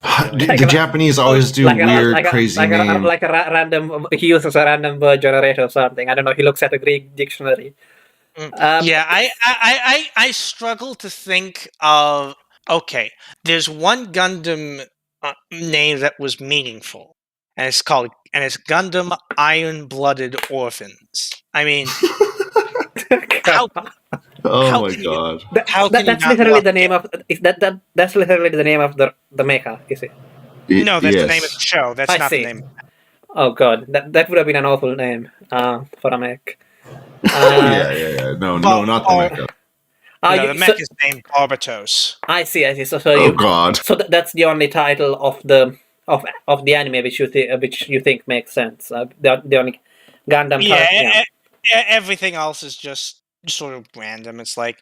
The Japanese always do weird, crazy names. Like a random, he uses a random word generator or something. I don't know. He looks at a Greek dictionary. Yeah, I struggle to think of. Okay, there's one Gundam name that was meaningful, and it's Gundam Iron-Blooded Orphans. I mean, how? Oh my god! That's literally the name of that's literally the name of the mecha, is it? No, that's the name of the show. That's not the name. Oh god, that would have been an awful name for a mech. Yeah. No, not the mecha. The mech is named Barbatos. I see. So god. So that's the only title of the anime which you think makes sense. The only Gundam. Everything else is just sort of random. It's like,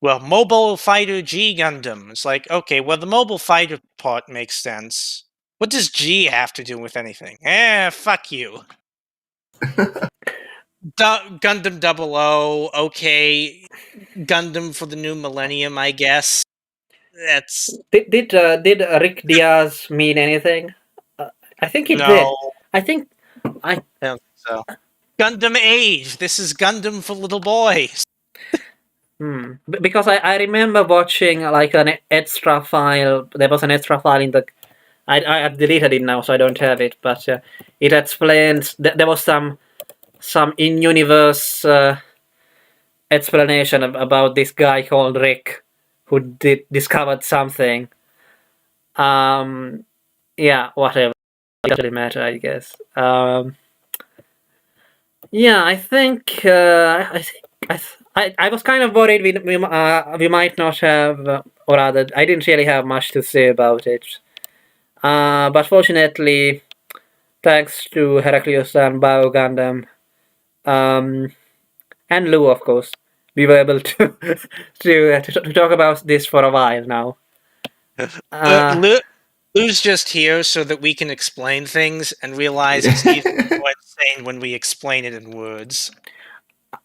well, Mobile Fighter G Gundam. It's like, okay, well, the Mobile Fighter part makes sense. What does G have to do with anything? Fuck you. Gundam 00, okay. Gundam for the new millennium, I guess. That's did Rick Diaz mean anything? I think he did. I don't think so. Gundam Age. This is Gundam for little boys. Because I remember watching like an extra file. There was an extra file in the. I deleted it now, so I don't have it. But it explains there was some in-universe explanation about this guy called Rick, who discovered something. Yeah, whatever. It doesn't really matter, I guess. Yeah, I think I was kind of worried we might not have, or rather, I didn't really have much to say about it. But fortunately, thanks to Heraclius and Bio Gundam, and Lou, of course, we were able to to talk about this for a while now. Lou's just here so that we can explain things and realize it's even more insane when we explain it in words.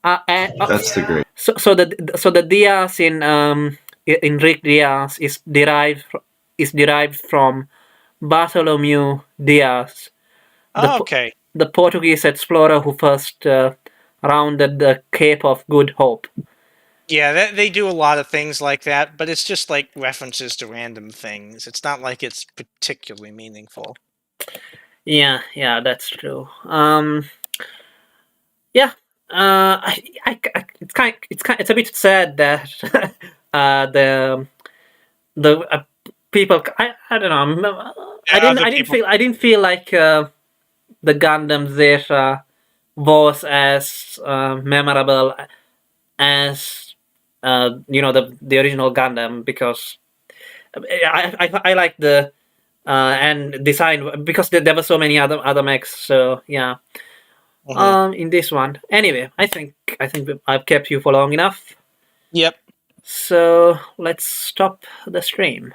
That's the great. So the Diaz in Rick Diaz is derived from Bartholomew Diaz. Okay. The Portuguese explorer who first rounded the Cape of Good Hope. Yeah, they do a lot of things like that, but it's just like references to random things. It's not like it's particularly meaningful. Yeah, that's true. Yeah. It's a bit sad that the people. I don't know. I didn't feel like the Gundam Zeta was as memorable as the original Gundam, because I like the and design, because there were so many other mechs. So yeah. In this one, anyway, I think I've kept you for long enough. Yep. So let's stop the stream.